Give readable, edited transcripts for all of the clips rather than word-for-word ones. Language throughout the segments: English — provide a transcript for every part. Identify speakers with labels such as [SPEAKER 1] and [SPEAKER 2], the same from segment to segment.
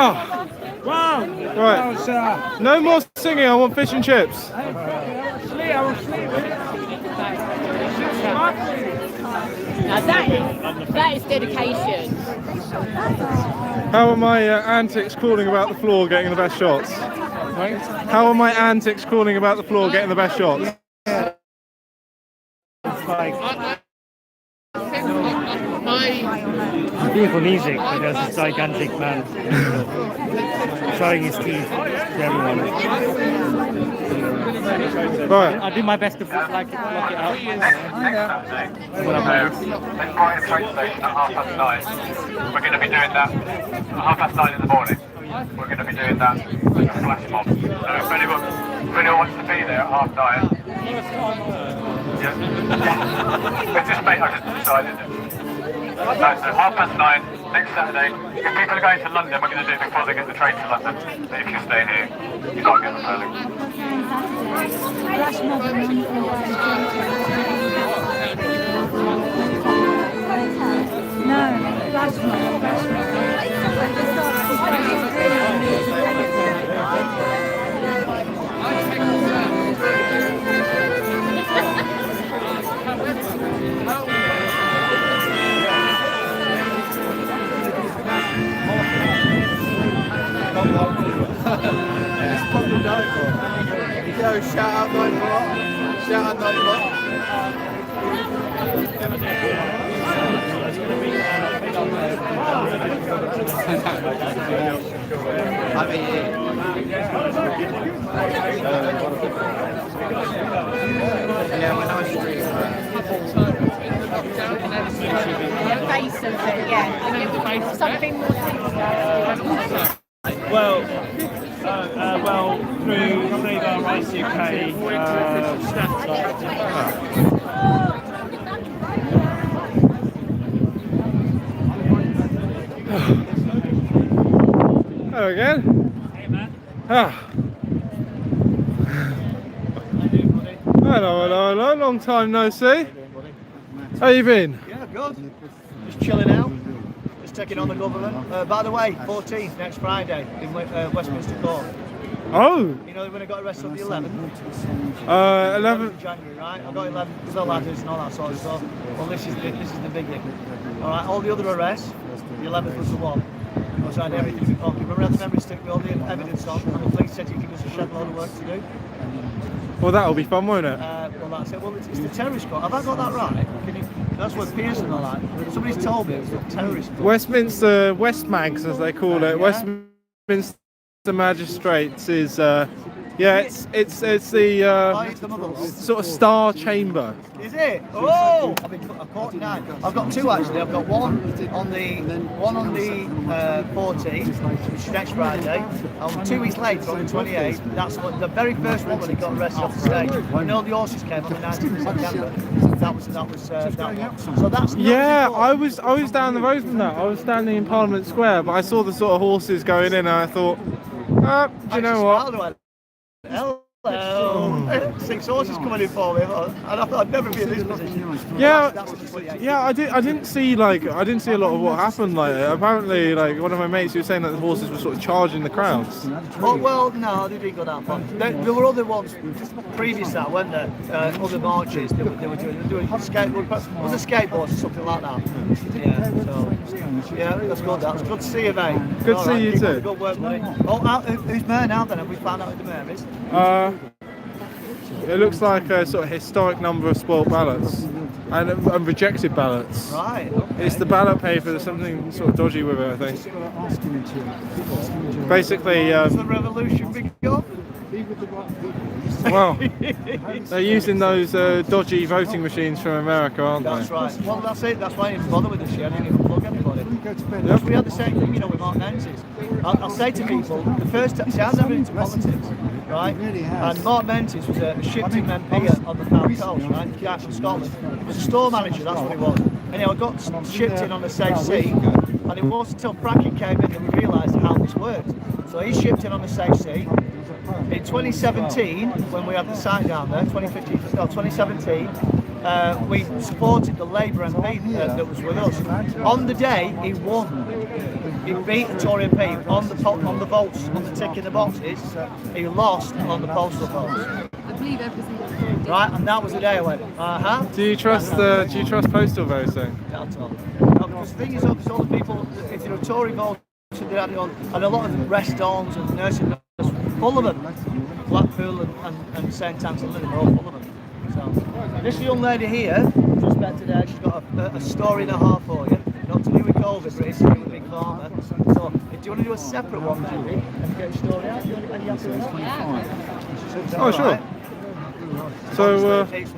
[SPEAKER 1] Oh.
[SPEAKER 2] Wow!
[SPEAKER 1] Right. No more singing, I want fish and chips.
[SPEAKER 3] Now that is dedication.
[SPEAKER 1] How are my antics crawling about the floor getting the best shots? How are my antics crawling about the floor getting the best shots?
[SPEAKER 2] Beautiful music, but there's this gigantic man showing his teeth to everyone.
[SPEAKER 1] Right.
[SPEAKER 2] I'll do my best to block it out.
[SPEAKER 4] This Brighton train station at 9:30. We're going to be doing that at 9:30 in the morning. We're going to be doing that with a flash mob. So if anyone wants to be there at 9:30, yeah. It's just mate, I just decided. So 9:30 next Saturday. If people are going to London, we're going to do it before they get the train to London. But if you stay here, you can't get them early.
[SPEAKER 5] Yo, shout out 9 Block. Shout out 9 Block. Yeah, when I was
[SPEAKER 3] Face of it, yeah. Something more sinister.
[SPEAKER 2] Well, through Save Our Rights UK,
[SPEAKER 1] Hello again.
[SPEAKER 2] Hey man.
[SPEAKER 1] Hello, long time no see. How you been?
[SPEAKER 5] Yeah, good. Just chilling out. Just taking on the government. By the way, 14th next Friday in Westminster Court.
[SPEAKER 1] Oh.
[SPEAKER 5] You know when I got arrested on the 11th?
[SPEAKER 1] 11th.
[SPEAKER 5] January, right? I got 11 because the ladders and all that sort of stuff. Well, this is the biggie. All right, all the other arrests, the 11th was the one. I was trying everything in my pocket. Remember, I had the memory stick with all the evidence on, and the police said you give us a shed load of work to do.
[SPEAKER 1] Well, that'll be fun, won't it?
[SPEAKER 5] Well, that's it. Well, it's the terrorist court. Have I got that right? That's what Pearson and all that. Somebody's told me it was the terrorist court.
[SPEAKER 1] Westminster Westmags, as they call it.
[SPEAKER 5] Yeah.
[SPEAKER 1] Westminster Magistrates is it's the sort of Star Chamber.
[SPEAKER 5] Is it? Oh! I've caught 9. I've got 2 actually. I've got one on the 14th, which is next Friday. 2 weeks later on the 28th. That's what the very first one when he got arrested off the stage. You know the horses came on the 19th of September. That was that one. So that's
[SPEAKER 1] Yeah, I was down the road from that. I was standing in Parliament Square, but I saw the sort of horses going in, and I thought, do you know what?
[SPEAKER 5] Hello. 6 horses coming in for me, and I thought I'd never be in this position.
[SPEAKER 1] Yeah, I didn't see a lot of what happened. Like, apparently, like one of my mates, he was saying that the horses were sort of charging the crowds.
[SPEAKER 5] Oh well, no, they didn't go that far. There were other ones previous to that, weren't there? Other marches they were doing skateboard, was it skateboards or something like that? Yeah, so yeah, that's good. That's good to see you, mate.
[SPEAKER 1] Good to see you too.
[SPEAKER 5] Good work, buddy. Oh, who's mayor now then? Have we found out who the mayor is?
[SPEAKER 1] It looks like a sort of historic number of spoilt ballots and rejected ballots.
[SPEAKER 5] Right. Okay.
[SPEAKER 1] It's the ballot paper. There's something sort of dodgy with it, I think. Basically,
[SPEAKER 5] Is the revolution begun?
[SPEAKER 1] well, they're using those dodgy voting machines from America, aren't
[SPEAKER 5] That's
[SPEAKER 1] they?
[SPEAKER 5] right. Well, that's it. That's why I didn't bother with this year. I didn't even plug anybody.
[SPEAKER 1] Yep.
[SPEAKER 5] We had the same thing, you know, with Mark Menzies. I'll say to people, the first time, see, I've never been into politics, right? And Mark Menzies was a Shipton MP on the South Coast, right? Cash in Scotland. He was a store manager, that's what he was. Anyway, I got shipped in on a safe seat, and it wasn't until Bracken came in that we realised how this worked. So he shipped in on a safe seat. In 2017, when we had the site down there, 2017, we supported the Labour MP that was with us. On the day, he won. He beat a Tory MP on the votes, on the tick in the boxes. He lost on the postal votes.
[SPEAKER 6] I believe every single thing.
[SPEAKER 5] Right, and that was the day I went,
[SPEAKER 1] Do you trust postal voting?
[SPEAKER 5] Not at all. No, because the thing is, obviously, all the people, if you're a Tory voter, they're adding on, and a lot of the rest homes and nursing homes, full of them. Blackpool and St Anne's and Lyndon are all full of them. So, this young lady here, just met today, she's got a story and a half for you. Not to do with COVID, but it's to do with Big Pharma. So, do you want to do a separate one, Julie, and get a story out?
[SPEAKER 1] Oh, sure. So,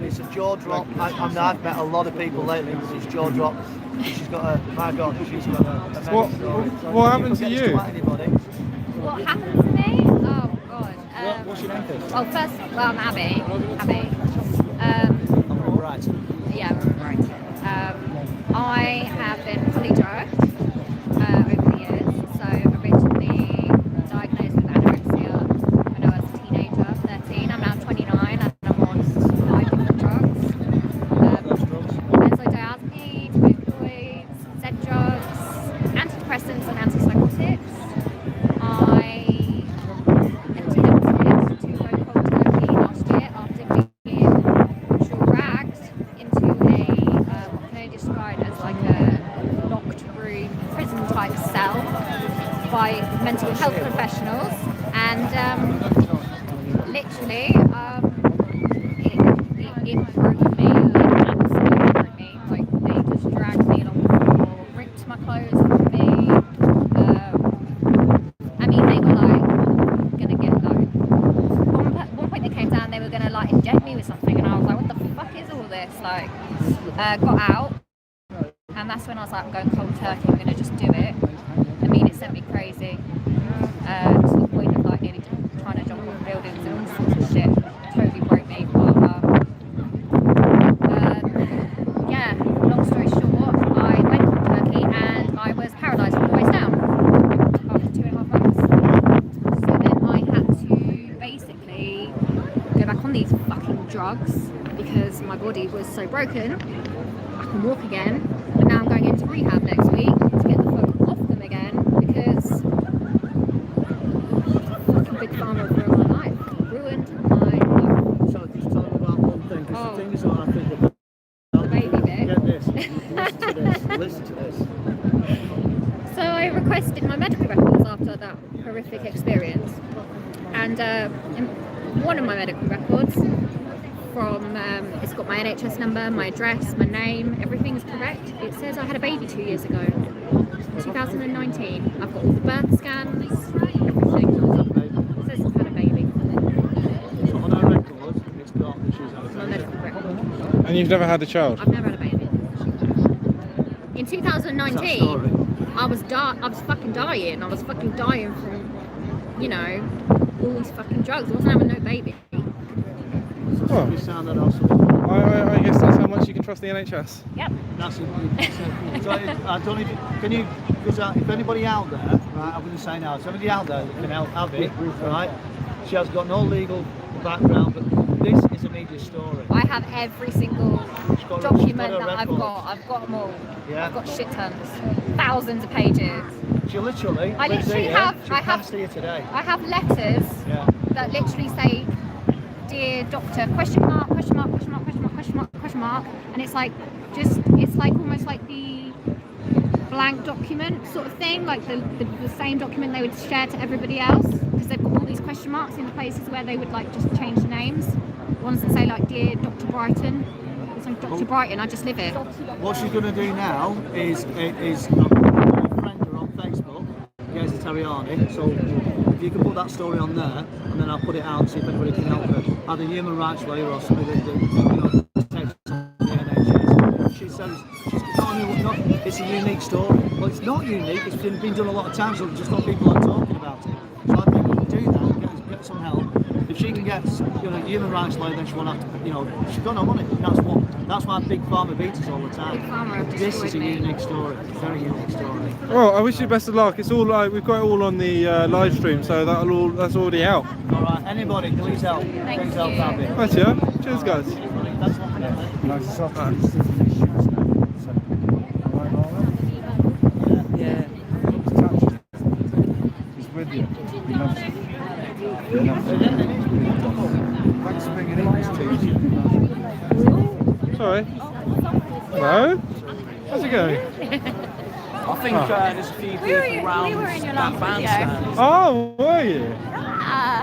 [SPEAKER 5] it's a jaw drop. I've met a lot of people lately with this jaw drop. She's got my God, she's got a
[SPEAKER 1] what happened to you?
[SPEAKER 6] What happened to me? Oh God.
[SPEAKER 5] What's your name, please?
[SPEAKER 6] Well, first, I'm Abby. Abby.
[SPEAKER 5] I'm Brighton.
[SPEAKER 6] Yeah, right. I have been fully drugged over the years. So originally diagnosed with anorexia when I was a teenager, 13. I'm now 29 and I'm on 5 different drugs. Benzodiazepine, opioids, Z drugs, antidepressants and antipsychotics. I attempted to go cold turkey last year after being dragged into what can I describe as like a locked room, prison type cell by mental health professionals, and literally it broke me, absolutely broke me. Like they just dragged me along the floor, ripped my clothes off me. I mean, they were like gonna get like one point they came down, they were gonna like inject me with something, and I was like, what the fuck is all this? Like, got out, and that's when I was like, I'm going cold turkey, I'm gonna just do it. I mean, it sent me crazy, to the point of like nearly trying to jump off buildings and all sorts of shit. Totally broke me, but yeah, long story short, I went cold turkey and I was paralysed from the waist down after 2.5 months. So then I had to basically go back on these fucking drugs because my body was so broken. I can walk again, but now I'm going into rehab next week to get the fuck off them again because fucking Big Pharma ruined my life. Ruined my life.
[SPEAKER 5] So just tell me about one thing, because the thing is what I think about.
[SPEAKER 6] The baby bit.
[SPEAKER 5] Get this, listen to this, listen to this.
[SPEAKER 6] So I requested my medical records after that horrific experience, and in one of my medical records from it's got my NHS number, my address, my name, everything's correct. It says I had a baby 2 years ago, 2019. I've got all the birth scans, everything. It says I've had a baby.
[SPEAKER 5] So on our record, it's got that she's had a
[SPEAKER 6] My
[SPEAKER 5] baby.
[SPEAKER 6] medical record.
[SPEAKER 1] And you've never had a child?
[SPEAKER 6] I've never had a baby. In 2019, I was fucking dying. I was fucking dying from, you know, all these fucking drugs. I wasn't having no baby.
[SPEAKER 1] Well,
[SPEAKER 5] You sound that also.
[SPEAKER 1] I guess that's how much you can trust the NHS.
[SPEAKER 6] Yep.
[SPEAKER 5] That's it. So I don't even, can you, because if anybody out there, right, I'm going to say now, if anybody out there that can help Abby, right, she has got no legal background, but this is a media story.
[SPEAKER 6] I have every single
[SPEAKER 5] got
[SPEAKER 6] document
[SPEAKER 5] a
[SPEAKER 6] that I've
[SPEAKER 5] record.
[SPEAKER 6] got. I've got them all.
[SPEAKER 5] Yeah.
[SPEAKER 6] I've got shit tons, thousands of pages.
[SPEAKER 5] She literally,
[SPEAKER 6] I
[SPEAKER 5] lives
[SPEAKER 6] literally
[SPEAKER 5] here.
[SPEAKER 6] have-
[SPEAKER 5] She
[SPEAKER 6] I have-
[SPEAKER 5] passed here today.
[SPEAKER 6] I have letters
[SPEAKER 5] Yeah.
[SPEAKER 6] that literally say, "Dear Doctor," question mark, question mark, question mark, question mark, question mark, question mark, and it's like it's like almost like the blank document sort of thing, like the same document they would share to everybody else, because they've got all these question marks in the places where they would like just change the names. Ones that say like "Dear Dr. Brighton," it's like Dr. Brighton, I just live here.
[SPEAKER 5] What she's going to do now is a friend her on Facebook, Gaza Terriani, so if you can put that story on there, and then I'll put it out and see if anybody can help her. Either human rights lawyer or somebody that takes on the NHS. She says it's a unique story. Well, it's not unique, it's been done a lot of times, so just not people are talking about it. So I think we can do that, get some help. If she can get human rights lawyer, then she won't have to, she's got no money. That's why Big Pharma beats us all the time.
[SPEAKER 6] Big Pharma have
[SPEAKER 5] This is a
[SPEAKER 6] destroyed me.
[SPEAKER 5] unique story, very unique story.
[SPEAKER 1] Well, I wish you best of luck. It's all like we've got it all on the live stream, so that's already out.
[SPEAKER 5] All right, anybody, please help.
[SPEAKER 6] Thank
[SPEAKER 5] Please help
[SPEAKER 6] you.
[SPEAKER 5] Abby.
[SPEAKER 1] Right, yeah. Cheers, guys.
[SPEAKER 5] That's what I'm doing.
[SPEAKER 7] Yeah.
[SPEAKER 1] Sorry. Hello? How's it going?
[SPEAKER 7] I think there's a few people around
[SPEAKER 3] we were in your
[SPEAKER 7] that
[SPEAKER 3] last video.
[SPEAKER 7] bandstand.
[SPEAKER 1] Oh, were you?
[SPEAKER 3] I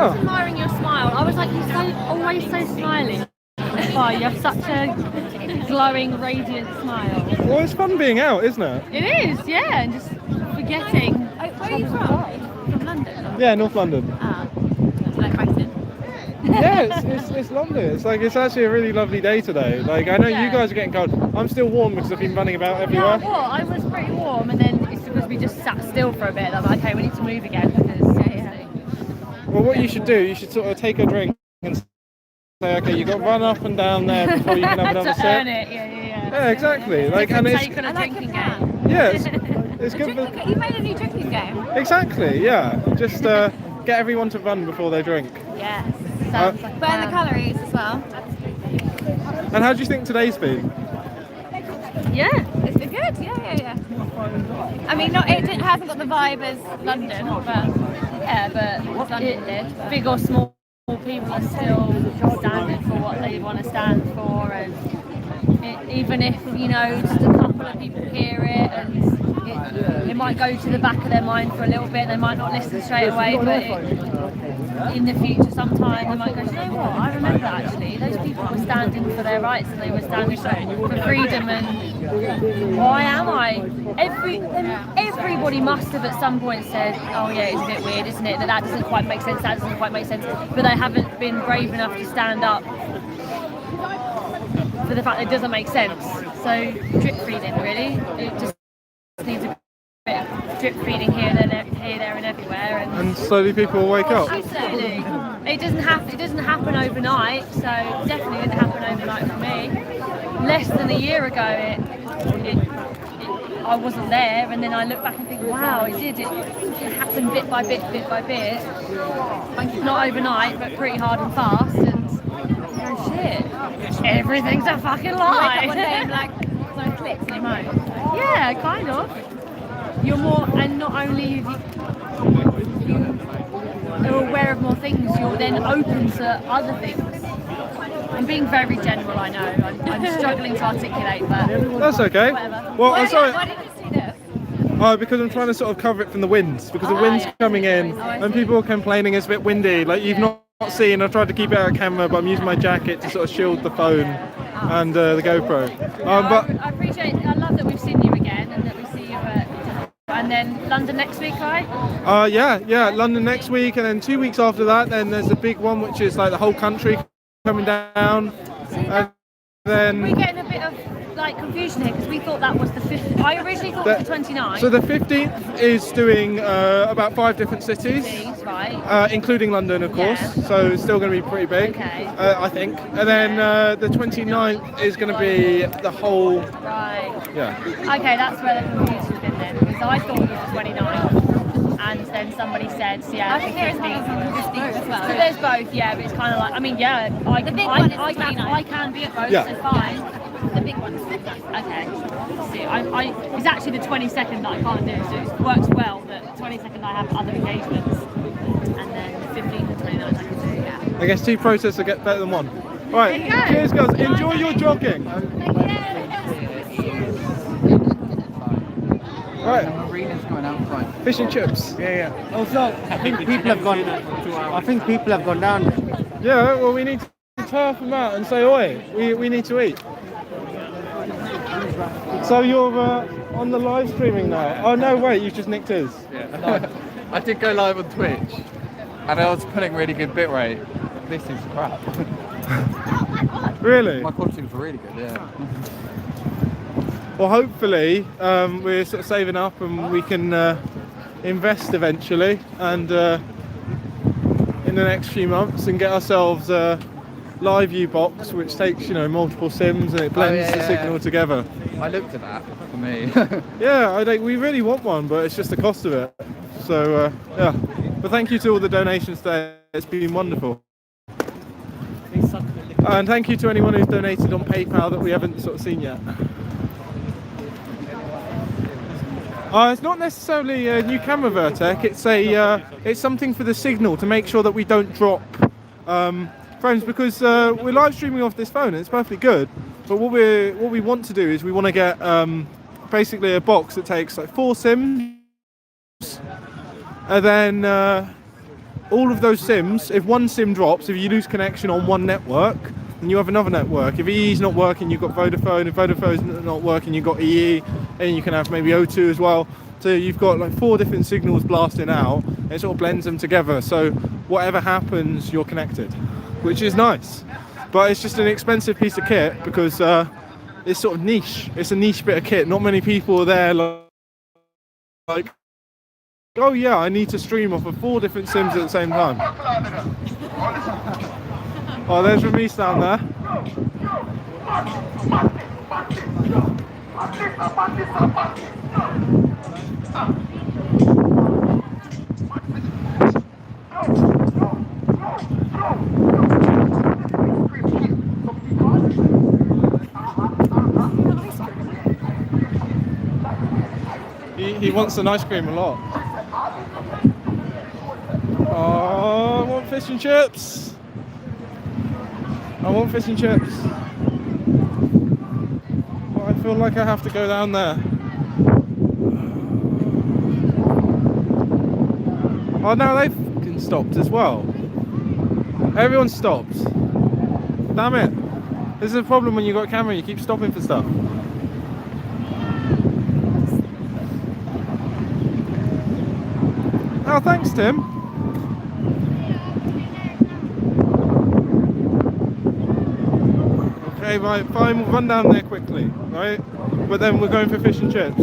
[SPEAKER 3] was admiring your smile. I was like, you're so always so smiling. Oh, you have such a glowing, radiant smile.
[SPEAKER 1] Well, it's fun being out, isn't it?
[SPEAKER 3] It is, yeah, and just forgetting. Where are you from? From London?
[SPEAKER 1] Yeah, North London.
[SPEAKER 3] Like Brighton.
[SPEAKER 1] Yeah, it's lovely. It's actually a really lovely day today. Like, I know you guys are getting cold. I'm still warm because I've been running about everywhere.
[SPEAKER 3] Yeah, I was pretty warm, and then it's because we just sat still for a bit. I'm like, okay, we need to move again because
[SPEAKER 1] Well, what you should do, you should sort of take a drink and say, okay, you've got to run up and down there before you can have another
[SPEAKER 3] to
[SPEAKER 1] sip.
[SPEAKER 3] earn it, yeah.
[SPEAKER 1] Yeah, exactly. Like, and it's
[SPEAKER 3] Take on a drinking game.
[SPEAKER 1] yeah, it's good for
[SPEAKER 3] You made a new drinking game.
[SPEAKER 1] exactly. Yeah, just get everyone to run before they drink.
[SPEAKER 3] Yes. Sounds like
[SPEAKER 6] Burn the calories as well.
[SPEAKER 1] And how do you think today's been?
[SPEAKER 3] Yeah, it's been good. Yeah.
[SPEAKER 6] I mean, it hasn't got the vibe as London, but
[SPEAKER 3] Big or small people are still standing for what they want to stand for, and even if just a couple of people hear it, and it might go to the back of their mind for a little bit. They might not listen straight away, but in the future, sometime they might go, you know what? I remember actually those people were standing for their rights, and they were standing for freedom. And why am I? Everybody must have at some point said, oh yeah, it's a bit weird, isn't it? That doesn't quite make sense. That doesn't quite make sense. But they haven't been brave enough to stand up for the fact that it doesn't make sense. So drip feeding, really. It just needs a bit of drip feeding here, there, and everywhere.
[SPEAKER 1] And slowly people will wake up.
[SPEAKER 3] Absolutely. It doesn't happen overnight. So definitely didn't happen overnight for me. Less than a year ago, I wasn't there, and then I look back and think, wow, it did. It happened bit by bit. Not overnight, but pretty hard and fast. And oh shit, everything's a fucking lie.
[SPEAKER 6] one day and like, so it clicks in your mind.
[SPEAKER 3] Yeah, kind of. You're more, and not only you are aware of more things, you're then open to other things. I'm being very general, I know. I'm struggling to articulate, but
[SPEAKER 1] That's okay.
[SPEAKER 3] whatever.
[SPEAKER 1] Well, I'm sorry.
[SPEAKER 6] Why did you see this?
[SPEAKER 1] Because I'm trying to sort of cover it from the winds, because the wind's coming in, and people are complaining it's a bit windy. Like, you've not seen, I've tried to keep it out of camera, but I'm using my jacket to sort of shield the phone and the GoPro. But
[SPEAKER 3] I appreciate. I love that we've seen you again, and that we see you and then London next week, right?
[SPEAKER 1] yeah, London next week, and then 2 weeks after that, then there's a big one, which is like the whole country coming down. And then
[SPEAKER 3] We're getting a bit of like confusion here because we thought that was the 5th. I originally thought it was the 29th.
[SPEAKER 1] So the 15th is doing about 5 different cities,
[SPEAKER 3] right?
[SPEAKER 1] including London, of course.
[SPEAKER 3] Yeah.
[SPEAKER 1] So it's still going to be pretty big,
[SPEAKER 3] Okay.
[SPEAKER 1] I think. And then the 29th is going to be the whole.
[SPEAKER 3] Right.
[SPEAKER 1] Yeah.
[SPEAKER 3] Okay, that's where the confusion's been then, because I thought it was the 29th, and then somebody said, yeah,
[SPEAKER 6] I think there is one on the 15th as well.
[SPEAKER 3] so there's both, yeah, but it's kind of like, I mean, yeah, I
[SPEAKER 6] The
[SPEAKER 3] can,
[SPEAKER 6] big one is the
[SPEAKER 3] I can
[SPEAKER 6] 29th.
[SPEAKER 3] be at both,
[SPEAKER 1] Yeah.
[SPEAKER 3] so fine.
[SPEAKER 6] The big ones.
[SPEAKER 3] Okay. See, it's actually the 22nd that I can't do, so it works well that the 22nd I have other engagements, and then the 15th and 29th I can do, yeah.
[SPEAKER 1] I guess 2 protests will get better than 1. All right.
[SPEAKER 3] There you go.
[SPEAKER 1] Cheers, girls. Enjoy your jogging. All right.
[SPEAKER 7] Marina's going outside.
[SPEAKER 1] Fish and chips.
[SPEAKER 7] Yeah. Also, I think people have gone. I think people have gone down.
[SPEAKER 1] Yeah. Well, we need to turf them out and say, oi, we need to eat. So you're on the live streaming now. Oh no, wait, you just nicked his.
[SPEAKER 8] Yeah. I did go live on Twitch, and I was putting really good bitrate. This is crap.
[SPEAKER 1] Really?
[SPEAKER 8] My quality was really good, yeah.
[SPEAKER 1] Well, hopefully we're sort of saving up and we can invest eventually, and in the next few months, and get ourselves a live view box, which takes multiple sims and it blends the signal together.
[SPEAKER 8] I looked at that for me.
[SPEAKER 1] Yeah, we really want one, but it's just the cost of it. So yeah. But thank you to all the donations today. It's been wonderful. And thank you to anyone who's donated on PayPal that we haven't sort of seen yet. It's not necessarily a new camera Vertec. It's something for the signal to make sure that we don't drop phones because we're live streaming off this phone and it's perfectly good. But what we want to do is we want to get basically a box that takes like 4 SIMs, and then all of those SIMs, if one SIM drops, if you lose connection on one network, then you have another network. If EE is not working, you've got Vodafone. If Vodafone's not working, you've got EE, and you can have maybe O2 as well. So you've got like 4 different signals blasting out, and it sort of blends them together. So whatever happens, you're connected, which is nice. But it's just an expensive piece of kit because it's sort of niche. It's a niche bit of kit. Not many people are there like, oh yeah, I need to stream off of 4 different SIMs at the same time. Oh, there's Ramis down there. He wants an ice cream a lot. Oh, I want fish and chips. I want fish and chips. Well, I feel like I have to go down there. Oh, now they've fucking stopped as well. Everyone stopped. Damn it. This is a problem when you've got a camera, you keep stopping for stuff. Oh, thanks, Tim. Okay, right, fine, we'll run down there quickly, right? But then we're going for fish and chips.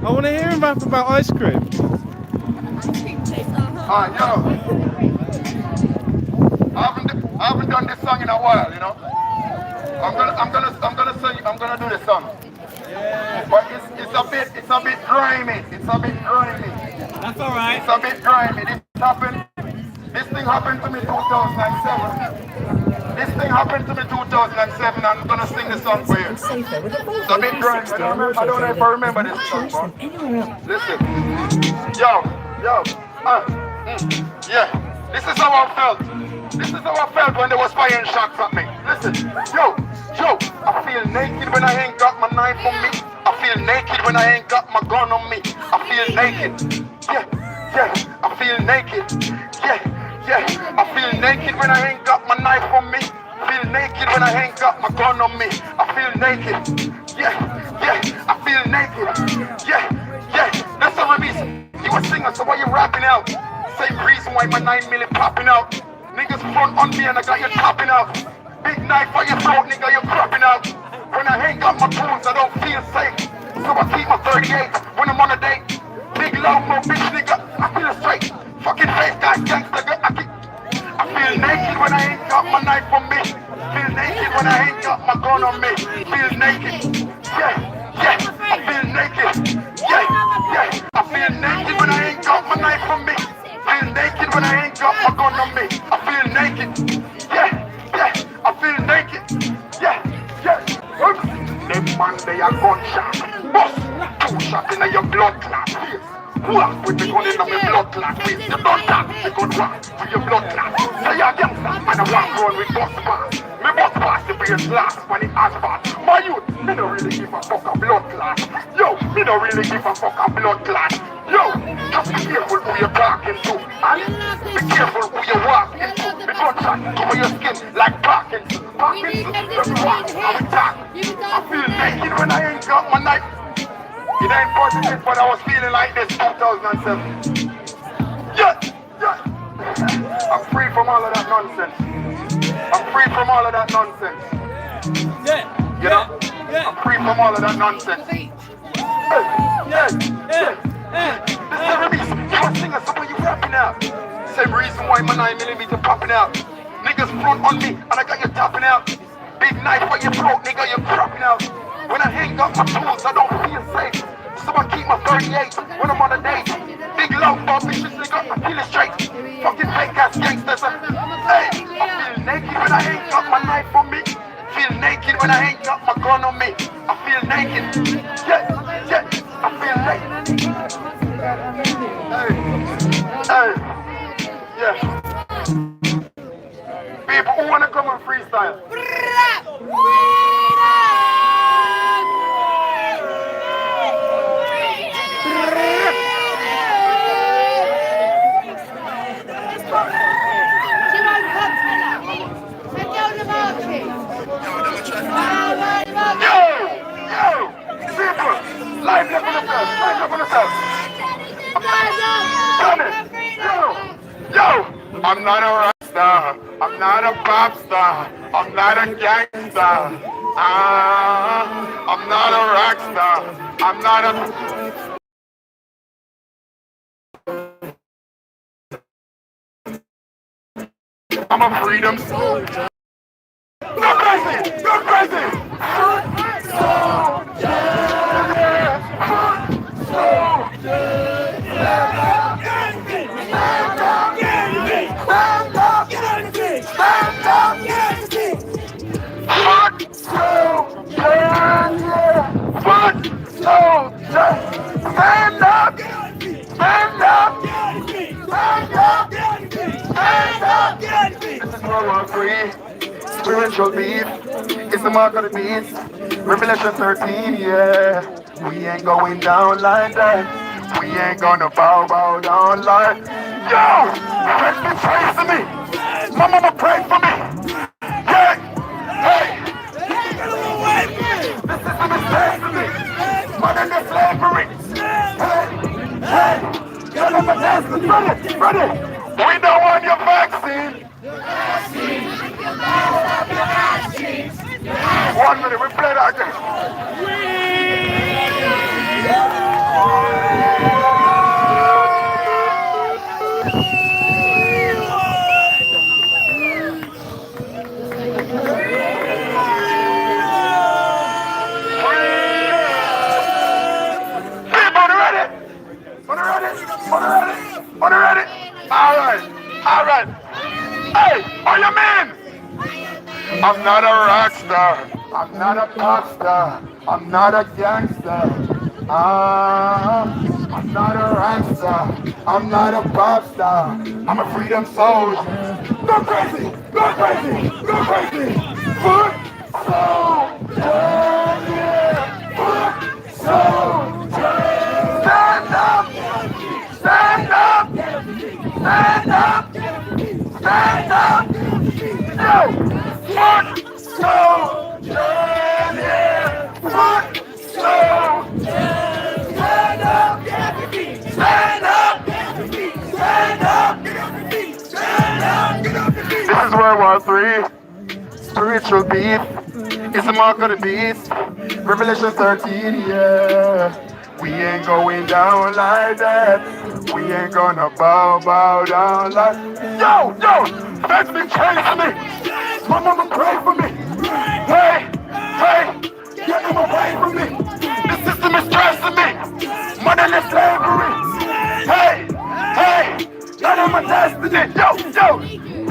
[SPEAKER 1] I want to hear him rap about ice cream.
[SPEAKER 9] Alright, yo. I haven't done this song in a while, you know. I'm gonna do this song. Yeah. But it's a bit grimy. It's a bit grimy.
[SPEAKER 2] That's alright.
[SPEAKER 9] It's a bit grimy. This thing happened to me 2007. This thing happened to me 2007. I'm gonna sing the song for you. It's a bit grimy. I don't know if I remember this song, but listen. Yeah. This is how I felt. This is how I felt when they was firing shots at me. Listen, yo, I feel naked when I ain't got my knife on me. I feel naked when I ain't got my gun on me. I feel naked. Yeah, I feel naked. Yeah, I feel naked when I ain't got my knife on me. I feel naked when I ain't got my gun on me. I feel naked. Yeah, I feel naked. Yeah, that's how I'm easy. You a singer, so why you rapping out? Same reason why my 9mm popping out. Niggas front on me and I got you topping out. Big knife on your throat, nigga, you cropping out. When I ain't got my tools, I don't feel safe. So I keep my 38 when I'm on a date. Big loud mo bitch nigga, I feel straight. Fucking face guy gangsta, I feel naked when I ain't got my knife on me. Feel naked when I ain't got my gun on me. Feel naked. Yeah, I feel naked. Yeah, I feel naked when I ain't got my knife on me. Feel naked when I ain't got my gun on me. I feel naked. Yeah, I feel naked. Yeah. Them man, they are gunshot. Bust 2 shots in your blood clot face. Walk with the gun in my blood clot face. You don't talk, the gun walk with your blood clot. Say you're gangster, man, I walk around with bus pass. Me bus pass the brain last when it asphalt. My youth, me don't really give a fuck a blood clot. Yo, me don't really give a fuck a blood clot. Yo, just be careful who you're talking to. And be careful who you're walking to. The gunshot cover your skin like Parkinson. Everyone, how we talk. I feel naked when I ain't got my knife. It ain't positive, but I was feeling like this 2007. Yeah. I'm free from all of that nonsense. I'm free from all of that nonsense. You know? I'm free from all of that nonsense. This is a reason. You singer, so when you rapping out. Same reason why my 9mm popping out. Niggas front on me, and I got you tapping out. Big knife on your throat, nigga, you're cropping out. When I ain't got my tools, I don't feel safe. So I keep my 38 when I'm on a date. big long bomb, bitches, they got my kill it straight. Fucking fake ass gangsters. Hey, I feel naked when I ain't got my knife on me. Feel naked when I ain't got my gun on me. I feel naked. Yeah, yeah, I feel naked. Hey, yeah. People who wanna come and freestyle. Live up on yourself, live up on yourself. Yo, I'm not a rock star, I'm not a pop star, I'm not a gangster. I'm not a rock star, I'm not a... I'm a freedom soldier. Go crazy, go crazy. Spiritual beef, it's the mark of the beast. Revelation 13, yeah. We ain't going down like that. We ain't gonna bow down like. Yo, friends been praying for me. My mama prayed for me. Yeah, hey. The system is praying for me. More than the slavery. Hey, hey. You're never dancing, brother. We don't want your vaccine. 1 minute, we play that again. Ready? All right. Hey, all your men. I'm not a rock star. I'm not a pop star. I'm not a gangster. I'm not a rock star. I'm not a pop star. I'm a freedom soldier. Go crazy. Foot soldier. Foot soldier. Stand up. Yo, foot soldier. Foot soldier. Stand up. This is World War III. Spiritual beef. It's the mark of the beast. Revelation 13, yeah. We ain't going down like that. We ain't gonna bow down like. Yo, feds been praying for me. My mama prayed for me. Hey, get them away from me. The system is stressing me. Motherless slavery. Hey, none of my destiny. Yo,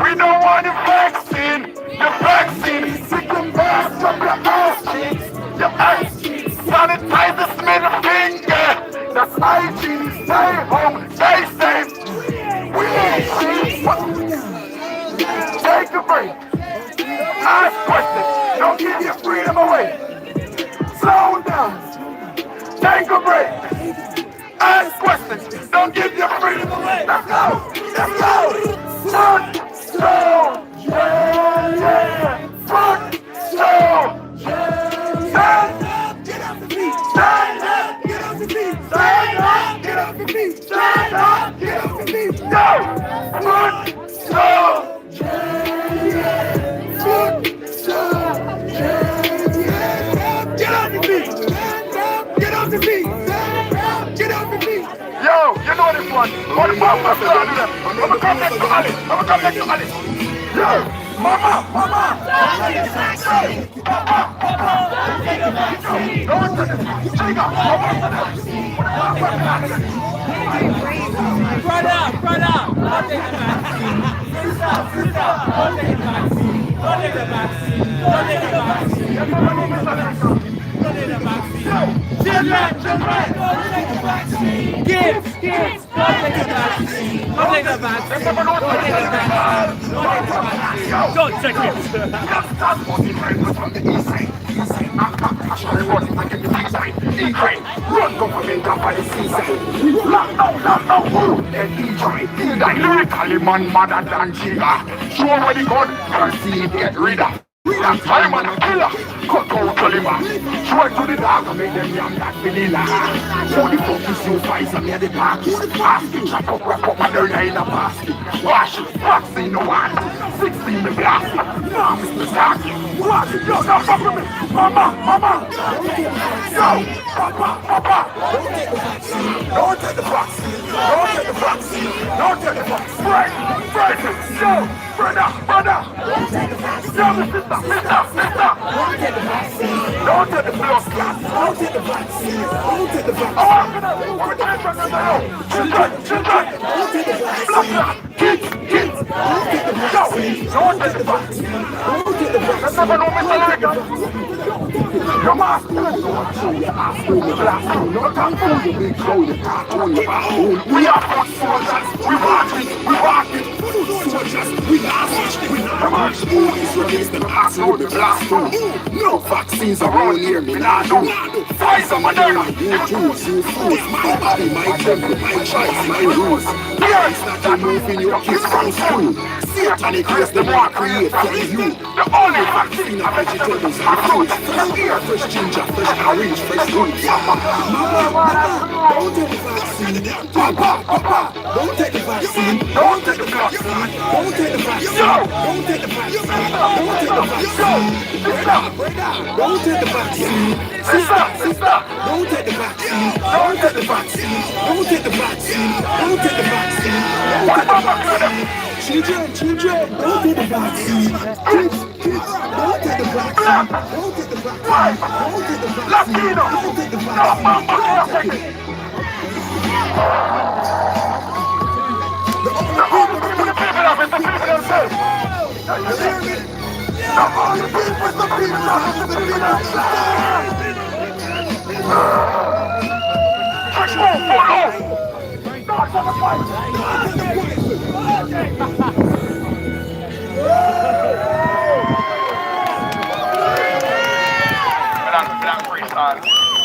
[SPEAKER 9] we don't want the vaccine. The vaccine, sick them back from your ass cheeks. Your ass cheeks. Sanitize this middle finger. That's hygiene. Stay home, stay safe. We ain't cheap. Take a break. Ask questions. Don't give your freedom away. Slow down. Take a break. Ask questions. Don't give your freedom away. Let's go. Foot soldier. Foot soldier. Stand up. Get off the feet. Stand up. Get off the feet. Stand up. Get off the feet. Stand up. Get off the feet. Go. Foot soldier. Foot soldier. Get off the feet. Stand up. Get off the feet. Stand up. Get off the feet. Yo, you know this one. What the fuck was that? I'm gonna come next to Ali. Yo, mama. Go into this.
[SPEAKER 2] Don't take it.
[SPEAKER 9] Run government up by the seaside. Lockdown, lyrically man madder than Jigga. Show where the gun, proceed, get rid of. That time and a killer, cut out the liver. Show it to the dog and make them yam that vanilla. Show the fuck is you fight and me the park. Ask it, chop up, wrap up and they're in a basket. Wash it, vaccine no one. 16 the blast. Now Mr. Stark. What? Yo, now fuck with me. Mama. Yo, Papa. Don't take the vaccine. Don't take the vaccine. Don't take the vaccine. Break it. Yo, brother. Don't take the vaccine. Yo, Mister. Don't take the vaccine. Don't take the blood clot. Don't take the vaccine. Don't take the vaccine. Oh, I'm gonna children. Don't take the vaccine. Kids. Don't take the vaccine. Don't take the vaccine. Don't take the vaccine. Let's never know Mr. Liger. Your master. We are foot soldiers. We walking. Foot soldiers. We last. Come on, boys, release the pass through the blast through. No vaccines around here, me nah do. Pfizer, Moderna, you choose, you fools. My body, my temple, my choice, my rules. Parents not removing your kids from school. Satanic race, they want to create from you. The only vaccine of vegetables and fruits. Fresh air, fresh ginger, fresh orange, fresh roots. Mama, don't take the vaccine. Papa, don't take the vaccine. Don't take the vaccine. Don't take the vaccine. Don't take the vaccine. Don't take the vaccine. Don't take the vaccine. Sister. Don't take the vaccine. Don't take the vaccine. Don't take the vaccine. Don't take the vaccine. Children, don't take the vaccine. Kids, don't take the vaccine. Don't take the vaccine. Don't take the vaccine. Don't take the vaccine. The only people of it, the people themselves. The only people is the people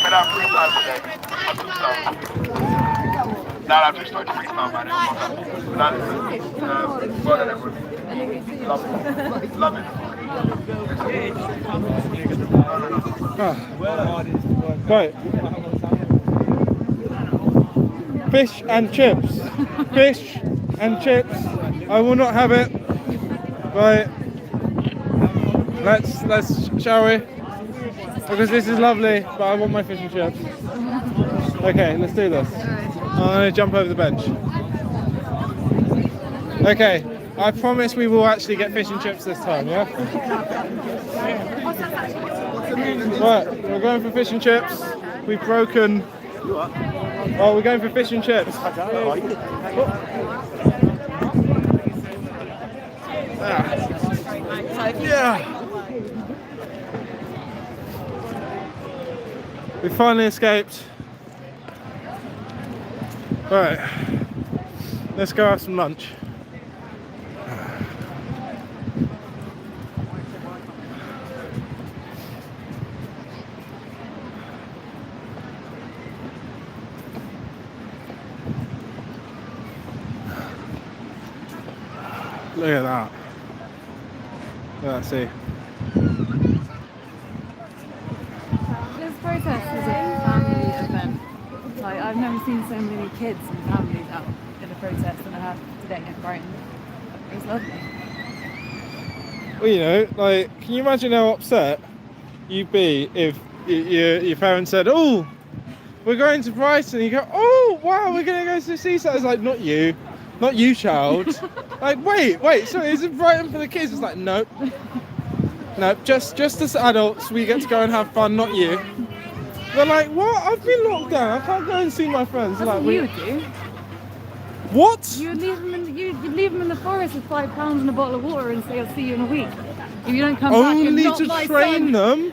[SPEAKER 9] of freestyle today. Now I've just started freestyle, man. Love it.
[SPEAKER 1] Right. Fish and chips. Fish and chips. I will not have it. Right. Let's shall we? Because this is lovely, but I want my fish and chips. Okay, let's do this. I'm gonna jump over the bench. Okay, I promise we will actually get fish and chips this time, yeah? Right, we're going for fish and chips. We've broken. Oh, we're going for fish and chips. Yeah. We finally escaped. Right, let's go have some lunch. Look at that. Let's see.
[SPEAKER 10] This protest is a family event. Like, I've never seen so many kids and families out in a protest than I have today in Brighton. It was lovely.
[SPEAKER 1] Well, you know, like, can you imagine how upset you'd be if your parents said, "Oh, we're going to Brighton," and you go, "Oh, wow, we're going to go to the seaside." It's like, not you, child. Like, wait, so is it Brighton for the kids? It's like, nope, just as adults, we get to go and have fun, not you. They're like, what? I've been locked down. I can't go and see my friends.
[SPEAKER 10] That's
[SPEAKER 1] Like,
[SPEAKER 10] what you would do.
[SPEAKER 1] What?
[SPEAKER 10] You'd leave them in the forest with £5 and a bottle of water and say, I'll see you in a week. If you don't come back, you're
[SPEAKER 1] Only
[SPEAKER 10] not
[SPEAKER 1] to
[SPEAKER 10] my
[SPEAKER 1] train
[SPEAKER 10] son.
[SPEAKER 1] them.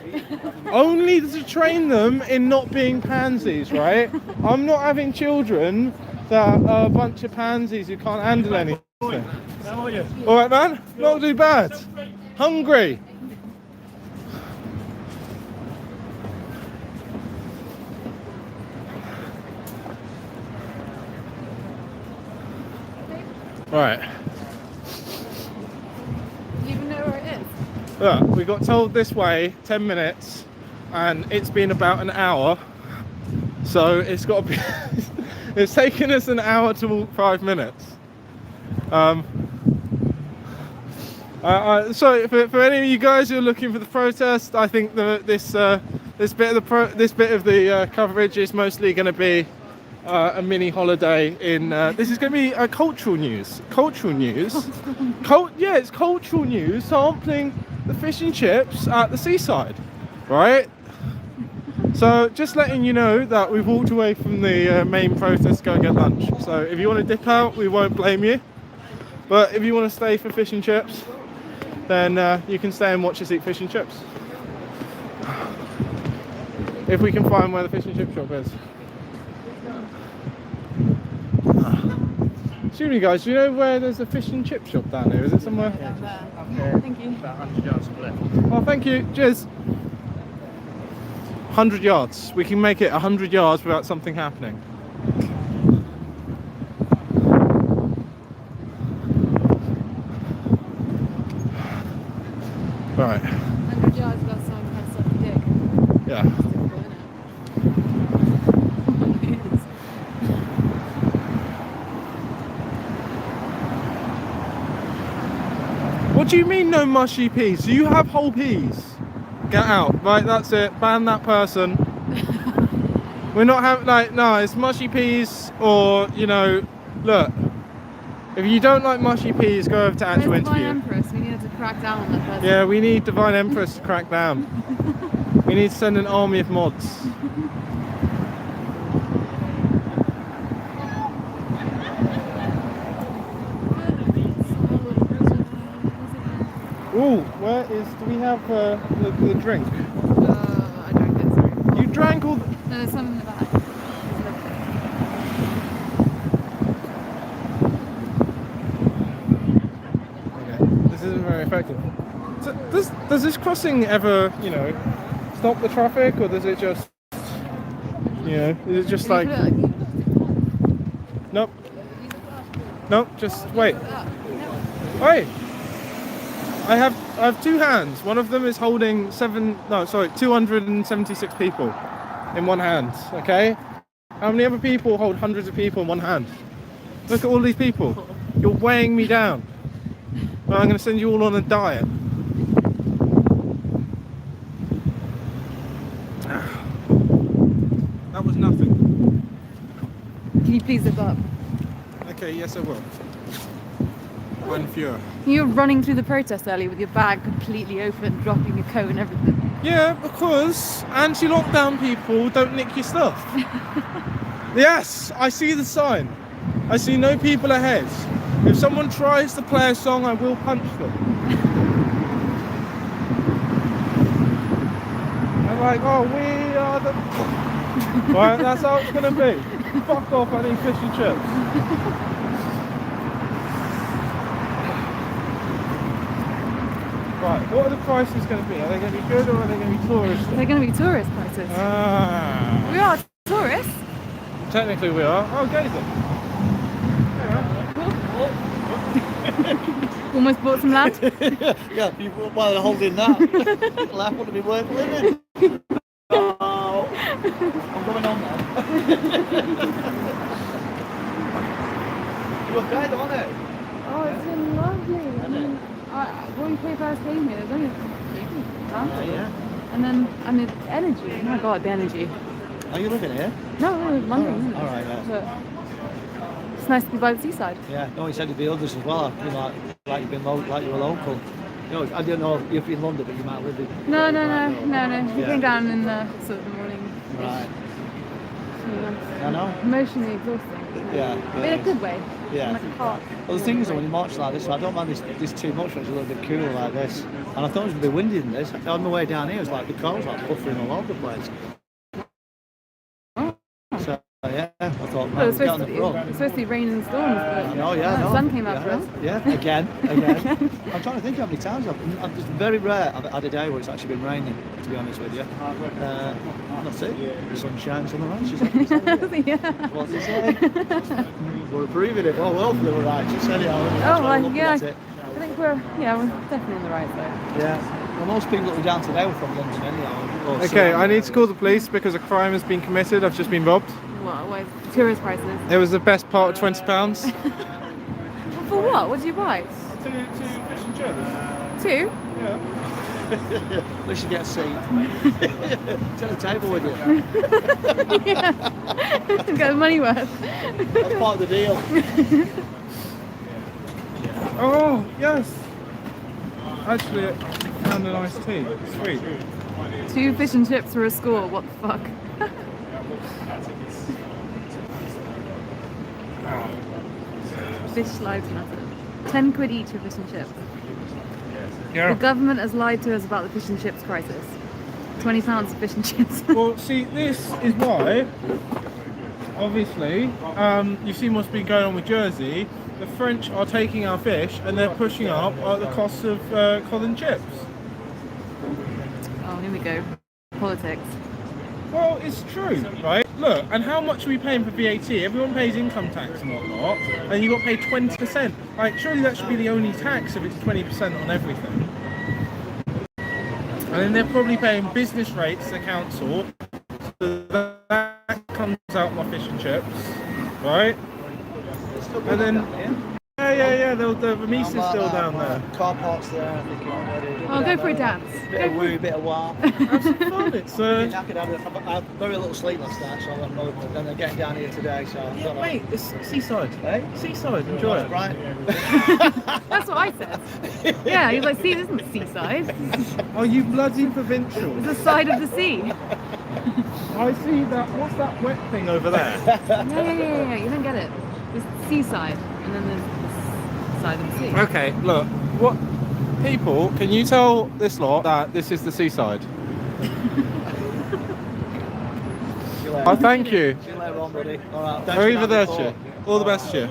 [SPEAKER 1] Only to train them in not being pansies, right? I'm not having children that are a bunch of pansies who can't handle anything. All right, man. Not too bad. Hungry. Right.
[SPEAKER 10] Do you even know where it is?
[SPEAKER 1] Look, we got told this way 10 minutes and it's been about an hour, so it's got to be it's taken us an hour to walk 5 minutes. So for any of you guys who are looking for the protest, I think this bit of the coverage is mostly going to be a mini holiday in. This is going to be cultural news. Yeah, it's cultural news. Sampling the fish and chips at the seaside, right? So just letting you know that we've walked away from the main protest to go and get lunch. So if you want to dip out, we won't blame you. But if you want to stay for fish and chips, then you can stay and watch us eat fish and chips. If we can find where the fish and chip shop is. Excuse me guys, do you know where there's a fish and chip shop down here? Is it somewhere?
[SPEAKER 10] Yeah, thank you.
[SPEAKER 2] About 100 yards left.
[SPEAKER 1] Oh, thank you. Cheers. 100 yards. We can make it 100 yards without something happening. Right.
[SPEAKER 10] 100 yards without someone trying to suck your dick.
[SPEAKER 1] Yeah.
[SPEAKER 10] It's difficult, isn't it? It is.
[SPEAKER 1] What do you mean no mushy peas? Do you have whole peas? Get out. Right, that's it. Ban that person. We're not having, like, no, it's mushy peas or, you know, look. If you don't like mushy peas, go over to actual
[SPEAKER 10] Where's Divine
[SPEAKER 1] interview.
[SPEAKER 10] Empress? We needed to crack down on that person.
[SPEAKER 1] Yeah, we need Divine Empress to crack down. We need to send an army of mods. Ooh, do we have the drink?
[SPEAKER 10] I drank it, sorry.
[SPEAKER 1] You drank all the...
[SPEAKER 10] No, there's some in the back.
[SPEAKER 1] Okay, this isn't very effective. So does this crossing ever, you know, stop the traffic, or does it just, you know, is it just like... Nope. Nope, just wait. Wait! I have two hands. One of them is holding 276 people in one hand, okay? How many other people hold hundreds of people in one hand? Look at all these people. You're weighing me down. Well, I'm going to send you all on a diet. That was nothing.
[SPEAKER 10] Can you please look up?
[SPEAKER 1] Okay, yes I will. When fewer.
[SPEAKER 10] You were running through the protest earlier with your bag completely open, dropping your coat and everything.
[SPEAKER 1] Yeah, because anti-lockdown people don't nick your stuff. Yes, I see the sign. I see no people ahead. If someone tries to play a song, I will punch them. I'm like, oh, we are the... Right, that's how it's going to be. Fuck off, I need fish and chips. Right, what are the prices going to be? Are they going to be good or are they going to be tourist?
[SPEAKER 10] They're going to be tourist prices.
[SPEAKER 1] Ah.
[SPEAKER 10] We are tourists.
[SPEAKER 1] Technically we are. Oh, gazer.
[SPEAKER 10] Almost bought some land.
[SPEAKER 5] Yeah, while they're holding that, life wouldn't be worth living. Oh, I'm going on now. You okay, don't it?
[SPEAKER 10] Oh, it's been lovely. I mean, when we first came here, there's only
[SPEAKER 5] Yeah.
[SPEAKER 10] and then, I mean, energy. Oh my god, the energy.
[SPEAKER 5] Are you living here?
[SPEAKER 10] No, London.
[SPEAKER 5] All right, yeah.
[SPEAKER 10] But it's nice to be by the seaside.
[SPEAKER 5] Yeah, no, he said there'd be others as well. You know, like you've been like you were local. You know, I don't know if you're in London, but you might live in.
[SPEAKER 10] No. We
[SPEAKER 5] Yeah.
[SPEAKER 10] came down in sort of the morning.
[SPEAKER 5] Right.
[SPEAKER 10] So,
[SPEAKER 5] I know.
[SPEAKER 10] emotionally exhausting.
[SPEAKER 5] Yeah.
[SPEAKER 10] But in a good way.
[SPEAKER 5] Yeah.
[SPEAKER 10] Like a cart.
[SPEAKER 5] Well, the thing is, when you march like this, I don't mind this too much when it's a little bit cooler like this. And I thought it was going to be windy in this. On the way down here, it was like the car was like buffering all over the place. So, yeah, I thought,
[SPEAKER 10] Well,
[SPEAKER 5] man,
[SPEAKER 10] it was
[SPEAKER 5] get on the front.
[SPEAKER 10] supposed to be raining and storms, but
[SPEAKER 5] I know, yeah,
[SPEAKER 10] the
[SPEAKER 5] no.
[SPEAKER 10] sun came out for
[SPEAKER 5] Yeah,
[SPEAKER 10] us.
[SPEAKER 5] yeah, again. I'm trying to think how many times it's very rare I've had a day where it's actually been raining, to be honest with you. That's it. The sun shines on the righteous.
[SPEAKER 10] Yeah.
[SPEAKER 5] What's he saying? We're approving it. Oh, well, for the righteous, anyhow.
[SPEAKER 10] Oh, well, yeah. I think we're definitely on the right side.
[SPEAKER 5] Yeah. Well, most people that were down today were from London anyhow.
[SPEAKER 1] Okay, I need to call the police because a crime has been committed. I've just been robbed.
[SPEAKER 10] What is tourist prices?
[SPEAKER 1] It was the best part of £20.
[SPEAKER 10] For what? What did you buy?
[SPEAKER 1] Two fish and chips.
[SPEAKER 10] Two?
[SPEAKER 1] Yeah.
[SPEAKER 5] At least you get a seat. Take the table with you.
[SPEAKER 10] Yeah. Get the money worth.
[SPEAKER 5] That's part of the deal.
[SPEAKER 1] Oh, yes. Actually, I found a nice tea. Sweet.
[SPEAKER 10] 2 fish and chips for a score. What the fuck? Fish lives matter. 10 quid each for fish and chips.
[SPEAKER 1] Yeah.
[SPEAKER 10] The government has lied to us about the fish and chips crisis. £20 for fish and chips.
[SPEAKER 1] Well, see, this is why, obviously, you've seen what's been going on with Jersey. The French are taking our fish and they're pushing up at the cost of cod and chips.
[SPEAKER 10] Oh, here we go. Politics.
[SPEAKER 1] Well, it's true, right? Look, and how much are we paying for VAT? Everyone pays income tax and whatnot, and you've got to pay 20%. Like, surely that should be the only tax if it's 20% on everything. And then they're probably paying business rates to the council, so that comes out my fish and chips, right? And then, yeah, the Remise is still down there.
[SPEAKER 5] Car parks there, I think.
[SPEAKER 10] Oh, go for a dance.
[SPEAKER 5] Bit of woo, bit of wow.
[SPEAKER 1] Have some fun. It's
[SPEAKER 5] I had very little sleep last night, so I'm then I'm getting down here today. So
[SPEAKER 1] yeah, mate, it's seaside.
[SPEAKER 5] Hey?
[SPEAKER 1] Seaside, enjoy it.
[SPEAKER 5] Right.
[SPEAKER 10] That's what I said. Yeah, he's like, see, this isn't the seaside.
[SPEAKER 1] Oh, you bloody provincial.
[SPEAKER 10] It's the side of the sea.
[SPEAKER 1] I see that. What's that wet thing over there?
[SPEAKER 10] Yeah. You don't get it. There's seaside, and then there's this side of the sea.
[SPEAKER 1] Okay, look, what people, can you tell this lot that this is the seaside? Oh, thank you.
[SPEAKER 5] See you later on, buddy. All right.
[SPEAKER 1] Arrivederci. All the best to you.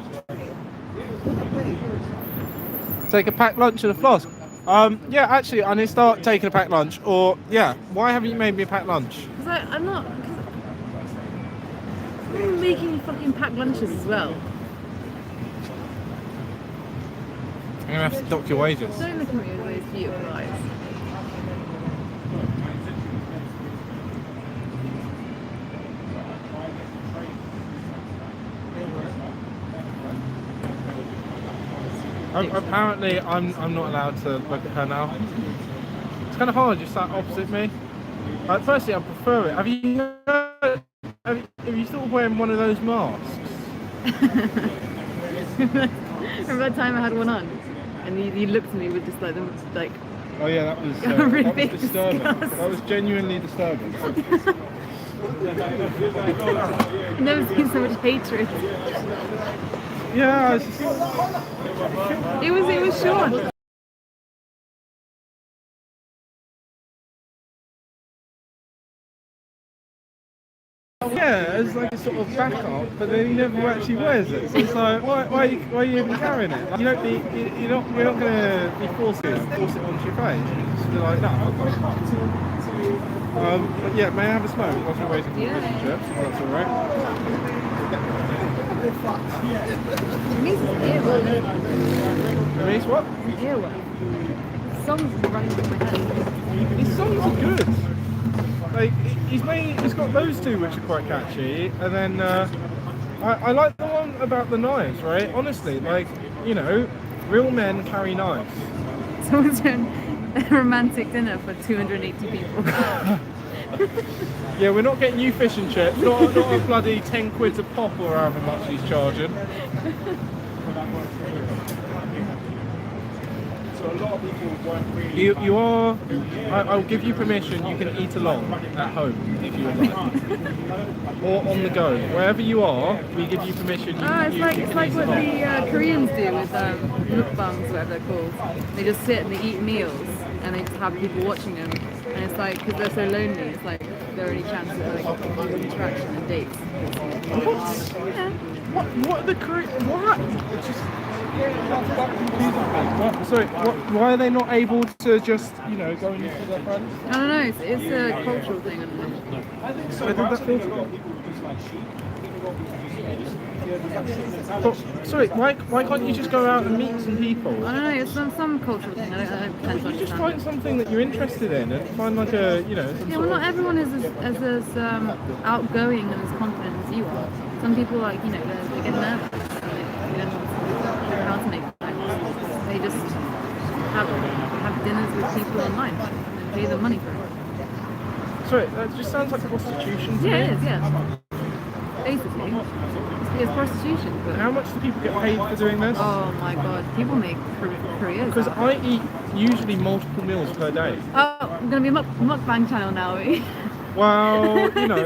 [SPEAKER 1] Take a packed lunch and a flask. Yeah, actually, I need to start taking a packed lunch. Or, yeah, why haven't you made me a packed lunch?
[SPEAKER 10] Because I'm not... I'm making fucking packed lunches as well.
[SPEAKER 1] I'm going to have to dock your wages.
[SPEAKER 10] Don't look at me with those beautiful eyes.
[SPEAKER 1] Apparently, I'm not allowed to look at her now. It's kind of hard, just sat opposite me. Like, firstly, I prefer it. Have you heard? Have you thought of wearing one of those masks?
[SPEAKER 10] Remember that time I had one on, and you looked at me with just like
[SPEAKER 1] Oh yeah, that was
[SPEAKER 10] really
[SPEAKER 1] that was
[SPEAKER 10] big
[SPEAKER 1] disturbing.
[SPEAKER 10] disgust.
[SPEAKER 1] That was genuinely disturbing.
[SPEAKER 10] I've never seen so much hatred.
[SPEAKER 1] Yeah, it's just...
[SPEAKER 10] It was Sean.
[SPEAKER 1] Yeah, it's like a sort of backup, but then he never actually wears it. So it's like, why are you even carrying it? Like, you're not going to be force it onto your face. Just be like that. But yeah, may I have a smoke whilst you're waiting for the fish and chips? If that's all right. Denise, what?
[SPEAKER 10] Earworm. Songs running through my head.
[SPEAKER 1] His songs are good. Like he's got those two which are quite catchy, and then I like the one about the knives, right? Honestly, like, you know, real men carry knives.
[SPEAKER 10] Someone's doing a romantic dinner for 280 people.
[SPEAKER 1] Yeah, we're not getting you fish and chips, not a bloody 10 quid a pop or however much he's charging. So a lot You are. I'll give you permission. You can eat along at home if you would like, or on the go. Wherever you are, we give you permission.
[SPEAKER 10] It's like what the Koreans do with mukbangs, whatever they're called. They just sit and they eat meals, and they just have people watching them. And it's like, because they're so lonely, it's like their only chance of like interaction and dates. Yeah.
[SPEAKER 1] What are the Korean? What? It's just. What? Sorry. Why are they not able to just, you know, go and see their friends?
[SPEAKER 10] I don't know. It's a cultural thing. I don't know.
[SPEAKER 1] I think that's cool. But, sorry, why can't you just go out and meet some people?
[SPEAKER 10] I don't know. It's some cultural thing. I don't pretend to
[SPEAKER 1] You just
[SPEAKER 10] understand.
[SPEAKER 1] find something that you're interested in and find like a, you know. Some
[SPEAKER 10] Yeah,
[SPEAKER 1] sort
[SPEAKER 10] well,
[SPEAKER 1] of-
[SPEAKER 10] not everyone is as outgoing and as confident as you are. Some people, like, you know, they get nervous. They don't know how to make friends. They just have dinners with people online and pay them money for it.
[SPEAKER 1] Sorry, that just sounds like prostitution to me.
[SPEAKER 10] Yeah, it is, yeah. Basically. It's prostitution. But
[SPEAKER 1] How much do people get paid for doing this?
[SPEAKER 10] oh my god, people make careers.
[SPEAKER 1] Because
[SPEAKER 10] out of it.
[SPEAKER 1] I eat usually multiple meals per day.
[SPEAKER 10] Oh, I'm gonna be a mukbang channel now.
[SPEAKER 1] Well, you know,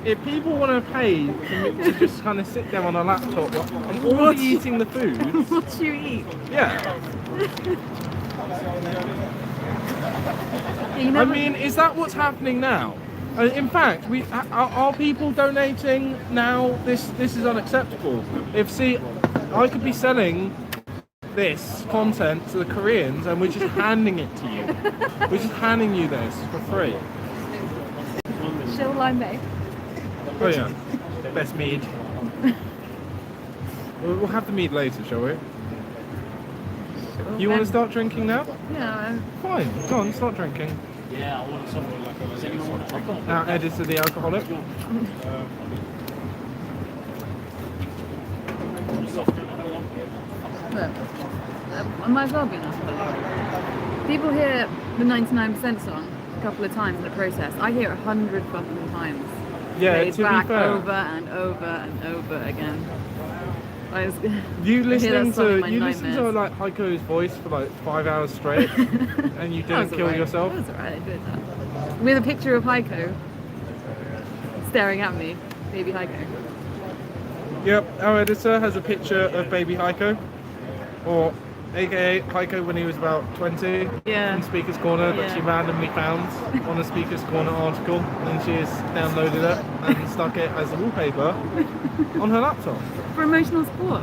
[SPEAKER 1] if people want to pay for me to just kind of sit there on a laptop and all eating the food,
[SPEAKER 10] What do you eat?
[SPEAKER 1] yeah.
[SPEAKER 10] You
[SPEAKER 1] I
[SPEAKER 10] never,
[SPEAKER 1] mean, is that what's happening now? In fact, are people donating now? This is unacceptable. I could be selling this content to the Koreans, and we're just handing it to you. We're just handing you this for free.
[SPEAKER 10] Chill lime bay.
[SPEAKER 1] Oh yeah, best mead. We'll have the mead later, shall we? You want to start drinking now?
[SPEAKER 10] Yeah.
[SPEAKER 1] Fine, go on, start drinking.
[SPEAKER 2] Yeah, I want something like a
[SPEAKER 1] Our editor, the alcoholic.
[SPEAKER 10] Look, I might as well be enough. People hear the 99% song a couple of times in the process. I hear it 100 fucking times.
[SPEAKER 1] Yeah,
[SPEAKER 10] Played
[SPEAKER 1] to be
[SPEAKER 10] back
[SPEAKER 1] fair.
[SPEAKER 10] over and over and over again. I was,
[SPEAKER 1] You
[SPEAKER 10] I hear that
[SPEAKER 1] listening
[SPEAKER 10] song in
[SPEAKER 1] to
[SPEAKER 10] my
[SPEAKER 1] listen to
[SPEAKER 10] nightmares.
[SPEAKER 1] like Heiko's voice for like 5 hours straight, and you
[SPEAKER 10] That
[SPEAKER 1] didn't
[SPEAKER 10] was
[SPEAKER 1] kill
[SPEAKER 10] alright.
[SPEAKER 1] yourself.
[SPEAKER 10] That was alright, I did that. With a picture of Heiko staring at me, baby Heiko.
[SPEAKER 1] Yep, our editor has a picture of baby Heiko, or aka Heiko when he was about 20,
[SPEAKER 10] Yeah.
[SPEAKER 1] in Speaker's Corner, that
[SPEAKER 10] Yeah.
[SPEAKER 1] she randomly found on a Speaker's Corner article, and she has downloaded it and stuck it as a wallpaper on her laptop.
[SPEAKER 10] For emotional support.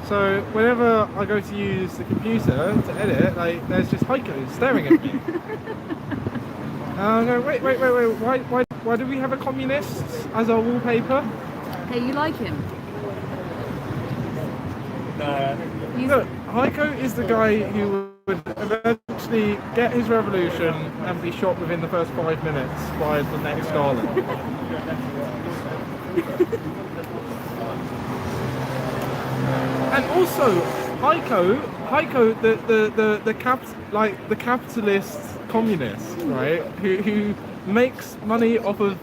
[SPEAKER 1] So whenever I go to use the computer to edit, like there's just Heiko staring at me. And I go, wait, why do we have a communist as our wallpaper?
[SPEAKER 10] Hey, you like him? He's-
[SPEAKER 1] Look, Heiko is the guy who would eventually get his revolution and be shot within the first 5 minutes by the next Stalin. And also, Heiko, the capitalist communist, right? Who makes money off of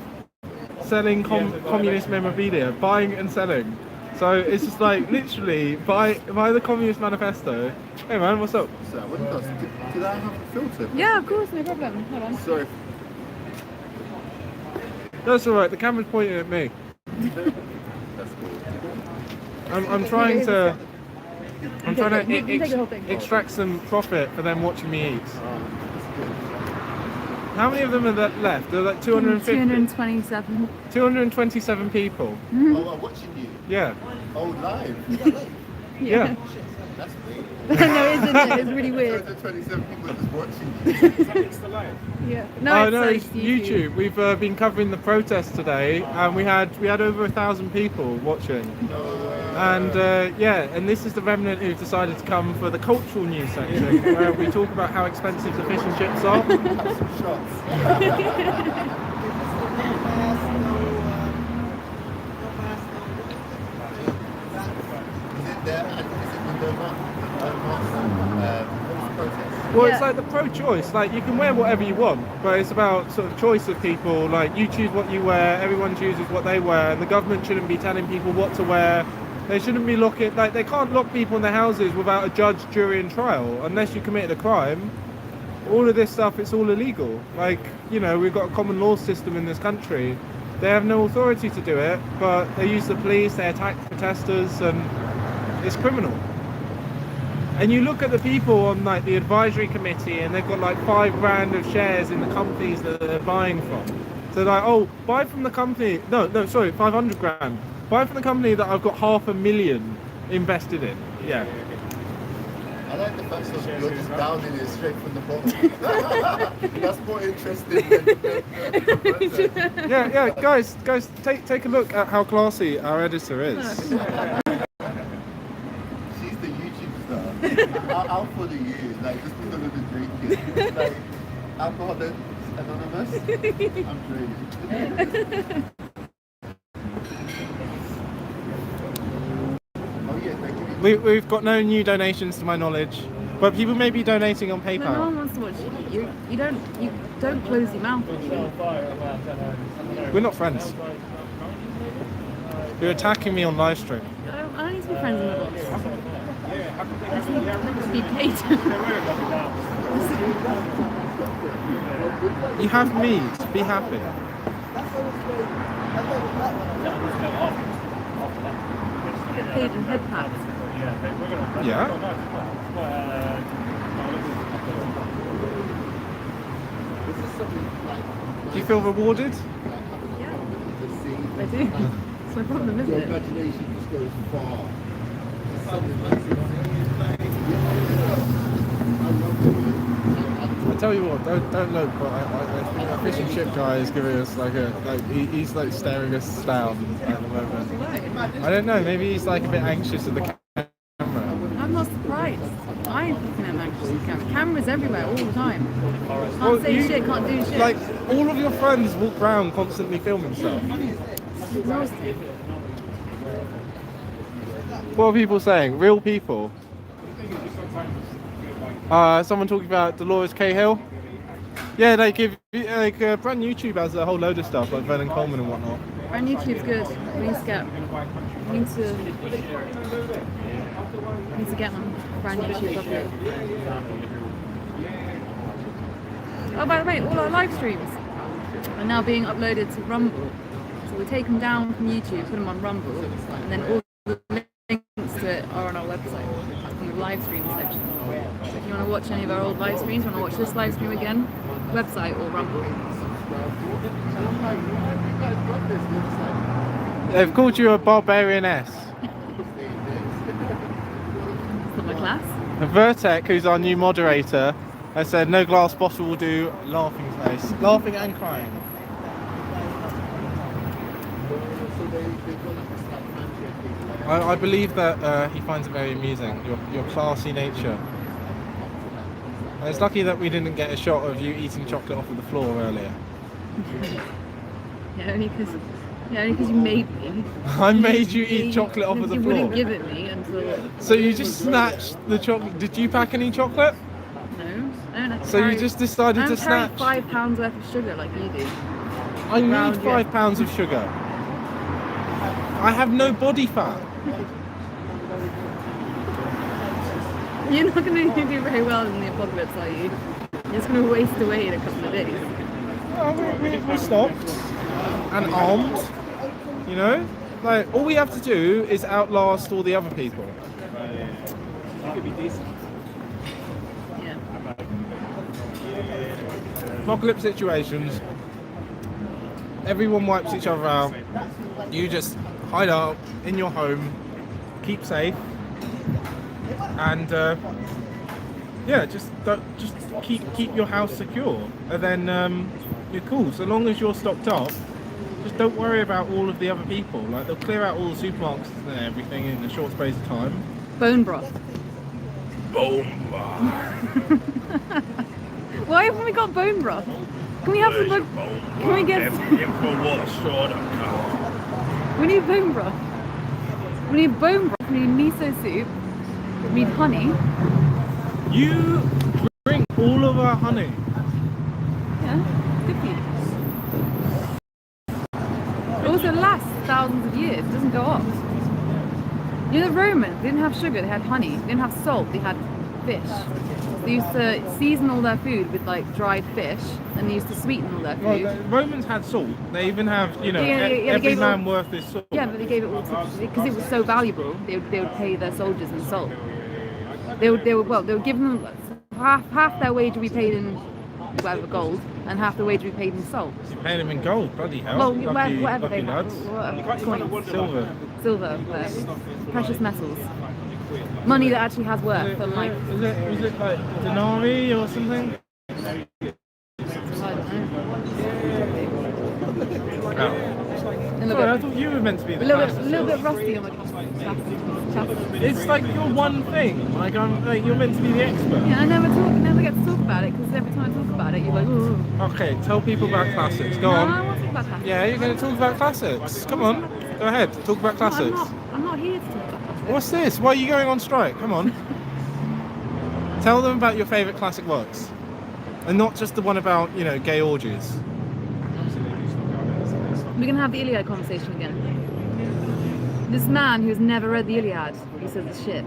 [SPEAKER 1] selling communist memorabilia, buying and selling. So it's just like literally buy the Communist Manifesto. Hey man, what's up?
[SPEAKER 11] So, what does? Did I have a filter?
[SPEAKER 10] Yeah, of course, no problem. Hold on.
[SPEAKER 11] Sorry.
[SPEAKER 1] That's all right. The camera's pointing at me.
[SPEAKER 11] That's cool.
[SPEAKER 1] I'm trying to
[SPEAKER 10] You take the whole thing.
[SPEAKER 1] extract some profit for them watching me eat. How many of them are left? There are like 250,
[SPEAKER 10] 227.
[SPEAKER 1] 227 people.
[SPEAKER 11] Oh, I'm watching you.
[SPEAKER 1] Yeah.
[SPEAKER 11] Oh, live.
[SPEAKER 1] Yeah.
[SPEAKER 11] That's weird.
[SPEAKER 10] No, isn't it? It's really weird.
[SPEAKER 11] 27 people just watching you.
[SPEAKER 10] Yeah.
[SPEAKER 1] Oh
[SPEAKER 10] No,
[SPEAKER 1] no,
[SPEAKER 10] it's
[SPEAKER 1] it's
[SPEAKER 10] like
[SPEAKER 1] YouTube. We've been covering the protest today, and we had over 1,000 people watching. And yeah, and this is the remnant who've decided to come for the cultural news section, where we talk about how expensive the fish and chips are. Well, it's like the pro-choice. Like you can wear whatever you want, but it's about sort of choice of people. Like you choose what you wear, everyone chooses what they wear, and the government shouldn't be telling people what to wear They shouldn't be locking, like, they can't lock people in their houses without a judge, jury and trial unless you committed a crime. All of this stuff, it's all illegal. Like, you know, we've got a common law system in this country. They have no authority to do it, but they use the police, they attack protesters, and it's criminal. And you look at the people on like the advisory committee and they've got like $5 grand of shares in the companies that they're buying from. So like, oh, buy from the company, no, sorry, 500 grand. Buy from the company that I've got $500,000 invested in. Yeah.
[SPEAKER 11] I like the fact that you're just downing it straight from the bottom. That's more interesting than
[SPEAKER 1] Yeah, guys, take a look at how classy our editor is.
[SPEAKER 11] She's the YouTube star. I'll follow you, like, just because of the drinking. Like, Alcoholics Anonymous. I'm drinking.
[SPEAKER 1] We've got no new donations to my knowledge, but people may be donating on PayPal.
[SPEAKER 10] No one wants to watch you. You don't close your mouth.
[SPEAKER 1] We're not friends. You're attacking me on live stream.
[SPEAKER 10] I don't need to be friends in the box. I just need to be paid.
[SPEAKER 1] You have me to be happy.
[SPEAKER 10] Get paid in head pats.
[SPEAKER 1] Yeah. Do you feel rewarded?
[SPEAKER 10] Yeah, I do. That's my problem, isn't it?
[SPEAKER 11] Congratulations goes far.
[SPEAKER 1] I tell you what, don't look, but I think our fish and chip guy is giving us he's like staring us down at the moment. I don't know, maybe he's like a bit anxious at the camera.
[SPEAKER 10] I'm not surprised. I ain't looking at anxious at the camera. Cameras everywhere all the time. Can't
[SPEAKER 1] Well,
[SPEAKER 10] say shit, can't do shit.
[SPEAKER 1] Like, all of your friends walk around constantly filming stuff.
[SPEAKER 10] It's exhausting.
[SPEAKER 1] What are people saying? Real people? Someone talking about Dolores Cahill? Yeah, brand YouTube has a whole load of stuff like Vernon Coleman and whatnot.
[SPEAKER 10] Brand YouTube's good. We need to get on brand YouTube properly. Oh, by the way, all our live streams are now being uploaded to Rumble. So we take them down from YouTube, put them on Rumble, and then all the links to it are on our website in the live stream section. So if you want to watch any of our old live streams, want to watch this live stream again, website or Rumble.
[SPEAKER 1] They've called you a barbarianess.
[SPEAKER 10] It's not my class.
[SPEAKER 1] Vertec, who's our new moderator, has said no glass bottle will do. Laughing face. Laughing and crying. I believe that he finds it very amusing, your classy nature. And it's lucky that we didn't get a shot of you eating chocolate off of the floor earlier.
[SPEAKER 10] Yeah, only because you made me.
[SPEAKER 1] I made you eat chocolate off of the
[SPEAKER 10] You
[SPEAKER 1] floor.
[SPEAKER 10] wouldn't give it me until...
[SPEAKER 1] So you just snatched the chocolate. Did you pack any chocolate?
[SPEAKER 10] No. I don't have to
[SPEAKER 1] So you
[SPEAKER 10] carry-
[SPEAKER 1] just decided to
[SPEAKER 10] I don't
[SPEAKER 1] snatch?
[SPEAKER 10] carry £5 worth of sugar like you do.
[SPEAKER 1] I need
[SPEAKER 10] Around, yeah.
[SPEAKER 1] £5 of sugar. I have no body fat.
[SPEAKER 10] You're not going to do very well in the apocalypse, are you? You're just going to waste away in a couple of days.
[SPEAKER 1] Well, we're stocked and armed, you know? Like, all we have to do is outlast all the other people.
[SPEAKER 10] Yeah.
[SPEAKER 1] Apocalypse situations, everyone wipes each other out. You just hide out in your home, keep safe, and just keep your house secure, and then you're cool. So long as you're stocked up, just don't worry about all of the other people. Like, they'll clear out all the supermarkets and everything in a short space of time.
[SPEAKER 10] Bone broth.
[SPEAKER 1] Bone broth.
[SPEAKER 10] Why haven't we got bone broth? Can we have some Can we get... We need bone broth. We need bone broth, we need miso soup, we need honey.
[SPEAKER 1] You drink all of our honey.
[SPEAKER 10] Yeah, it's good for you. It also lasts thousands of years, it doesn't go off. You know, the Romans didn't have sugar, they had honey. They didn't have salt, they had fish. They used to season all their food with like dried fish, and they used to sweeten all their
[SPEAKER 1] Well,
[SPEAKER 10] food.
[SPEAKER 1] the Romans had salt. They even have, you know,
[SPEAKER 10] Yeah, they
[SPEAKER 1] every
[SPEAKER 10] gave it all-
[SPEAKER 1] man worth his salt.
[SPEAKER 10] Yeah, but they gave it all to, because it was so valuable. They would pay their soldiers in salt. They would give them half their wage would be paid in whatever gold, and half the wage would be paid in salt.
[SPEAKER 1] You're paying them in gold, bloody hell.
[SPEAKER 10] Well,
[SPEAKER 1] lucky,
[SPEAKER 10] whatever
[SPEAKER 1] lucky
[SPEAKER 10] they
[SPEAKER 1] lads.
[SPEAKER 10] coins,
[SPEAKER 1] Silver.
[SPEAKER 10] silver, precious metals, money that actually has worth.
[SPEAKER 1] Was
[SPEAKER 10] Like,
[SPEAKER 1] it like denarii or something?
[SPEAKER 10] I don't know.
[SPEAKER 1] Oh.
[SPEAKER 10] A
[SPEAKER 1] Sorry, I thought you were meant to be the
[SPEAKER 10] a
[SPEAKER 1] fastest.
[SPEAKER 10] little bit rusty on my chest.
[SPEAKER 1] It's like your one thing. Like you're meant to be the expert.
[SPEAKER 10] Yeah, I never get to talk about it because every time I talk about it, you're like, ooh.
[SPEAKER 1] Okay, tell people about classics. Go
[SPEAKER 10] No,
[SPEAKER 1] on.
[SPEAKER 10] I want to talk about that.
[SPEAKER 1] Yeah, you're going to talk about classics. Come on, go ahead. Talk about classics.
[SPEAKER 10] I'm not here to talk about classics.
[SPEAKER 1] What's this? Why are you going on strike? Come on. Tell them about your favourite classic works, and not just the one about, you know, gay orgies.
[SPEAKER 10] We're gonna have the Iliad conversation again. This man who's never read the Iliad, he says it's shit.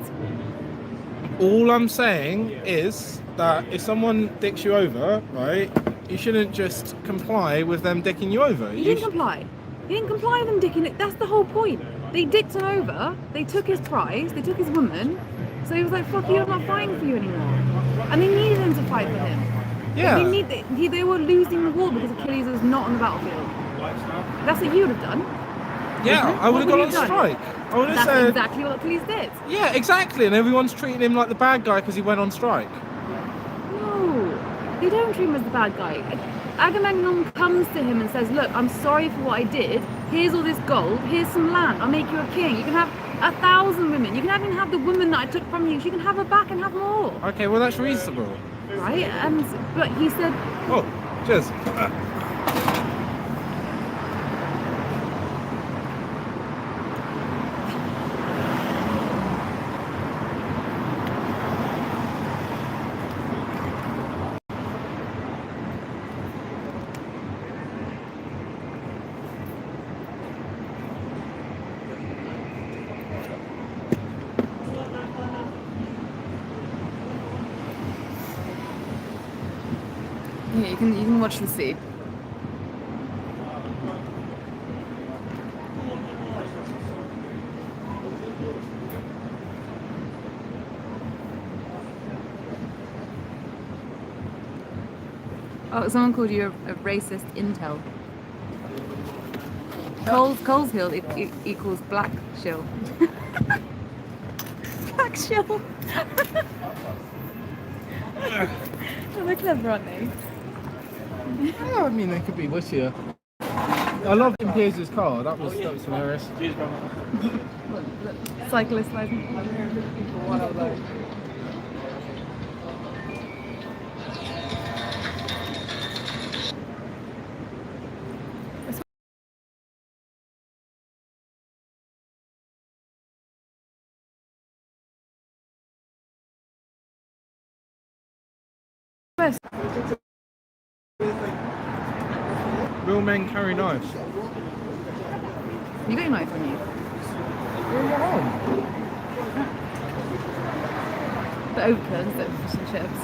[SPEAKER 1] All I'm saying is that if someone dicks you over, right, you shouldn't just comply with them dicking you over.
[SPEAKER 10] He didn't comply. He didn't comply with them dicking it. That's the whole point. They dicked him over. They took his prize. They took his woman. So he was like, "Fuck you! I'm not fighting for you anymore." And they needed him to fight for him.
[SPEAKER 1] Yeah.
[SPEAKER 10] They were losing the war because Achilles was not on the battlefield. That's what you would have done.
[SPEAKER 1] Yeah, I would have gone on strike. I would have
[SPEAKER 10] That's
[SPEAKER 1] said
[SPEAKER 10] exactly what Achilles did.
[SPEAKER 1] Yeah, exactly. And everyone's treating him like the bad guy because he went on strike.
[SPEAKER 10] No, they don't treat him as the bad guy. Agamemnon comes to him and says, "Look, I'm sorry for what I did. Here's all this gold. Here's some land. I'll make you a king. You can have 1,000 women. You can even have the woman that I took from you. You can have her back and have more."
[SPEAKER 1] Okay, well that's reasonable.
[SPEAKER 10] Right? But he said,
[SPEAKER 1] Oh, cheers.
[SPEAKER 10] "Yeah, you can watch the sea." Oh, someone called you a racist intel. Coles Hill equals black shill. Black shill. Oh, they're clever, aren't they?
[SPEAKER 1] Yeah, I mean, they could be wittier. I loved Tim Pierce's car. That was hilarious.
[SPEAKER 10] Cyclist license.
[SPEAKER 1] Real men carry knives.
[SPEAKER 10] You got your knife on you. The overturns, instead of fish and chips.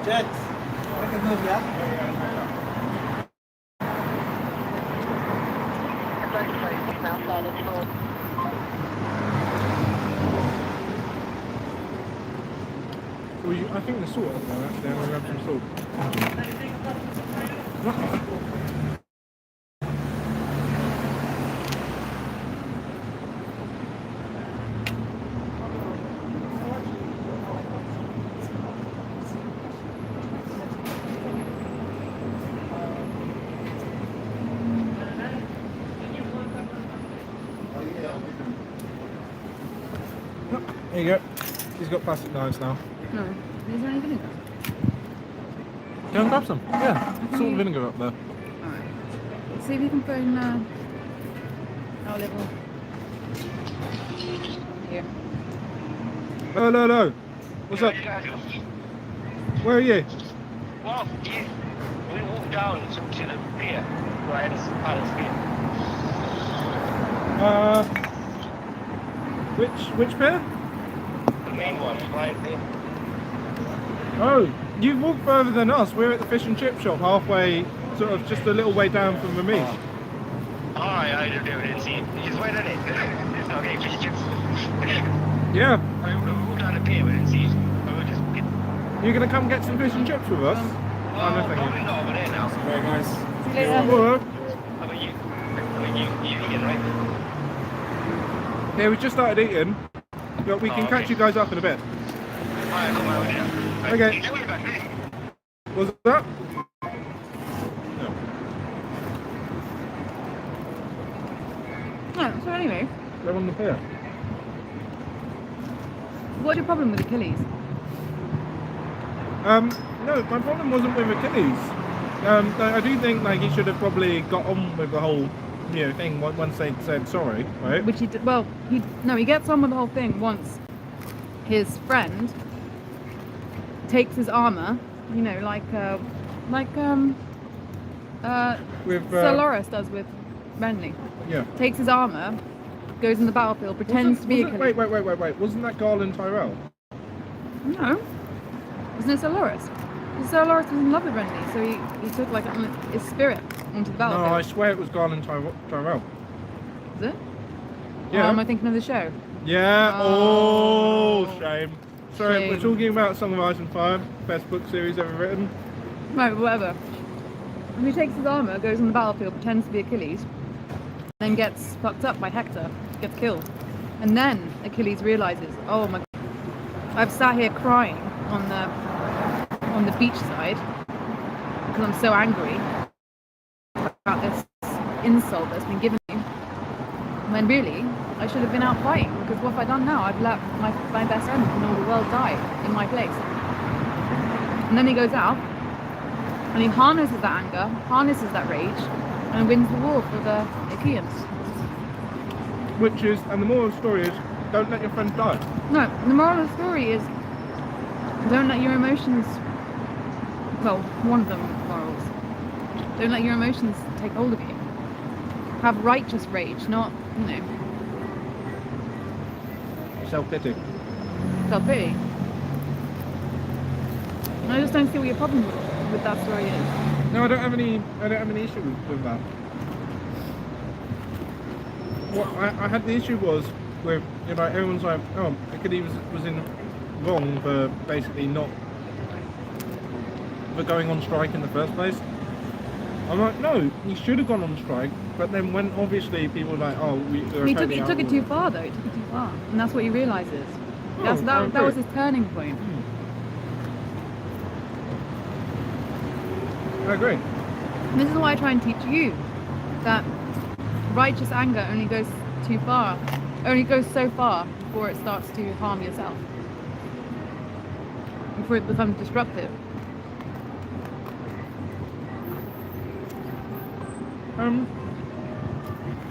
[SPEAKER 5] Gents, I can move you.
[SPEAKER 1] I think the salt up there actually. I'm going to grab some salt. There you go. He's got plastic knives now.
[SPEAKER 10] No. Is there any vinegar?
[SPEAKER 1] Go and grab some. Yeah. Salt and vinegar up there.
[SPEAKER 10] Alright. See if you can phone our little here.
[SPEAKER 1] Hello. What's up? Where are you?
[SPEAKER 4] we walk down to the pier, right? It's Palace Pier.
[SPEAKER 1] Which pier?
[SPEAKER 4] The main one, right there.
[SPEAKER 1] Oh, you've walked further than us. We're at the fish and chip shop, halfway, sort of just a little way down from Ramesh.
[SPEAKER 4] Oh, I didn't see it. He's right on it. It's not getting fish and chips.
[SPEAKER 1] Yeah.
[SPEAKER 4] We walked down the pier, we didn't see it. We were just...
[SPEAKER 1] You're gonna come get some fish and chips with us?
[SPEAKER 4] Oh, no, probably not over there now.
[SPEAKER 1] Very nice.
[SPEAKER 3] See you later.
[SPEAKER 1] Well,
[SPEAKER 4] How about you? I mean, you eating, right?
[SPEAKER 1] yeah, we just started eating. But we can catch you guys up in a bit.
[SPEAKER 4] Alright, come over there.
[SPEAKER 1] Okay.
[SPEAKER 4] Enjoy your back, eh?
[SPEAKER 1] Was that?
[SPEAKER 10] No, so anyway,
[SPEAKER 1] They're on the pier.
[SPEAKER 10] what's your problem with Achilles?
[SPEAKER 1] No, my problem wasn't with Achilles. I do think like he should have probably got on with the whole, thing once they said sorry, right?
[SPEAKER 10] Which he did, well, he gets on with the whole thing once his friend takes his armor,
[SPEAKER 1] With
[SPEAKER 10] Sir Loris does with Renly.
[SPEAKER 1] yeah.
[SPEAKER 10] Takes his armor, goes in the battlefield, pretends to be Achilles.
[SPEAKER 1] Wait. Wasn't that Garland Tyrell?
[SPEAKER 10] No. Wasn't it Sir Loris? Sir Loris was in love with Renly, so he took like his spirit onto the
[SPEAKER 1] No,
[SPEAKER 10] battlefield.
[SPEAKER 1] I swear it was Garland Tyrell.
[SPEAKER 10] Is it?
[SPEAKER 1] Yeah.
[SPEAKER 10] Or am I thinking of the show?
[SPEAKER 1] Yeah.
[SPEAKER 10] Oh.
[SPEAKER 1] Oh, shame. Sorry,
[SPEAKER 10] Shame.
[SPEAKER 1] we're talking about Song of Ice and Fire, best book series ever written.
[SPEAKER 10] Right, whatever. And he takes his armor, goes on the battlefield, pretends to be Achilles, then gets fucked up by Hector, gets killed. And then Achilles realizes, oh my god, I've sat here crying on the beachside because I'm so angry about this insult that's been given me. When really, I should have been out fighting, because what have I done now? I've let my best friend in all the world die in my place. And then he goes out, and he harnesses that anger, harnesses that rage, and wins the war for the Achaeans.
[SPEAKER 1] And the moral of the story is, don't let your friend die.
[SPEAKER 10] No, the moral of the story is, don't let your emotions, well, one of them morals, don't let your emotions take hold of you. Have righteous rage, not,
[SPEAKER 1] Self-pity.
[SPEAKER 10] self-pity. And I just don't see what your problem with that story is.
[SPEAKER 1] No, I don't have any issue with that. What I had the issue was with, everyone's like, oh, Achilles was in wrong for basically for going on strike in the first place. I'm like, no, he should have gone on strike, but then when obviously people were like, oh,
[SPEAKER 10] He took it too far though, he took it too far. And that's what he realises. That was his turning point.
[SPEAKER 1] I agree.
[SPEAKER 10] And this is why I try and teach you that righteous anger only goes so far before it starts to harm yourself. Before it becomes disruptive.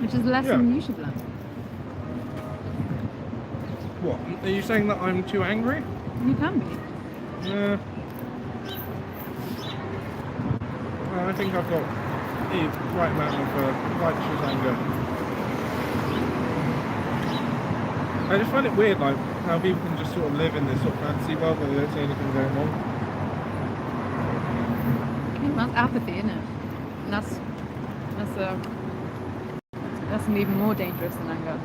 [SPEAKER 10] Which is a lesson you should learn.
[SPEAKER 1] What? Are you saying that I'm too angry?
[SPEAKER 10] You can be.
[SPEAKER 1] Yeah. I think I've got the right amount of righteous anger. I just find it weird, like, how people can just sort of live in this sort of fantasy world where they don't see anything going on.
[SPEAKER 10] That's apathy, isn't it? And that's even more dangerous than anger.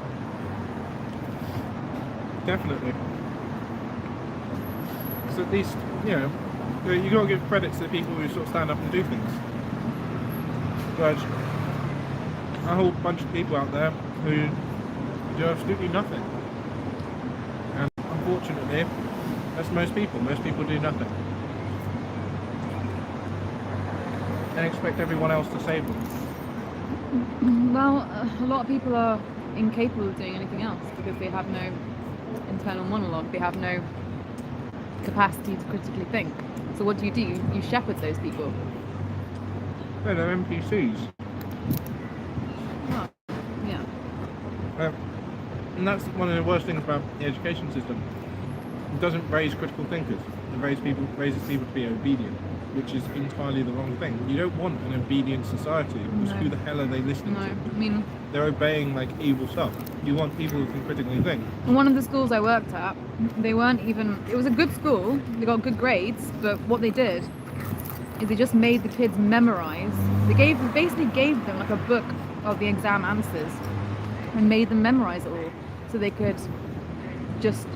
[SPEAKER 1] Definitely. So at least, you got to give credit to the people who sort of stand up and do things. But a whole bunch of people out there who do absolutely nothing. And unfortunately, that's most people. Most people do nothing. And expect everyone else to save them.
[SPEAKER 10] Well, a lot of people are incapable of doing anything else because they have no internal monologue. They have no capacity to critically think. So what do? You shepherd those people.
[SPEAKER 1] No, they're NPCs.
[SPEAKER 10] Oh, yeah.
[SPEAKER 1] And that's one of the worst things about the education system. It doesn't raise critical thinkers. It raises people to be obedient. which is entirely the wrong thing. You don't want an obedient society, because
[SPEAKER 10] No.
[SPEAKER 1] who the hell are they listening
[SPEAKER 10] No,
[SPEAKER 1] to?
[SPEAKER 10] I mean,
[SPEAKER 1] They're obeying like evil stuff. You want people who can critically think.
[SPEAKER 10] in one of the schools I worked at, they weren't even, it was a good school, they got good grades, but what they did is they just made the kids memorize. They basically gave them like a book of the exam answers and made them memorize it all, so they could just,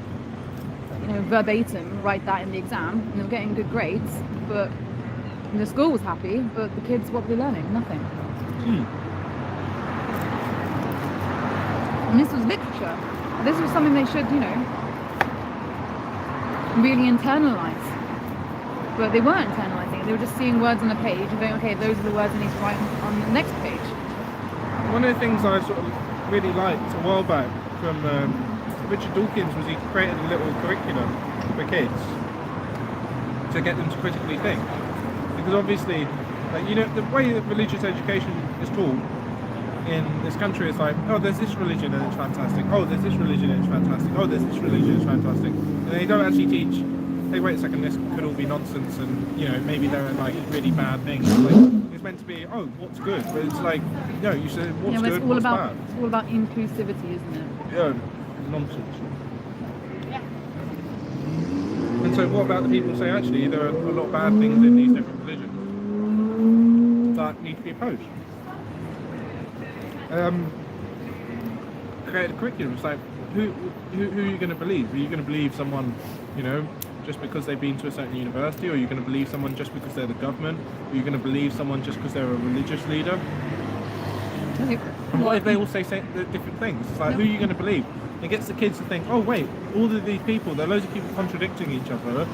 [SPEAKER 10] you know, verbatim write that in the exam, and they were getting good grades, but the school was happy, but the kids, what were they learning? Nothing. And this was literature. This was something they should, you know, really internalize. But they weren't internalizing it. They were just seeing words on a page and going, okay, those are the words I need to write on the next page.
[SPEAKER 1] One of the things I sort of really liked a while back from Richard Dawkins was he created a little curriculum for kids to get them to critically think. Because obviously, like, you know, the way that religious education is taught in this country is like, oh, there's this religion and it's fantastic. Oh, there's this religion and it's fantastic. Oh, there's this religion and it's fantastic. And they don't actually teach, hey, wait a second, this could all be nonsense, and, you know, maybe there are like really bad things. Like, it's meant to be, oh, what's good? But it's like, no, you said what's good, what's bad.
[SPEAKER 10] It's all about inclusivity, isn't it?
[SPEAKER 1] Yeah, nonsense. And so what about the people who say, actually, there are a lot of bad things in these different religions that need to be opposed? Create a curriculum. It's like, who are you going to believe? Are you going to believe someone, you know, just because they've been to a certain university? Or are you going to believe someone just because they're the government? Are you going to believe someone just because they're a religious leader? And what if they all say different things? It's like, who are you going to believe? It gets the kids to think, oh wait, all of these people, there are loads of people contradicting each other.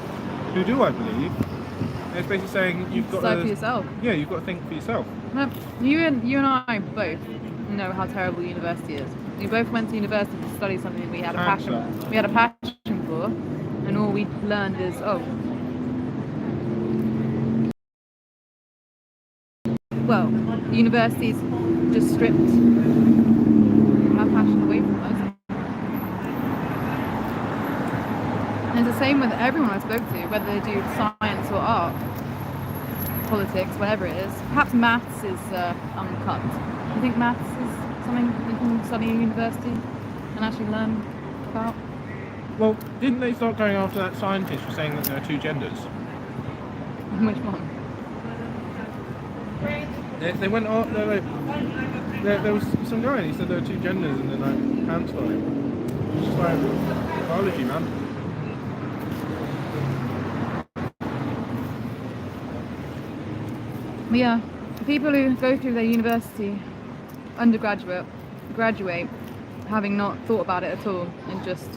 [SPEAKER 1] Who do I believe? And it's basically saying you've got
[SPEAKER 10] Decide
[SPEAKER 1] to...
[SPEAKER 10] for yourself.
[SPEAKER 1] Yeah, you've got to think for yourself.
[SPEAKER 10] No, you and I both know how terrible university is. We both went to university to study something we had a passion. We had a passion for, and all we learned is, oh, well, the university's just stripped our passion away from us. And it's the same with everyone I spoke to, whether they do science or art, politics, whatever it is. Perhaps maths is uncut. I think maths is something you can study at university and actually learn about.
[SPEAKER 1] Well, didn't they start going after that scientist for saying that there are two genders?
[SPEAKER 10] Which one?
[SPEAKER 1] They went off, there was some guy and he said there were two genders and then like pounced on him. It's just like biology, man.
[SPEAKER 10] But yeah, people who go through their university, graduate, having not thought about it at all and just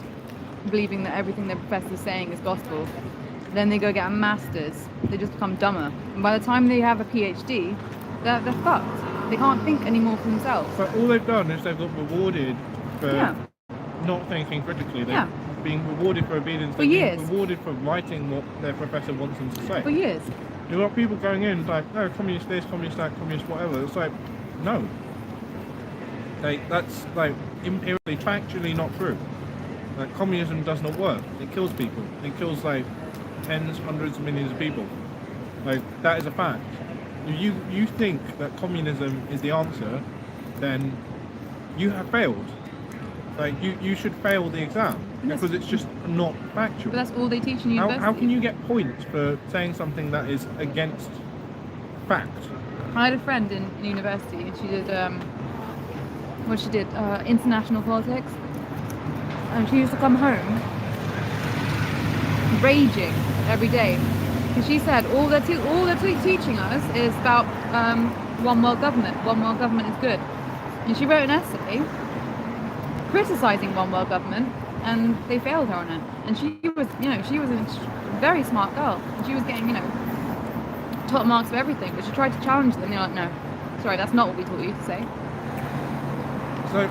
[SPEAKER 10] believing that everything their professor's saying is gospel, then they go get a master's, they just become dumber. And by the time they have a PhD, they're fucked. They can't think anymore for themselves.
[SPEAKER 1] But all they've done is they've got rewarded for not thinking critically. They're being rewarded for obedience.
[SPEAKER 10] For years.
[SPEAKER 1] Being rewarded for writing what their professor wants them to say.
[SPEAKER 10] For years.
[SPEAKER 1] You've got people going in like, no, communist this, communist that, communist whatever. It's like, no. That's like empirically, factually not true. Like, communism does not work. It kills people. It kills like tens, hundreds of millions of people. Like, that is a fact. If you think that communism is the answer, then you have failed. Like, you should fail the exam because it's just not factual.
[SPEAKER 10] But that's all they teach in university.
[SPEAKER 1] How can you get points for saying something that is against fact?
[SPEAKER 10] I had a friend in university and she did international politics, and she used to come home raging every day because she said all they're teaching us is about one world government. One world government is good, and she wrote an essay criticizing one world government, and they failed her on it. And she was a very smart girl, and she was getting, top marks for everything, but she tried to challenge them, and they're like, no, sorry, that's not what we taught you to say.
[SPEAKER 1] So it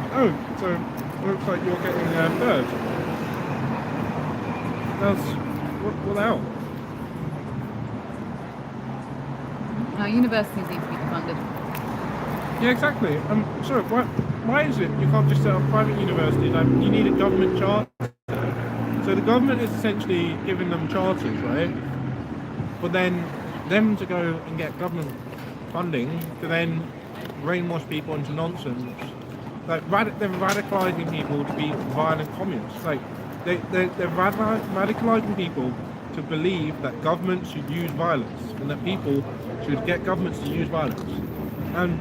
[SPEAKER 1] looks like you're getting third. What the hell?
[SPEAKER 10] No, universities need to be funded.
[SPEAKER 1] Yeah, exactly. Sorry, why is it you can't just set up a private university? Like, you need a government charter. So the government is essentially giving them charters, right? But then them to go and get government funding to then brainwash people into nonsense. Like they're radicalizing people to be violent communists. Like they're radicalizing people to believe that governments should use violence and that people should get governments to use violence. And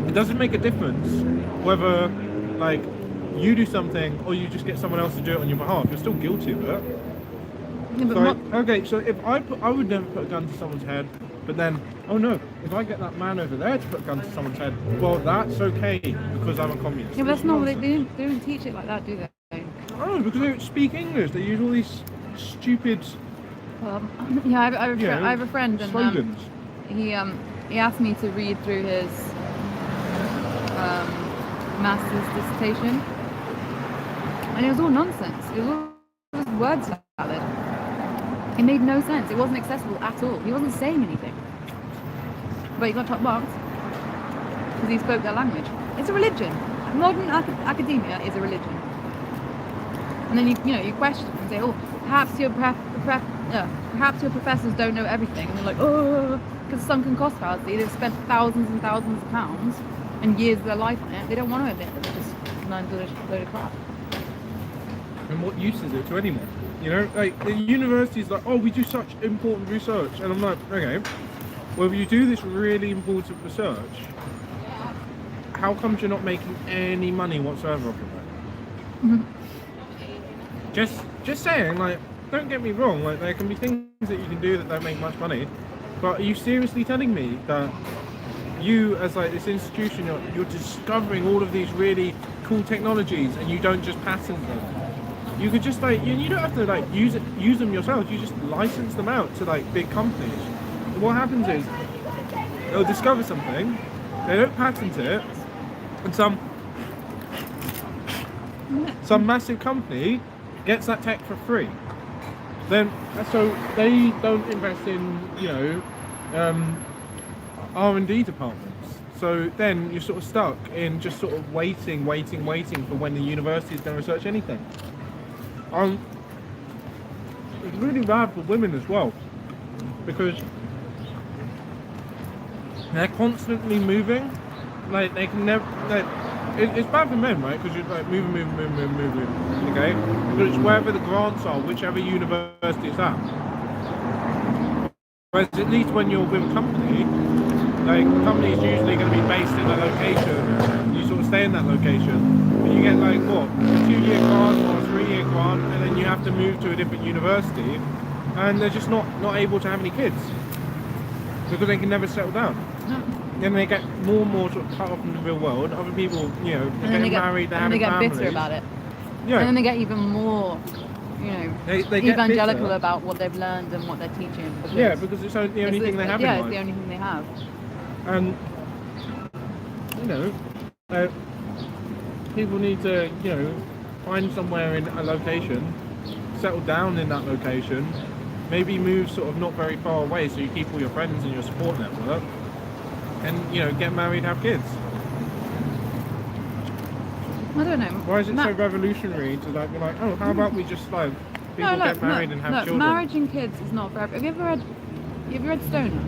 [SPEAKER 1] it doesn't make a difference whether like you do something or you just get someone else to do it on your behalf. You're still guilty of it.
[SPEAKER 10] Yeah, but
[SPEAKER 1] So, okay, so if I would never put a gun to someone's head, but then, oh no, if I get that man over there to put a gun to someone's head, well, that's okay because I'm a communist.
[SPEAKER 10] yeah, but that's not what they don't teach it like that, do they?
[SPEAKER 1] Oh, because they don't speak English. They use all these stupid
[SPEAKER 10] Yeah, I have a friend, and
[SPEAKER 1] slogans.
[SPEAKER 10] he asked me to read through his master's dissertation, and it was all nonsense. It was all just word salad. It made no sense. It wasn't accessible at all. He wasn't saying anything, but he got top marks because he spoke their language. It's a religion. Modern academia is a religion. And then you question and say, oh, perhaps your professors don't know everything, and they're like, oh, because sunken cost fallacy. They've spent thousands and thousands of pounds and years of their life on it. They don't want to admit that they're just learned a load of crap.
[SPEAKER 1] And what use is it to anyone? You know, like the university's like, oh, we do such important research, and I'm like, okay, well, if you do this really important research, how come you're not making any money whatsoever off of it?
[SPEAKER 10] Mm-hmm.
[SPEAKER 1] Just saying, like, don't get me wrong, like there can be things that you can do that don't make much money, but are you seriously telling me that you, as like this institution, you're discovering all of these really cool technologies and you don't just patent them? You could just like, you don't have to like use them yourself. You just license them out to like big companies. And what happens is they'll discover something, they don't patent it, and some massive company gets that tech for free. Then so they don't invest in R&D departments. So then you're sort of stuck in just sort of waiting for when the university is going to research anything. It's really bad for women as well, because they're constantly moving. Like they can never. It's bad for men, right? Because you're like moving. Okay, but it's wherever the grants are, whichever university it's at. Whereas at least when you're with a company, like the company is usually going to be based in a location. You sort of stay in that location. You get like what, a 2-year grant or a 3-year grant, and then you have to move to a different university, and they're just not able to have any kids because they can never settle down. Then they get more and more sort of cut off from the real world. Other people, they're getting married, they're having families.
[SPEAKER 10] Bitter about it.
[SPEAKER 1] Yeah.
[SPEAKER 10] And then they get even more,
[SPEAKER 1] they
[SPEAKER 10] evangelical about what they've learned and what they're teaching.
[SPEAKER 1] Because it's the only thing they have in life.
[SPEAKER 10] Yeah, it's the only thing they have.
[SPEAKER 1] And people need to, find somewhere in a location, settle down in that location, maybe move sort of not very far away so you keep all your friends and your support network, and get married, have kids.
[SPEAKER 10] I don't know.
[SPEAKER 1] Why is it so revolutionary to like be like, oh, how about we just like people get married and have children?
[SPEAKER 10] Marriage and kids is not for everyone. Have you ever read Stoner?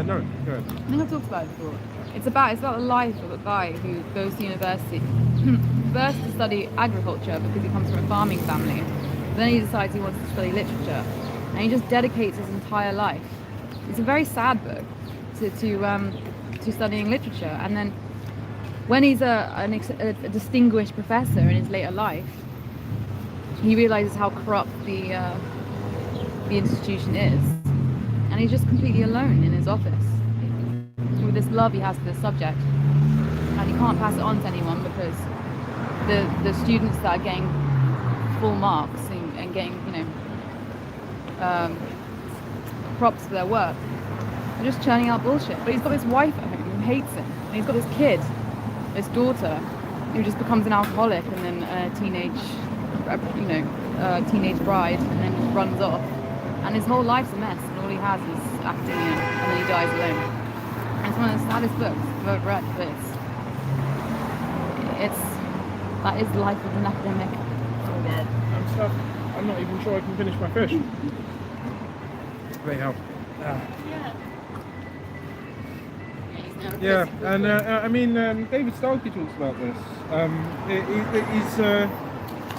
[SPEAKER 1] No, go ahead.
[SPEAKER 10] I think I've talked about it before. It's about the life of a guy who goes to university first to study agriculture because he comes from a farming family. Then he decides he wants to study literature, and he just dedicates his entire life. It's a very sad book to studying literature. And then when he's a distinguished professor in his later life, he realizes how corrupt the institution is, and he's just completely alone in his office with this love he has for this subject, and he can't pass it on to anyone because the students that are getting full marks and getting props for their work are just churning out bullshit. But he's got this wife at home who hates him, and he's got this kid, this daughter, who just becomes an alcoholic and then a teenage bride, and then just runs off, and his whole life's a mess, and all he has is academia, and then he dies alone. And it's one of the saddest books I've ever read, but that is the life of an academic.
[SPEAKER 1] I'm not even sure I can finish my fish. Anyhow, Yeah, and I mean, David Starkey talks about this.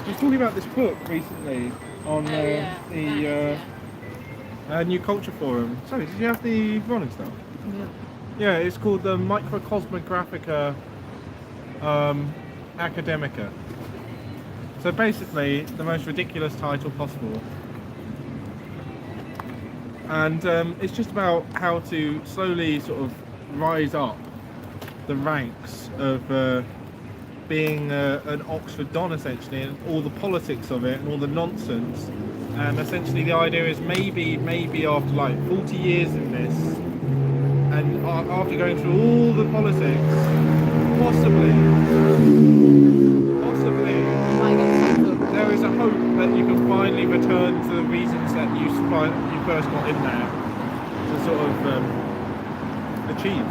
[SPEAKER 1] He's talking about this book recently on the New Culture Forum. Sorry, did you have the running stuff? Yeah, it's called the Microcosmographica Academica. So basically, the most ridiculous title possible. And it's just about how to slowly sort of rise up the ranks of being an Oxford Don, essentially, and all the politics of it and all the nonsense. And essentially the idea is maybe after like 40 years in this, and after going through all the politics, possibly there is a hope that you can finally return to the reasons that you first got in there to sort of achieve.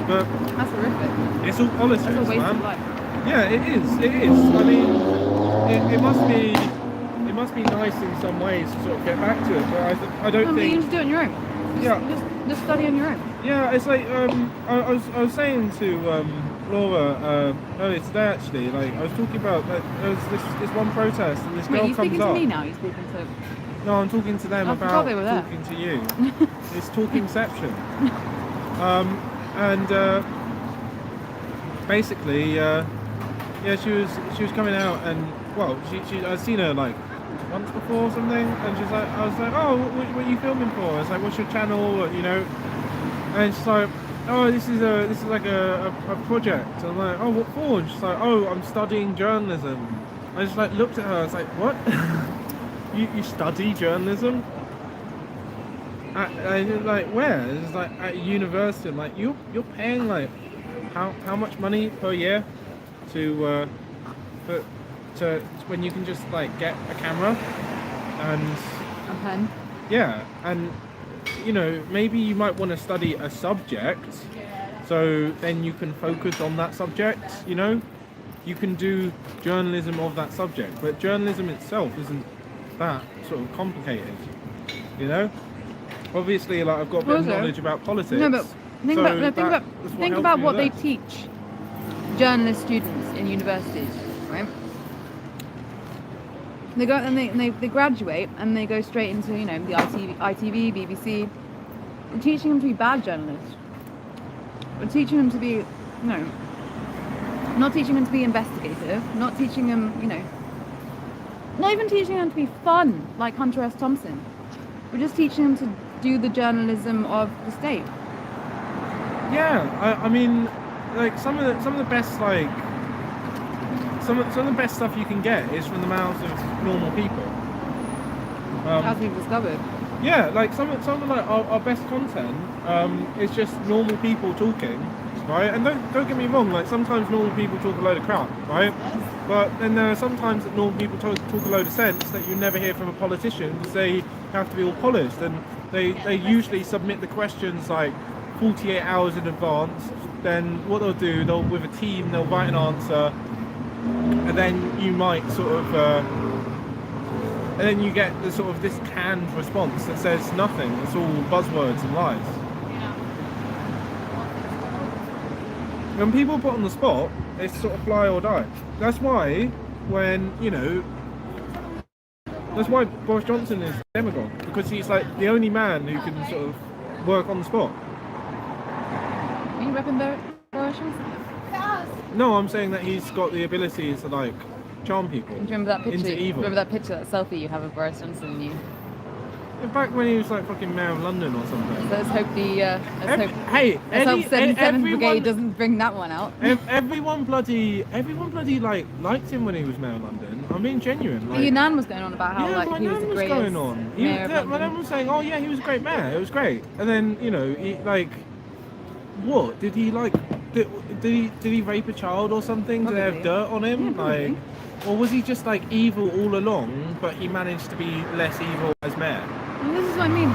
[SPEAKER 1] But
[SPEAKER 10] that's horrific.
[SPEAKER 1] It's all politics,
[SPEAKER 10] That's a waste
[SPEAKER 1] man.
[SPEAKER 10] of life.
[SPEAKER 1] Yeah, it is. I mean, it must be nice in some ways to sort of get back to it, but I don't think.
[SPEAKER 10] You just do it on your own. Just study on your own.
[SPEAKER 1] Yeah, it's like I was saying to Laura earlier today, actually. Like I was talking about that there's this one protest and this girl comes up.
[SPEAKER 10] You're speaking to me now. You're speaking to.
[SPEAKER 1] No, I'm talking to them about talking to you. It's talkingception. And basically, she was coming out, and well, I'd seen her like once before or something, and she's like, I was like, oh, what are you filming for? I was like, what's your channel? You know, and she's like, oh, this is like a project. And I'm like, oh, what for? And she's like, oh, I'm studying journalism. I just like looked at her. I was like, what? you study journalism? I like, where? It's like at university. I'm like, you're paying like how much money per year to when you can just like get a camera and
[SPEAKER 10] a pen.
[SPEAKER 1] Yeah, and you know, maybe you might want to study a subject, so then you can focus on that subject. You know, you can do journalism of that subject, but journalism itself isn't that sort of complicated. You know, obviously, like I've got a bit of knowledge about politics.
[SPEAKER 10] No, but think about what they teach journalist students in universities, right? They go and they graduate and they go straight into, you know, the ITV, BBC. They're teaching them to be bad journalists. We're teaching them to be, you know, not teaching them to be investigative, not teaching them, you know, not even teaching them to be fun like Hunter S. Thompson. We're just teaching them to do the journalism of the state.
[SPEAKER 1] Yeah, I mean, like some of the best like some of the best stuff you can get is from the mouths of normal people.
[SPEAKER 10] As we've discovered.
[SPEAKER 1] Yeah, like some of like our best content is just normal people talking, right? And don't get me wrong, like sometimes normal people talk a load of crap, right? But then there are sometimes that normal people talk a load of sense that you never hear from a politician because they have to be all polished, and they usually submit the questions like 48 hours in advance. Then what they'll do, with a team, they'll write an answer, and then you might sort of and then you get the sort of this canned response that says nothing. It's all buzzwords and lies. When people put on the spot, it's sort of fly or die. That's why that's why Boris Johnson is a demagogue, because he's like the only man who can sort of work on the spot.
[SPEAKER 10] Are you repping Boris Johnson?
[SPEAKER 1] No, I'm saying that he's got the ability to like charm people.
[SPEAKER 10] Do you remember that picture?
[SPEAKER 1] Into evil.
[SPEAKER 10] Remember that picture, that selfie you have of Boris Johnson and you?
[SPEAKER 1] Back when he was like fucking mayor of London or something.
[SPEAKER 10] Let's hope the
[SPEAKER 1] let's hope
[SPEAKER 10] 77th Brigade doesn't bring that one out.
[SPEAKER 1] Everyone bloody like liked him when he was mayor of London. I'm being genuine. Like,
[SPEAKER 10] your nan was going on about how like he was the greatest
[SPEAKER 1] going on.
[SPEAKER 10] mayor of London.
[SPEAKER 1] My nan was saying, oh yeah, he was a great mayor. It was great. And then he like, what did he like? Did he rape a child or something? Probably. Did they have dirt on him? Yeah, like, or was he just like evil all along, but he managed to be less evil as mayor?
[SPEAKER 10] And this is what I mean.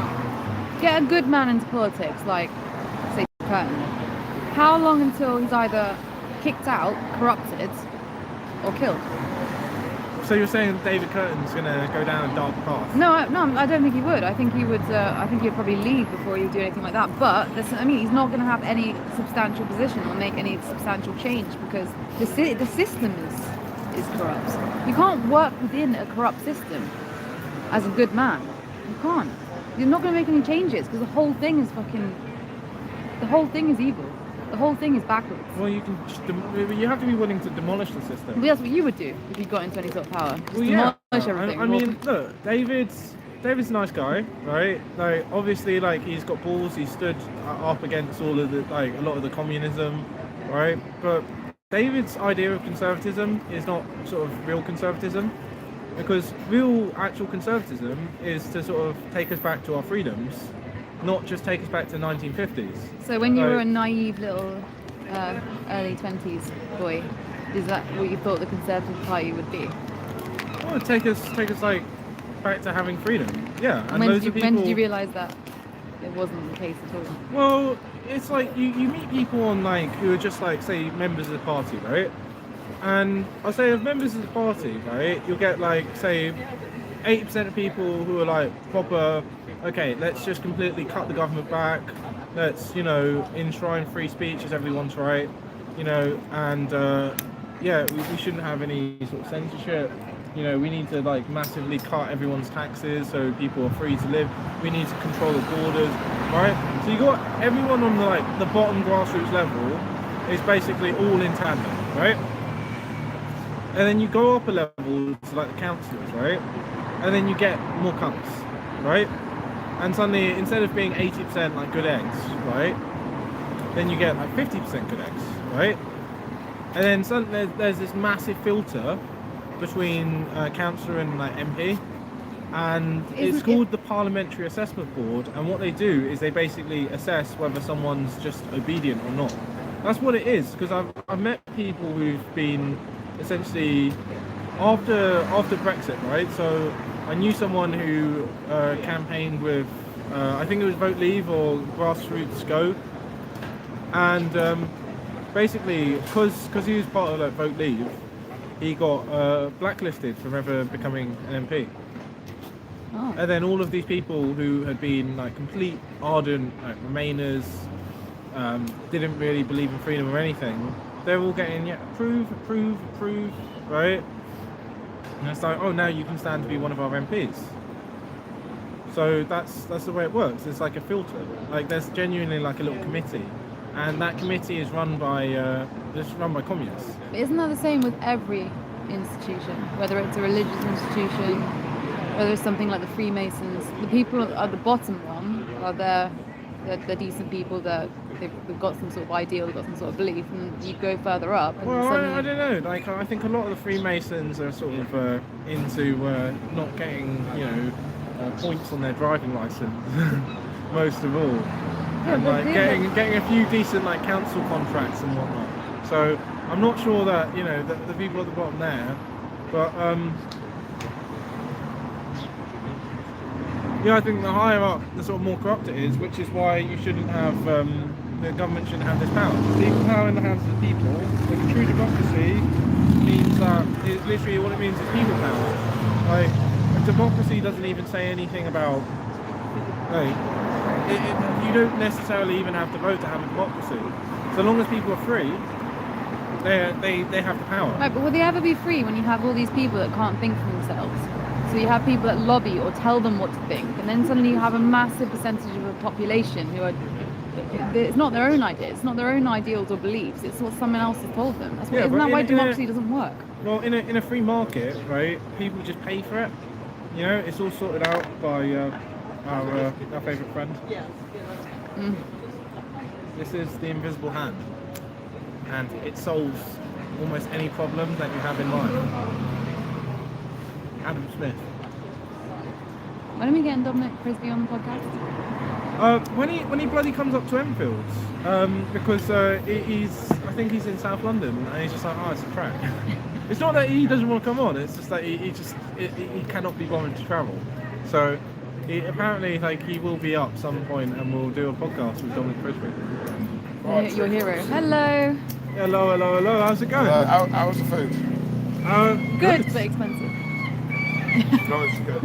[SPEAKER 10] Get a good man into politics, like say Curtin. How long until he's either kicked out, corrupted, or killed?
[SPEAKER 1] So you're saying David Curtin's going to go down a dark path?
[SPEAKER 10] No, I don't think he would. I think he would. I think he'd probably leave before he would do anything like that. But he's not going to have any substantial position or make any substantial change because the system is corrupt. You can't work within a corrupt system as a good man. You can't. You're not going to make any changes because the whole thing is evil. The whole thing is backwards.
[SPEAKER 1] Well, you have to be willing to demolish the system.
[SPEAKER 10] Well, that's what you would do if you got into any sort of power. Just
[SPEAKER 1] Well, yeah.
[SPEAKER 10] demolish everything.
[SPEAKER 1] I mean, look, David's a nice guy, right? Like, obviously, like, he's got balls. He stood up against all of the, like, a lot of the communism, right? But David's idea of conservatism is not sort of real conservatism, because real, actual conservatism is to sort of take us back to our freedoms, not just take us back to the 1950s.
[SPEAKER 10] So when you were a naive little early 20s boy, is that what you thought the Conservative Party would be?
[SPEAKER 1] Well, take us like back to having freedom. Yeah. And
[SPEAKER 10] when did you realise that it wasn't the case at all?
[SPEAKER 1] Well, it's like you meet people on like who are just like, say, members of the party, right? And I'll say of members of the party, right, you'll get like, say, 80% of people who are like proper, okay, let's just completely cut the government back, let's, you know, enshrine free speech as everyone's right, you know, and yeah, we shouldn't have any sort of censorship, you know, we need to like massively cut everyone's taxes so people are free to live, we need to control the borders, right? So you got everyone on the bottom grassroots level is basically all in tandem, right? And then you go up a level to like the councillors, right? And then you get more cunts, right? And suddenly, instead of being 80% like good eggs, right? Then you get like 50% good eggs, right? And then suddenly there's this massive filter between councillor and like MP, and it's called the Parliamentary Assessment Board. And what they do is they basically assess whether someone's just obedient or not. That's what it is. Because I've met people who've been essentially after Brexit, right? So I knew someone who campaigned with, I think it was Vote Leave or Grassroots Go, and basically, because he was part of like Vote Leave, he got blacklisted from ever becoming an MP. Oh. And then all of these people who had been like complete ardent like Remainers, didn't really believe in freedom or anything, they're all getting approve, right? And it's like, oh, now you can stand to be one of our MPs. So that's the way it works. It's like a filter. Like there's genuinely like a little committee, and that committee is run by communists.
[SPEAKER 10] But isn't that the same with every institution? Whether it's a religious institution, whether it's something like the Freemasons, the people at the bottom rung are they're decent people that they've got some sort of ideal, they've got some sort of belief, and you go further up. And
[SPEAKER 1] well,
[SPEAKER 10] suddenly...
[SPEAKER 1] I don't know. Like I think a lot of the Freemasons are sort of into not getting, you know, points on their driving license, most of all, and like getting a few decent like council contracts and whatnot. So I'm not sure that, you know, the people at the bottom there, but yeah, I think the higher up, the sort of more corrupt it is, which is why you shouldn't have, the government shouldn't have this power. Leave power in the hands of the people. Like a true democracy means that, literally what it means is people power. Like, a democracy doesn't even say anything about, like, you don't necessarily even have to vote to have a democracy. So long as people are free, they have the power.
[SPEAKER 10] Right, but will they ever be free when you have all these people that can't think for themselves? So you have people that lobby or tell them what to think, and then suddenly you have a massive percentage of the population who are, it's not their own ideas, it's not their own ideals or beliefs, it's what someone else has told them. Isn't that why democracy doesn't work? Well,
[SPEAKER 1] in a free market, right, people just pay for it. You know, it's all sorted out by our favourite friend. Mm. This is the invisible hand, and it solves almost any problem that you have in life. Adam Smith.
[SPEAKER 10] When are we getting Dominic Frisby on the podcast?
[SPEAKER 1] When he bloody comes up to Enfields, because I think he's in South London, and he's just like, oh, it's a track. It's not that he doesn't want to come on, it's just that he cannot be bothered to travel. So apparently, like, he will be up some point, and we'll do a podcast with Dominic Frisby.
[SPEAKER 10] Right. Your hero. Hello.
[SPEAKER 1] Hello. How's it going?
[SPEAKER 12] How's the food?
[SPEAKER 10] Good, but expensive.
[SPEAKER 1] No, it's good.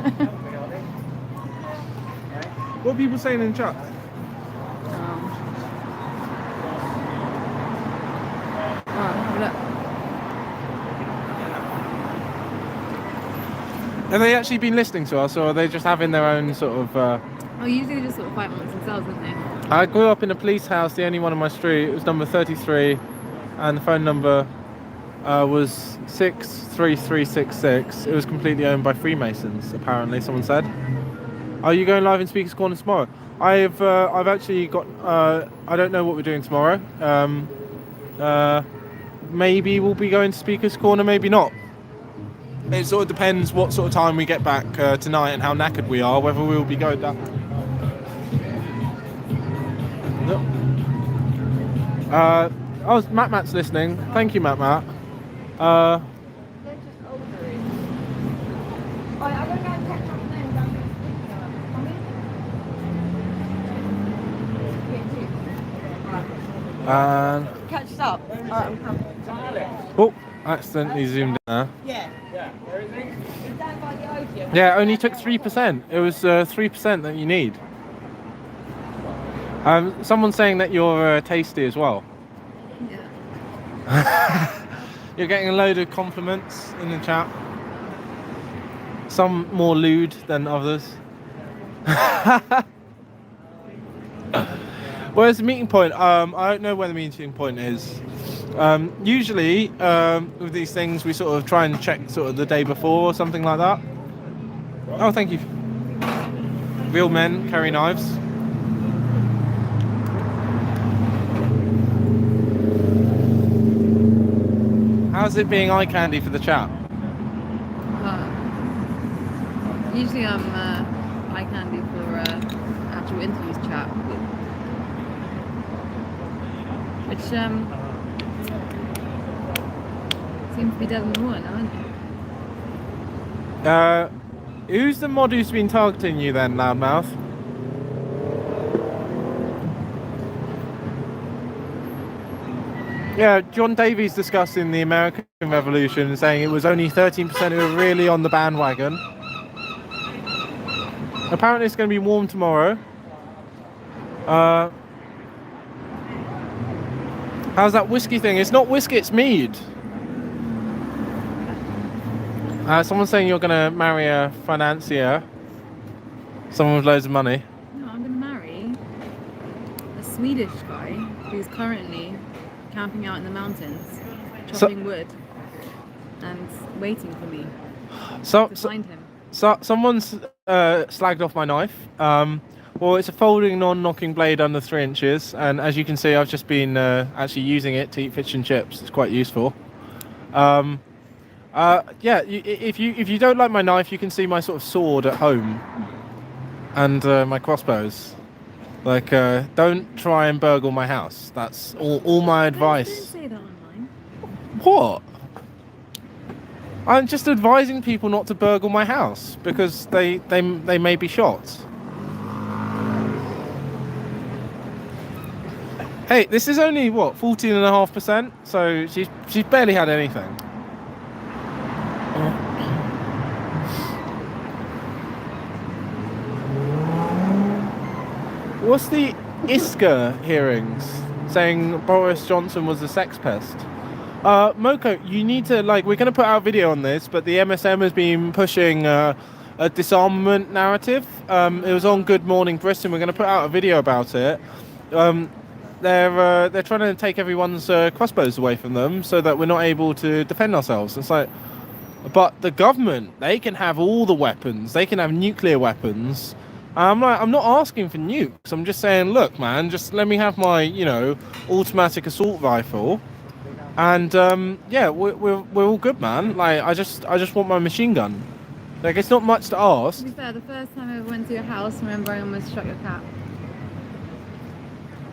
[SPEAKER 1] What are people saying in chat? Have they actually been listening to us, or are they just having their own sort of...
[SPEAKER 10] Oh, usually they just sort of fight amongst themselves, don't they?
[SPEAKER 1] I grew up in a police house, the only one on my street. It was number 33, and the phone number was 63366. It was completely owned by Freemasons, apparently, someone said. Are you going live in Speaker's Corner tomorrow? I've actually got... I don't know what we're doing tomorrow. Maybe we'll be going to Speaker's Corner, maybe not. It sort of depends what sort of time we get back tonight and how knackered we are, whether we'll be going down. Oh, Matt's listening. Thank you, Matt. And
[SPEAKER 12] Catch us up.
[SPEAKER 1] oh, accidentally zoomed in there.
[SPEAKER 12] Yeah.
[SPEAKER 1] Yeah, it only took 3%. It was 3% that you need. Someone's saying that you're tasty as well.
[SPEAKER 10] Yeah.
[SPEAKER 1] You're getting a load of compliments in the chat. Some more lewd than others. Where's the meeting point? I don't know where the meeting point is. Usually, with these things, we sort of try and check sort of the day before or something like that. Oh, thank you. Real men carry knives. How's it being eye candy for the chat?
[SPEAKER 10] Usually I'm eye candy for actual interviews chat, which seems to be dead in the water now, isn't it?
[SPEAKER 1] Who's the mod who's been targeting you then, Loudmouth? Yeah, John Davies discussing the American Revolution, saying it was only 13% who were really on the bandwagon. Apparently it's going to be warm tomorrow. How's that whiskey thing? It's not whiskey, it's mead. Someone's saying you're going to marry a financier. Someone with loads of money.
[SPEAKER 10] No, I'm going to marry a Swedish guy who's currently camping out in the mountains, chopping wood, and waiting for me to find him.
[SPEAKER 1] So someone's slagged off my knife. Well, it's a folding non-knocking blade under 3 inches, and as you can see, I've just been actually using it to eat fish and chips. It's quite useful. Yeah, if you don't like my knife, you can see my sort of sword at home, and my crossbows. Like, don't try and burgle my house. That's all my advice.
[SPEAKER 10] Don't say that online.
[SPEAKER 1] What? I'm just advising people not to burgle my house because they may be shot. Hey, this is only what 14.5%, so she's barely had anything. What's the ISKA hearings saying Boris Johnson was a sex pest? Moko, you need to, like, we're going to put out a video on this, but the MSM has been pushing a disarmament narrative. It was on Good Morning Britain. We're going to put out a video about it. They're trying to take everyone's crossbows away from them so that we're not able to defend ourselves. It's like, but the government, they can have all the weapons. They can have nuclear weapons. I'm not asking for nukes. I'm just saying, look, man, just let me have my, automatic assault rifle, and yeah, we're all good, man. Like, I just want my machine gun. Like, it's not much to ask.
[SPEAKER 10] To be fair, the first time I ever went to your house, remember I almost shot your cat.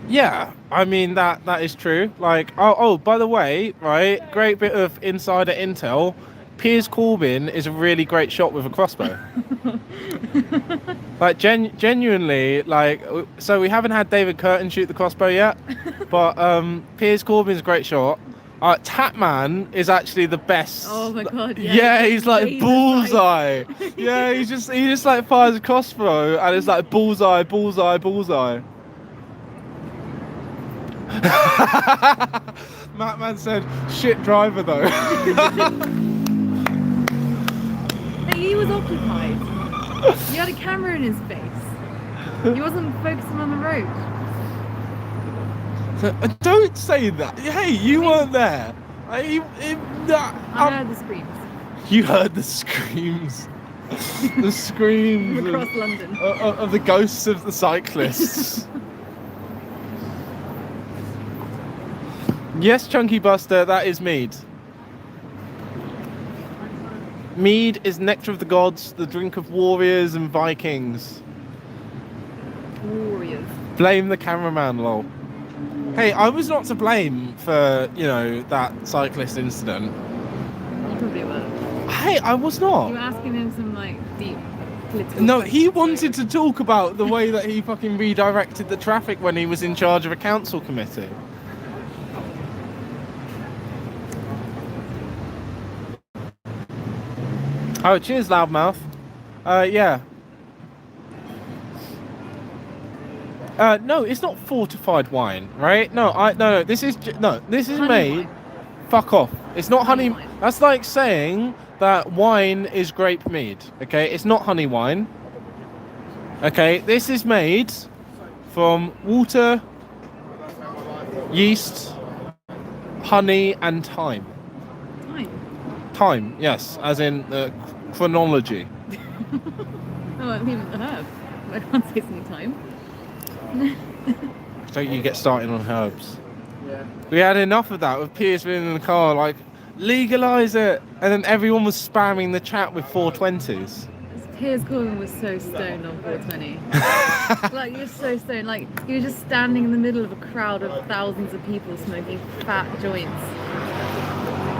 [SPEAKER 1] Yeah, I mean that is true. Like, oh, by the way, right, great bit of insider intel. Piers Corbyn is a really great shot with a crossbow. Like, genuinely, like, so we haven't had David Curtin shoot the crossbow yet, but Piers Corbyn's a great shot. Tatman is actually the best.
[SPEAKER 10] Oh my god, yeah.
[SPEAKER 1] Yeah, he's like
[SPEAKER 10] Jesus
[SPEAKER 1] bullseye. Yeah, he just like fires a crossbow and it's like bullseye, bullseye, bullseye. Mattman said, shit driver though.
[SPEAKER 10] He was occupied. He had a camera in his face. He wasn't focusing on the road.
[SPEAKER 1] Don't say that. Hey, you weren't there.
[SPEAKER 10] I heard the screams.
[SPEAKER 1] You heard the screams. The screams
[SPEAKER 10] Across London.
[SPEAKER 1] Of the ghosts of the cyclists. Yes, Chunky Buster, that is mead. Mead is nectar of the gods, the drink of warriors and Vikings.
[SPEAKER 10] Warriors.
[SPEAKER 1] Blame the cameraman, lol. Hey, I was not to blame for, you know, that cyclist incident.
[SPEAKER 10] You probably were.
[SPEAKER 1] Hey, I was not.
[SPEAKER 10] You were asking him some like deep political
[SPEAKER 1] No,
[SPEAKER 10] questions.
[SPEAKER 1] he wanted to talk about the way that he fucking redirected the traffic when he was in charge of a council committee. Oh, cheers, loudmouth. Yeah. No, it's not fortified wine, right? No. This is
[SPEAKER 10] Honey
[SPEAKER 1] made.
[SPEAKER 10] wine.
[SPEAKER 1] Fuck off. It's not honey.
[SPEAKER 10] Honey wine.
[SPEAKER 1] That's like saying that wine is grape mead. Okay, it's not honey wine. Okay, this is made from water, yeast, honey, and thyme. Time, yes, as in chronology.
[SPEAKER 10] Oh, I mean the herb. I can't say any time.
[SPEAKER 1] Don't you get started on herbs. Yeah. We had enough of that with Piers being in the car like, legalise it! And then everyone was spamming the chat with 420s.
[SPEAKER 10] Piers Gordon was so stoned on 420. Like, he was so stoned. Like, he was just standing in the middle of a crowd of thousands of people smoking fat joints.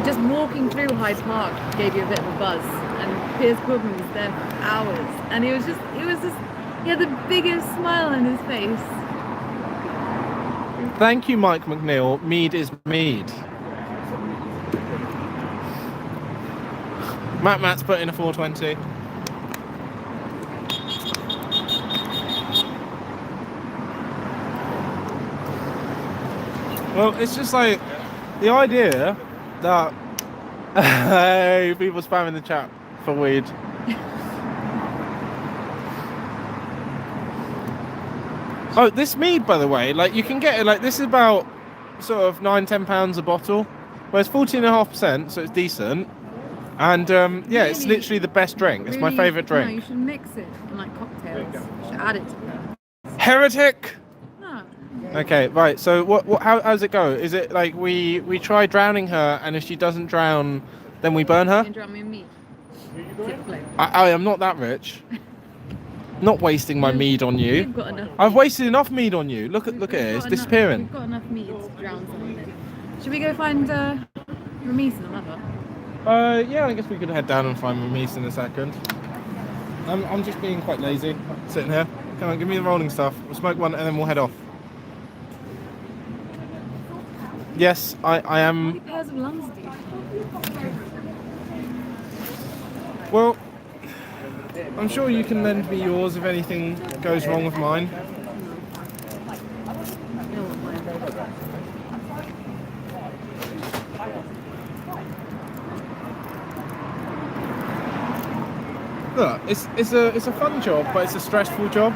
[SPEAKER 10] Just walking through Hyde Park gave you a bit of a buzz, and Piers Gordon was there for hours, and he had the biggest smile on his face.
[SPEAKER 1] Thank you, Mike McNeil. Mead is mead. Matt's put in a 420. Well, it's just like the idea that hey, people spamming the chat for weed. Oh, this mead, by the way, like you can get it. Like this is about sort of £9-10 a bottle, whereas 14.5%, so it's decent. And yeah, it's literally the best drink. It's my favourite drink.
[SPEAKER 10] No, you should mix it in like cocktails. You should add it to them.
[SPEAKER 1] Heretic.
[SPEAKER 10] No.
[SPEAKER 1] Okay, right. So how does it go? Is it like we try drowning her, and if she doesn't drown, then we burn her?
[SPEAKER 10] You can drown me in meat. Typically.
[SPEAKER 1] I am not that rich. Not wasting my mead on you.
[SPEAKER 10] We've got enough.
[SPEAKER 1] I've wasted enough mead on you. Look at it. It's disappearing.
[SPEAKER 10] We've got enough meat to drown someone in. Should we go find Ramis and another?
[SPEAKER 1] Yeah, I guess we could head down and find Ramis in a second. I'm just being quite lazy, sitting here. Come on, give me the rolling stuff. We'll smoke one and then we'll head off. Yes, I am.
[SPEAKER 10] How many pairs of lungs do you have?
[SPEAKER 1] Well, I'm sure you can lend me yours if anything goes wrong with mine. Look, it's a fun job, but it's a stressful job.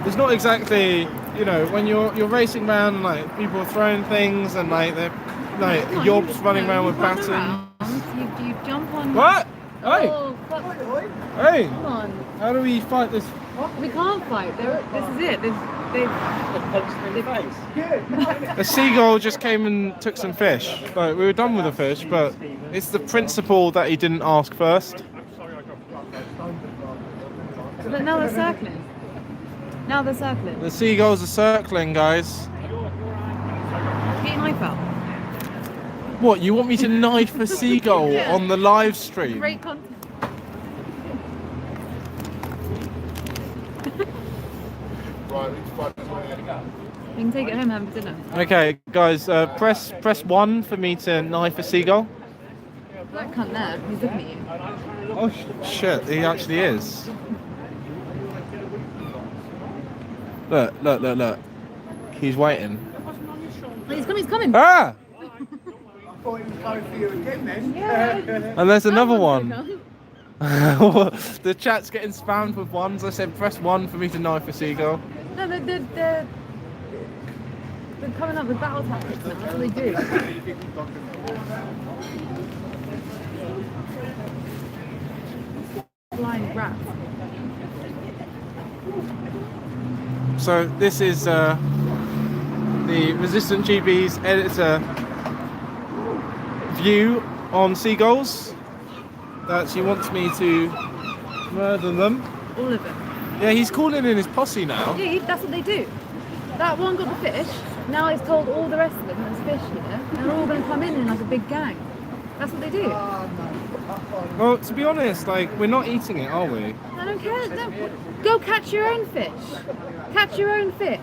[SPEAKER 1] It's not exactly, you know, when you're racing around and like people are throwing things and like they're like yobs running around with batons.
[SPEAKER 10] You jump on.
[SPEAKER 1] What? Hey!
[SPEAKER 10] Oh, fuck.
[SPEAKER 1] Hey!
[SPEAKER 10] Come on.
[SPEAKER 1] How do we fight this?
[SPEAKER 10] We can't fight. This is it. They've
[SPEAKER 1] A seagull just came and took some fish. Like, we were done with the fish, but it's the principle that he didn't ask first.
[SPEAKER 10] But now they're circling.
[SPEAKER 1] The seagulls are circling, guys.
[SPEAKER 10] Get your knife out.
[SPEAKER 1] What, you want me to knife a seagull
[SPEAKER 10] Yeah.
[SPEAKER 1] on the live stream?
[SPEAKER 10] Great content.
[SPEAKER 11] Right, let's find this one.
[SPEAKER 10] We can take it home and have dinner.
[SPEAKER 1] Okay, guys, press 1 for me to knife a seagull.
[SPEAKER 10] That cunt there, he's looking at you.
[SPEAKER 1] Oh shit, he actually is. Look. He's waiting.
[SPEAKER 10] Oh, he's coming, he's coming.
[SPEAKER 1] Ah!
[SPEAKER 5] I thought he was going for you again then.
[SPEAKER 10] Yeah.
[SPEAKER 1] And there's another
[SPEAKER 10] That
[SPEAKER 1] one.
[SPEAKER 10] one's gonna come.
[SPEAKER 1] The chat's getting spammed with ones. I said press 1 for me to knife a seagull.
[SPEAKER 10] No, they're coming up with battle tactics now. That's what they do. Flying rats.
[SPEAKER 1] So this is the Resistant GB's editor view on seagulls. That she wants me to murder them.
[SPEAKER 10] All of them.
[SPEAKER 1] Yeah, he's calling in his posse now.
[SPEAKER 10] Yeah, that's what they do. That one got the fish. Now he's told all the rest of them there's fish here, and they're all going to come in like a big gang. That's what they do.
[SPEAKER 1] Well, to be honest, like, we're not eating it, are we?
[SPEAKER 10] I don't care. No. Go catch your own fish. Catch your own fish.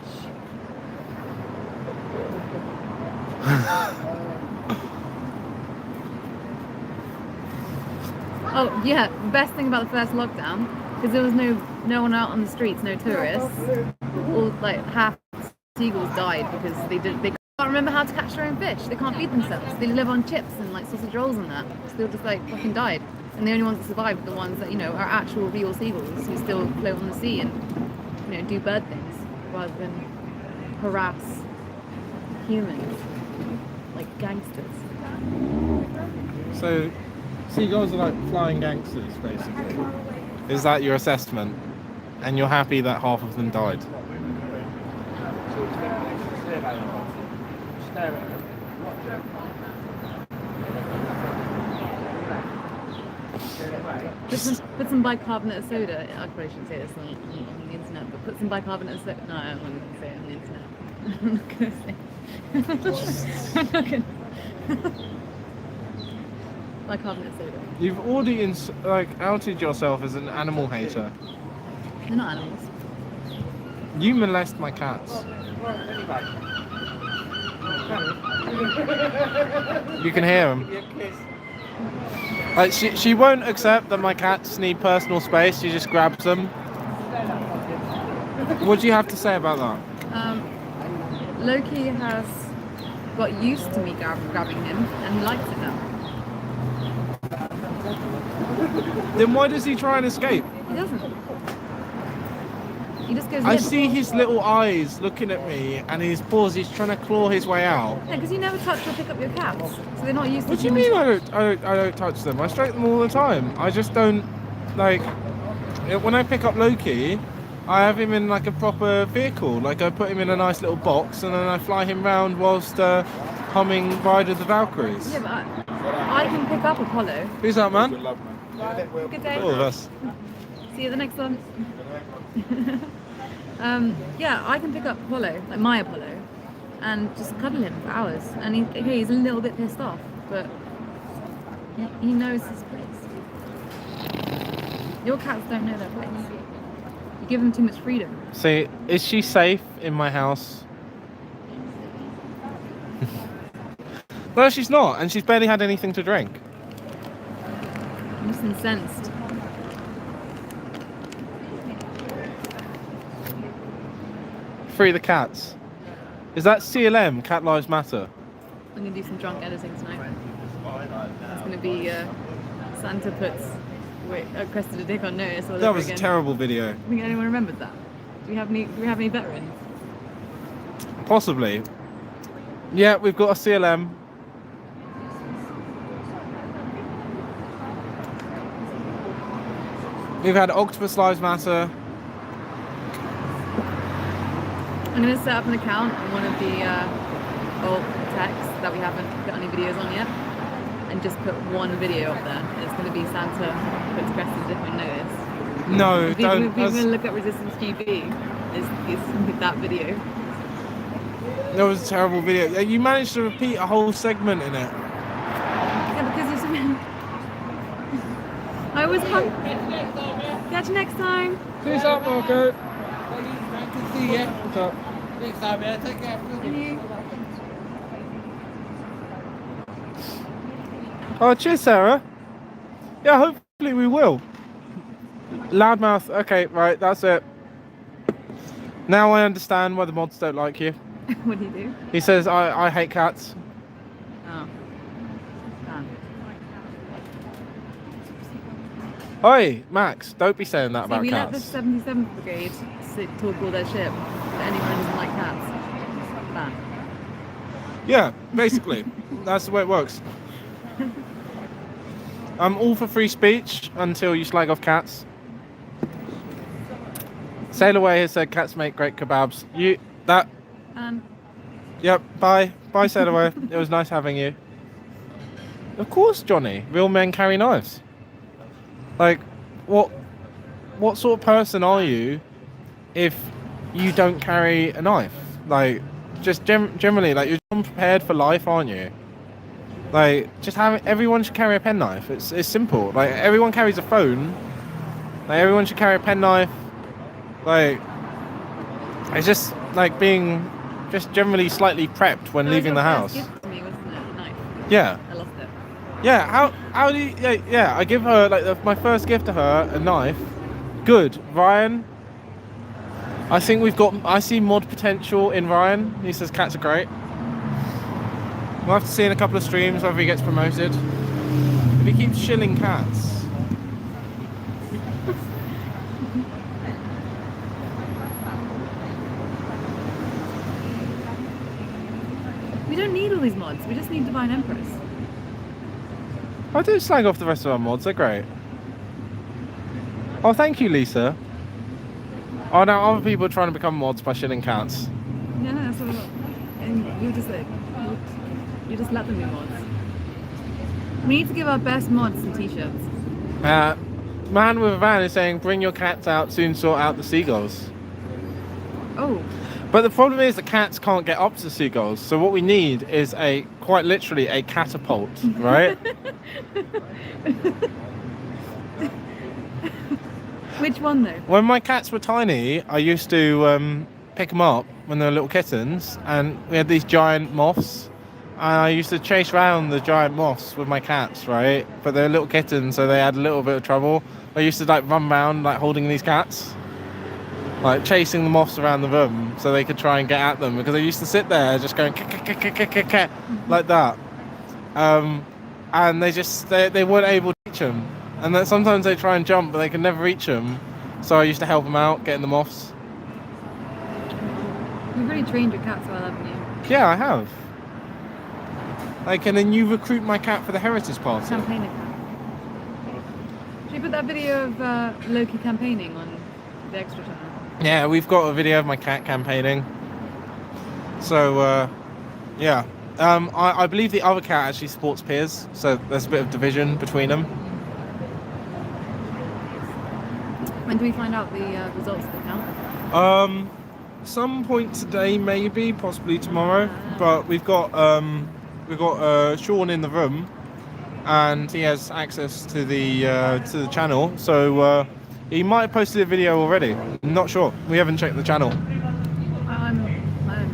[SPEAKER 10] Oh yeah, the best thing about the first lockdown, because there was no one out on the streets, no tourists. All like half seagulls died because they can't remember how to catch their own fish. They can't feed themselves. They live on chips and like sausage rolls and that. So they all just like fucking died. And the only ones that survived are the ones that, you know, are actual real seagulls who still float on the sea and, you know, do bird things rather than harass humans like gangsters.
[SPEAKER 1] So, seagulls are like flying gangsters, basically. Is that your assessment? And you're happy that half of them died?
[SPEAKER 10] Put some bicarbonate of soda. I probably shouldn't say this on the internet, but put some bicarbonate of soda. No, I'm not going to say it on the internet. I'm not going to say it. I'm not going to. Bicarbonate of soda.
[SPEAKER 1] You've already outed yourself as an animal hater.
[SPEAKER 10] They're not animals.
[SPEAKER 1] You molest my cats. You can hear them. Like she won't accept that my cats need personal space. She just grabs them. What do you have to say about that?
[SPEAKER 10] Loki has got used to me grabbing him, and he likes it now.
[SPEAKER 1] Then why does he try and escape?
[SPEAKER 10] He doesn't. He just goes.
[SPEAKER 1] I see his little eyes looking at me, and his paws. He's trying to claw his way out.
[SPEAKER 10] Yeah, because you never touch or pick up your cats, so they're not used to.
[SPEAKER 1] What do you mean I don't touch them? I stroke them all the time. I just don't like. When I pick up Loki, I have him in like a proper vehicle. Like I put him in a nice little box, and then I fly him round whilst humming "Ride of the Valkyries."
[SPEAKER 10] Yeah, but I can pick up Apollo.
[SPEAKER 1] Who's that man?
[SPEAKER 10] Good day.
[SPEAKER 1] All of us.
[SPEAKER 10] See you at the next one. Yeah, I can pick up Apollo, like my Apollo, and just cuddle him for hours. And he's a little bit pissed off, but he knows his place. Your cats don't know their place. You give them too much freedom.
[SPEAKER 1] See, is she safe in my house? No, she's not, and she's barely had anything to drink.
[SPEAKER 10] I'm just incensed.
[SPEAKER 1] Free the cats. Is that CLM, Cat Lives Matter?
[SPEAKER 10] I'm going to do some drunk editing tonight. It's going to be Santa puts crested a dick on notice all
[SPEAKER 1] That
[SPEAKER 10] over
[SPEAKER 1] was
[SPEAKER 10] again.
[SPEAKER 1] a terrible video.
[SPEAKER 10] I think anyone remembers that. Do we have any veterans?
[SPEAKER 1] Possibly. Yeah, we've got a CLM. We've had Octopus Lives Matter.
[SPEAKER 10] I'm going to set up an account on one of the old texts that we haven't put any videos on yet, and just put one video up there. And it's going to be Santa puts crested dick on notice.
[SPEAKER 1] No, don't.
[SPEAKER 10] People going to look at Resistance GB. Is that video?
[SPEAKER 1] That was a terrible video. You managed to repeat a whole segment in it.
[SPEAKER 10] Yeah, because it's. I always come. Catch you next time.
[SPEAKER 1] Peace out, Marco. What's up? Oh, cheers, Sarah. Yeah, hopefully we will. Loudmouth. Okay, right, that's it. Now I understand why the mods don't like you.
[SPEAKER 10] What do you do?
[SPEAKER 1] He says, I hate cats.
[SPEAKER 10] Oh.
[SPEAKER 1] Oi, Max, don't be saying that
[SPEAKER 10] See,
[SPEAKER 1] about
[SPEAKER 10] we let
[SPEAKER 1] cats.
[SPEAKER 10] the 77th Brigade talk all their shit, but anyone who doesn't like cats, ban.
[SPEAKER 1] Yeah, basically. That's the way it works. I'm all for free speech until you slag off cats. Sail Away has said cats make great kebabs. Yep, bye. Bye, Sail Away. It was nice having you. Of course, Johnny. Real men carry knives. Like, what sort of person are you if you don't carry a knife? Like, just generally, like, you're unprepared for life, aren't you? Like, just everyone should carry a penknife. It's simple. Like, everyone carries a phone. Like, everyone should carry a penknife. Like, it's just like being just generally slightly prepped when leaving the house.
[SPEAKER 10] Gift to me, wasn't it? A knife.
[SPEAKER 1] Yeah.
[SPEAKER 10] I lost it.
[SPEAKER 1] Yeah. How do you? Yeah. I give her like my first gift to her, a knife. Good, Ryan. I think I see mod potential in Ryan. He says cats are great. We'll have to see in a couple of streams whether he gets promoted. If he keeps shilling cats.
[SPEAKER 10] We don't need all these mods. We just need Divine Empress.
[SPEAKER 1] I do slag off the rest of our mods. They're great. Oh, thank you, Lisa. Oh, now other people are trying to become mods by shilling cats.
[SPEAKER 10] Yeah, that's what. And you just like, you just let them be mods. We need to give our best mods some t-shirts.
[SPEAKER 1] Man with a van is saying, bring your cats out, soon sort out the seagulls.
[SPEAKER 10] Oh.
[SPEAKER 1] But the problem is the cats can't get up to the seagulls. So what we need is quite literally a catapult, right?
[SPEAKER 10] Which one though?
[SPEAKER 1] When my cats were tiny, I used to pick them up when they were little kittens, and we had these giant moths. And I used to chase around the giant moths with my cats, right? But they're little kittens, so they had a little bit of trouble. I used to like run around like holding these cats, like chasing the moths around the room so they could try and get at them, because I used to sit there just going like that. And they weren't able to reach them. And then sometimes they try and jump, but they can never reach them. So I used to help them out, getting the moths.
[SPEAKER 10] You've really trained your cats well, haven't you?
[SPEAKER 1] Yeah, I have. Like, and then you recruit my cat for the heritage party.
[SPEAKER 10] Campaigner cat. Should we put that video of Loki campaigning on the extra channel?
[SPEAKER 1] Yeah, we've got a video of my cat campaigning. So, yeah. I believe the other cat actually supports Piers, so there's a bit of division between them.
[SPEAKER 10] When do we find out the results of the count?
[SPEAKER 1] Some point today, maybe, possibly tomorrow. But we've got Sean in the room, and he has access to the channel. So he might have posted a video already. I'm not sure. We haven't checked the channel.
[SPEAKER 10] I don't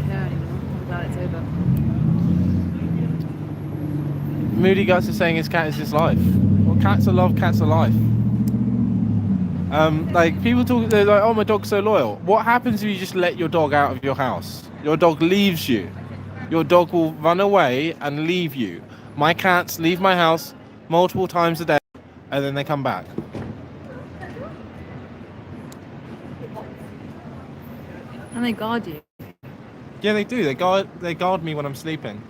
[SPEAKER 10] care anymore. I'm glad it's over.
[SPEAKER 1] Moody Guts is saying his cat is his life. Well, cats are love, cats are life. Like, people talk, they're like, oh, my dog's so loyal. What happens if you just let your dog out of your house? Your dog leaves you. Your dog will run away and leave you. My cats leave my house multiple times a day, and then they come back.
[SPEAKER 10] And they guard you.
[SPEAKER 1] Yeah, they do. They guard me when I'm sleeping.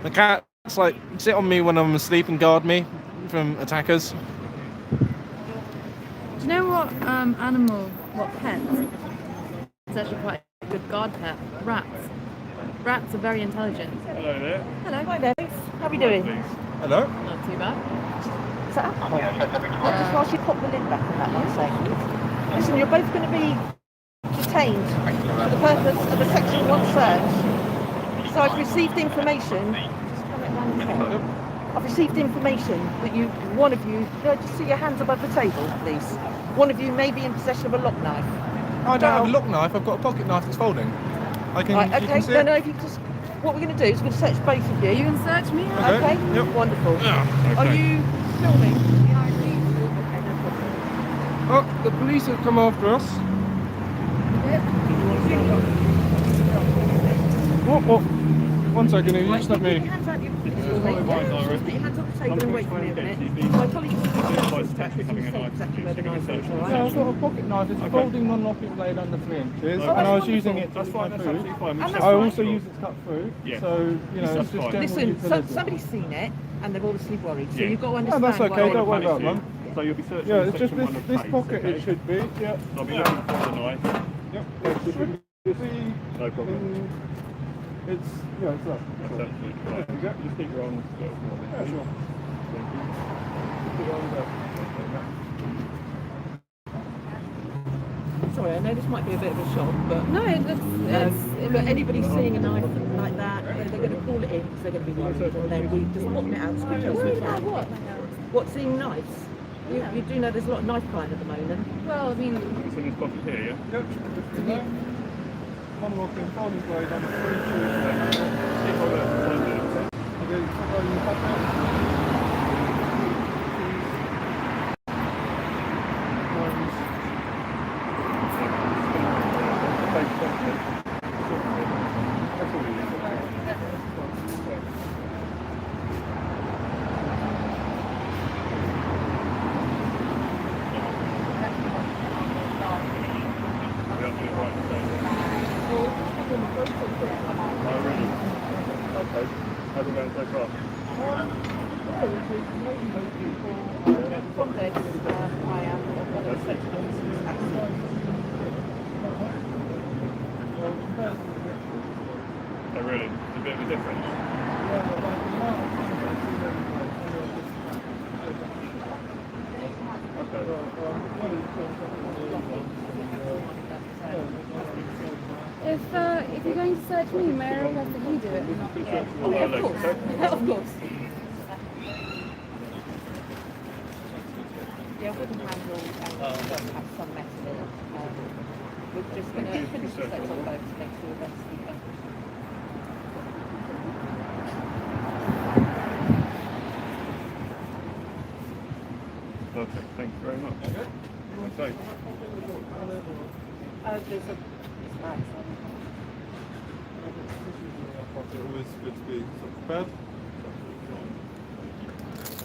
[SPEAKER 1] The cats like sit on me when I'm asleep and guard me from attackers.
[SPEAKER 10] Do you know what what pet? It's actually quite a good guard pet. Rats. Rats are very intelligent.
[SPEAKER 2] Hello there.
[SPEAKER 10] Hello.
[SPEAKER 12] Hi there. How are we doing?
[SPEAKER 1] Hello.
[SPEAKER 10] Not too bad.
[SPEAKER 12] Is that alcohol? Just whilst you pop the lid back on that one second. Listen, you're both going to be detained for the purpose of a Section 1 search. So I've received information. I've received information that one of you, just see your hands above the table, please. One of you may be in possession of a lock knife.
[SPEAKER 1] I don't have a lock knife, I've got a pocket knife that's folding. I can,
[SPEAKER 12] Right,
[SPEAKER 1] you
[SPEAKER 12] okay,
[SPEAKER 1] can see it?
[SPEAKER 12] no, if you just, what we're going to do is we're going to search both of you.
[SPEAKER 10] You can search me.
[SPEAKER 12] Okay,
[SPEAKER 1] Yep.
[SPEAKER 12] wonderful.
[SPEAKER 1] Yeah.
[SPEAKER 12] Are you filming?
[SPEAKER 1] Oh, the police have come after us. Oh, one second, you just let me.
[SPEAKER 12] Put your hands on the table and wait for me a minute. My colleague will exactly where the knife is, all right?
[SPEAKER 1] Yeah, I've got a pocket knife, it's a folding non-locking blade under 3 inches, and I was using it to cut food. I also use it to cut food, so, you know, it's just general
[SPEAKER 12] Listen,
[SPEAKER 1] utility.
[SPEAKER 12] somebody's seen it and they've obviously worried, so you've got to
[SPEAKER 1] No,
[SPEAKER 12] understand.
[SPEAKER 1] that's okay, don't worry about that.
[SPEAKER 13] So you'll be searching
[SPEAKER 1] Yeah, it's just
[SPEAKER 13] section 1 of
[SPEAKER 1] this
[SPEAKER 13] pace,
[SPEAKER 1] pocket
[SPEAKER 13] okay?
[SPEAKER 1] it should be, yeah.
[SPEAKER 13] So I'll be looking for the knife.
[SPEAKER 1] Yep, it should be.
[SPEAKER 13] No problem.
[SPEAKER 1] It's, yeah, it's up.
[SPEAKER 13] That's absolutely fine.
[SPEAKER 1] There you go.
[SPEAKER 13] Just keep your arms still.
[SPEAKER 1] Yeah, sure.
[SPEAKER 13] Thank you.
[SPEAKER 1] Put your arms up.
[SPEAKER 12] Sorry, I know this might be a bit of a shock, but
[SPEAKER 10] No, it looks.
[SPEAKER 12] but anybody seeing a knife like that, they're going to call it in because they're going to be worried, and then we just pop it out as quickly as we can. What, seeing knives? You do know there's a lot of knife crime at the moment.
[SPEAKER 10] Well, I mean,
[SPEAKER 13] It's in this pocket here, yeah?
[SPEAKER 1] Yep. One more thing, folding blade under 3 inches.
[SPEAKER 13] Keep on that.
[SPEAKER 1] Okay, follow your pocket.
[SPEAKER 13] How's it going so far? Oh really? It's a bit of a difference.
[SPEAKER 10] if you're going to search me, may I request that you do it? And not
[SPEAKER 12] Of course. Of course. Yeah, wooden handle have some metal in it. We're just going to finish the search on both to make sure that's the
[SPEAKER 13] Perfect, thank you very much. Okay.
[SPEAKER 12] there's a bag.
[SPEAKER 1] Always good to be prepared.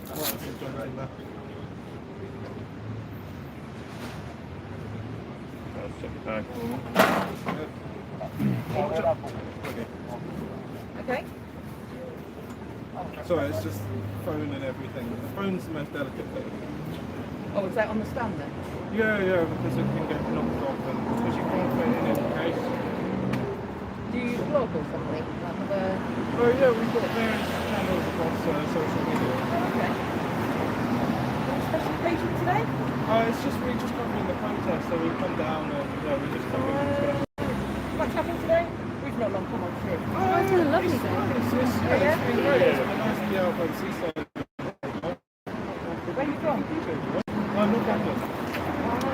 [SPEAKER 13] Let's check the bag.
[SPEAKER 12] Okay.
[SPEAKER 1] Sorry, it's just phone and everything. The phone's the most delicate thing.
[SPEAKER 12] Oh, is that on the stand then?
[SPEAKER 1] Yeah, because it can get knocked off and because you can't put it in any case.
[SPEAKER 12] Do you blog or something?
[SPEAKER 1] Oh yeah, we've got various channels across social media.
[SPEAKER 12] Okay. Special occasion today?
[SPEAKER 1] It's just we're just covering the protest, so we've come down and we're just covering.
[SPEAKER 12] Much happened today? We've not long come on through.
[SPEAKER 10] Oh, it's been a lovely day.
[SPEAKER 1] It's been great. It's been nice to be out by the seaside.
[SPEAKER 12] Where are you from?
[SPEAKER 1] North London.
[SPEAKER 12] Oh,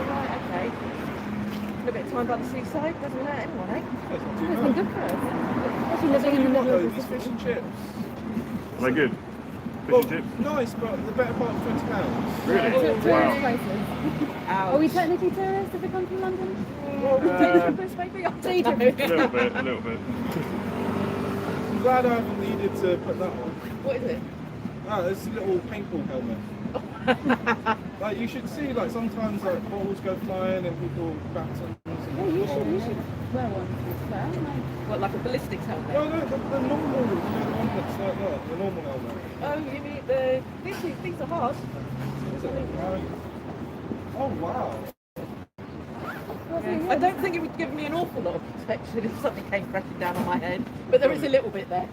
[SPEAKER 12] right, okay. A bit of time by the seaside doesn't hurt anyone, eh?
[SPEAKER 1] That's not too
[SPEAKER 10] It's
[SPEAKER 1] bad.
[SPEAKER 10] been good for us. Especially living in the middle of
[SPEAKER 1] These
[SPEAKER 10] the
[SPEAKER 1] fish and chips.
[SPEAKER 13] Are they good? Fish
[SPEAKER 1] Well,
[SPEAKER 13] and chips?
[SPEAKER 1] nice, but the better part of £20.
[SPEAKER 13] Really?
[SPEAKER 10] tourist
[SPEAKER 13] Wow.
[SPEAKER 10] places. Are we technically tourists if we come from London?
[SPEAKER 12] Tourist maybe? I don't know.
[SPEAKER 13] A little bit.
[SPEAKER 1] I'm glad I haven't needed to put that on.
[SPEAKER 12] What is it?
[SPEAKER 1] Oh, it's a little paintball helmet. Like you should see, like sometimes like balls go flying and people battles.
[SPEAKER 10] Yeah, you should wear one.
[SPEAKER 12] What, like a ballistics helmet?
[SPEAKER 1] No, the normal, you know, the one that's like that, the normal helmet.
[SPEAKER 12] Oh, you mean these are hard.
[SPEAKER 1] Is it? Oh wow.
[SPEAKER 12] I don't think it would give me an awful lot of protection if something came crashing down on my head, but there is a little bit there.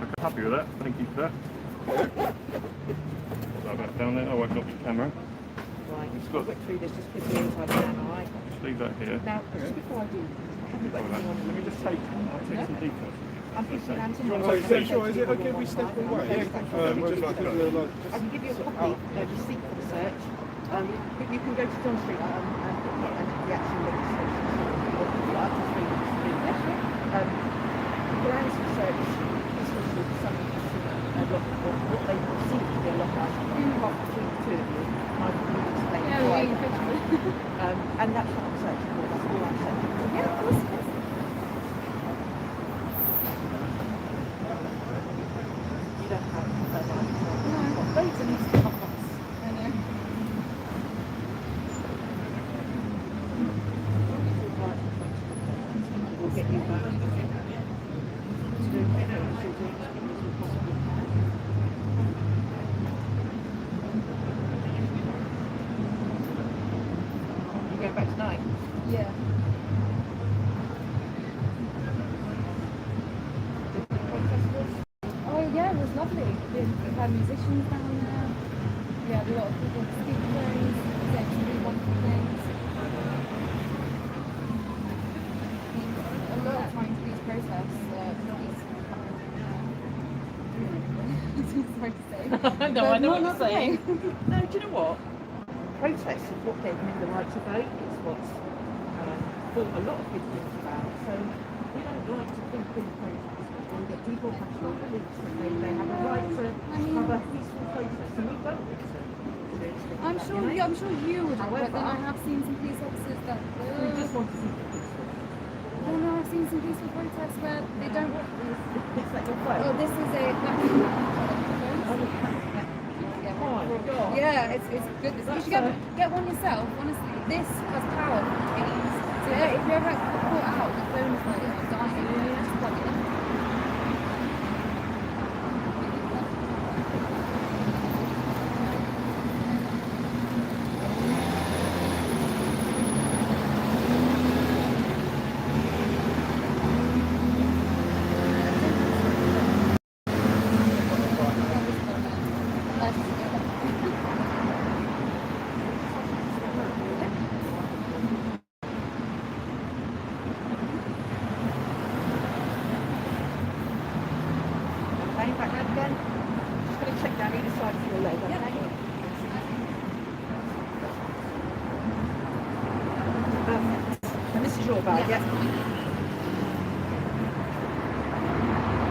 [SPEAKER 13] I'm happy with that. Thank you for that. Put that back down there. I won't knock the camera.
[SPEAKER 12] Right,
[SPEAKER 13] It's
[SPEAKER 12] I'll
[SPEAKER 13] got-
[SPEAKER 12] whip through this just quickly as I can, alright?
[SPEAKER 13] Just leave that here.
[SPEAKER 12] Now, just before I do, have you got
[SPEAKER 13] Hold on.
[SPEAKER 12] anything on
[SPEAKER 13] Let me just take some details.
[SPEAKER 12] I'm 50 pounds in there.
[SPEAKER 1] So, sure, is it okay if we step away?
[SPEAKER 12] I can give you a copy, a receipt for the search. But you can go to John Street and the actual registration. Grounds for search is usually something a lot of what they seem to be a lot of half between the two of you. I can explain why. And that's what I'm searching for. That's all I'm searching for. Yeah, of course. You don't have loads of these cards. I know. We'll get you back. You going back tonight?
[SPEAKER 10] Yeah. Oh yeah, it was lovely. We had musicians down there. We had a lot of people speak things, saying some really wonderful things. A lot of times these protests, sorry to say.
[SPEAKER 12] No, I know what you're
[SPEAKER 10] not the
[SPEAKER 12] saying.
[SPEAKER 10] thing.
[SPEAKER 12] No, do you know what? Protests is what gave me the right to vote. It's what's brought a lot of good things about. So we don't like to think in protests. That people have strong beliefs and they have a right to have a peaceful protest, and we vote it.
[SPEAKER 10] I'm sure you would, but then I have seen some police officers that
[SPEAKER 12] We just want to see it peaceful.
[SPEAKER 10] oh no, I've seen some peaceful protests where they don't want
[SPEAKER 12] It's like your phone.
[SPEAKER 10] oh this is a
[SPEAKER 12] Oh my God.
[SPEAKER 10] yeah, it's good. You should get one yourself, honestly. This has power for keys. So if you ever get caught out, the phone is like dying, you just plug it in.
[SPEAKER 12] Back round again. Just going to check down either side of your leg. Okay? And this is your bag, yeah?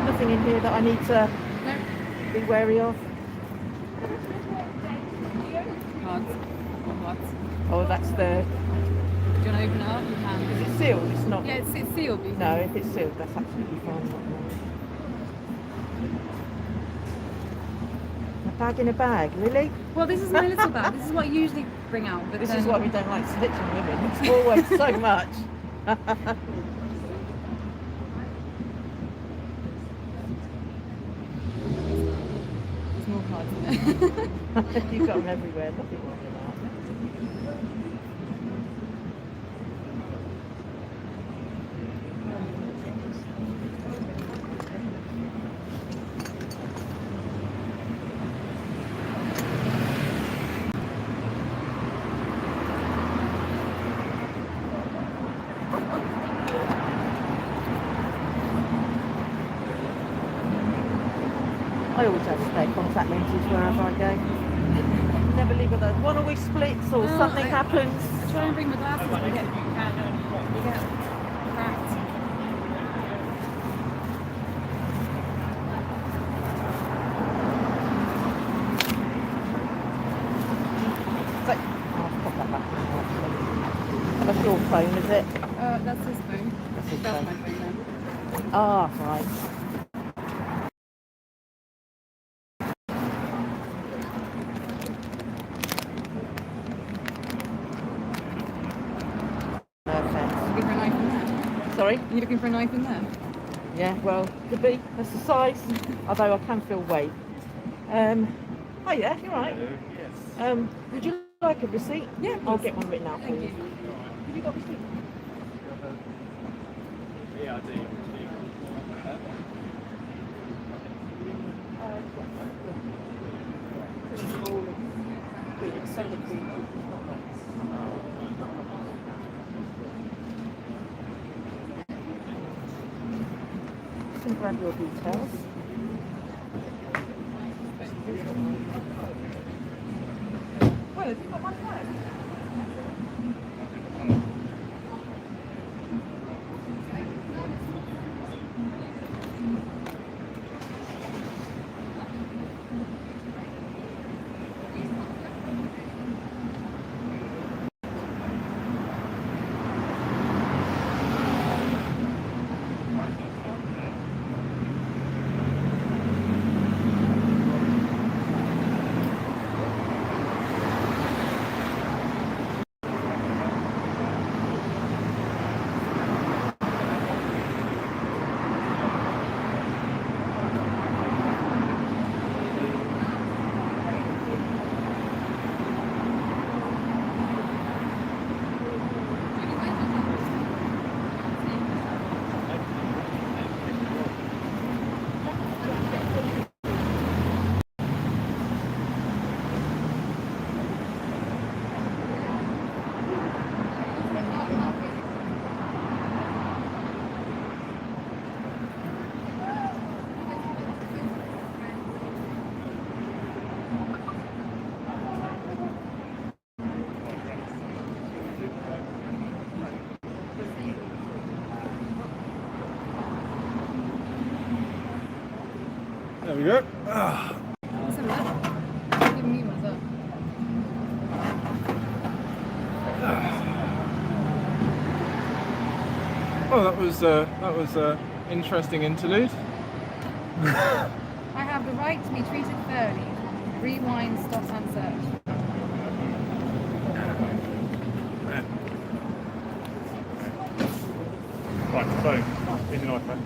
[SPEAKER 12] Nothing in here that I need to be wary of.
[SPEAKER 10] Cards.
[SPEAKER 12] Oh, that's the.
[SPEAKER 10] Do you want to open it up? You can.
[SPEAKER 12] Is it sealed? It's not.
[SPEAKER 10] Yeah, it's sealed. You
[SPEAKER 12] No, if it's sealed, that's absolutely fine. A bag in a bag, really?
[SPEAKER 10] Well, this is my little bag. This is what I usually bring out. But
[SPEAKER 12] This
[SPEAKER 10] then,
[SPEAKER 12] is why we don't like snitching women. It's always so much.
[SPEAKER 10] There's more cards in there.
[SPEAKER 12] You've got them everywhere. Nothing wrong with that. I always have spare contact lenses wherever I go. Never leave it alone. One always splits or something happens.
[SPEAKER 10] I try and bring my glasses, but I get cracked.
[SPEAKER 12] So, I'll pop that back in there, actually. That's your phone, is it?
[SPEAKER 10] That's his phone.
[SPEAKER 12] That's his
[SPEAKER 10] That's
[SPEAKER 12] phone.
[SPEAKER 10] my phone then.
[SPEAKER 12] Ah, right. Perfect.
[SPEAKER 10] Looking for a knife in there?
[SPEAKER 12] Sorry?
[SPEAKER 10] Are you looking for a knife in there?
[SPEAKER 12] Yeah, well, could be. That's the size. Although I can feel weight. Oh yeah, you're right. Would you like a receipt?
[SPEAKER 10] Yeah,
[SPEAKER 12] I'll get one written out for
[SPEAKER 10] Thank
[SPEAKER 12] you.
[SPEAKER 10] you.
[SPEAKER 12] Have you got a receipt?
[SPEAKER 13] Yeah, I do.
[SPEAKER 12] can grab your details. Well, have you got my phone?
[SPEAKER 1] There we go. Oh, that was interesting interlude.
[SPEAKER 10] I have the right to be treated fairly. Rewind, stop and search.
[SPEAKER 13] Right, so here's an iPad.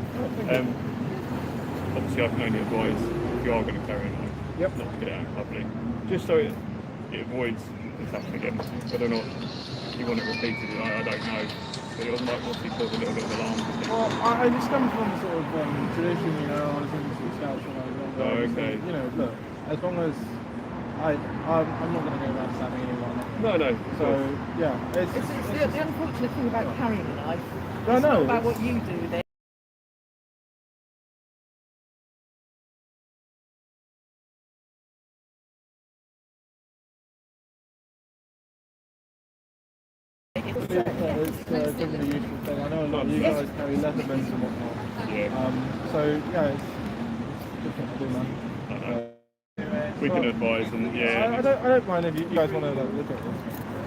[SPEAKER 13] Obviously, I can only advise if you are going to carry a knife, not to get it out in public, just so it avoids this happening again. Whether or not you want it repeated, I don't know. But it might obviously cause a little bit of alarm.
[SPEAKER 1] Well, I just come from sort of tradition, you know. I was in the Scouts when I was younger.
[SPEAKER 13] Oh, okay.
[SPEAKER 1] You know, look, as long as I'm not going to go around stabbing anyone.
[SPEAKER 13] No.
[SPEAKER 1] So yeah,
[SPEAKER 12] It's the unfortunate thing about carrying a knife.
[SPEAKER 1] I
[SPEAKER 12] It's
[SPEAKER 1] know.
[SPEAKER 12] not about what you do there.
[SPEAKER 1] It's definitely a useful thing. I know a lot of you guys carry leatherbands and whatnot.
[SPEAKER 13] Yeah.
[SPEAKER 1] So yeah, it's good thing to do, man.
[SPEAKER 13] We can advise, and yeah.
[SPEAKER 1] I don't mind if you guys want to look at this.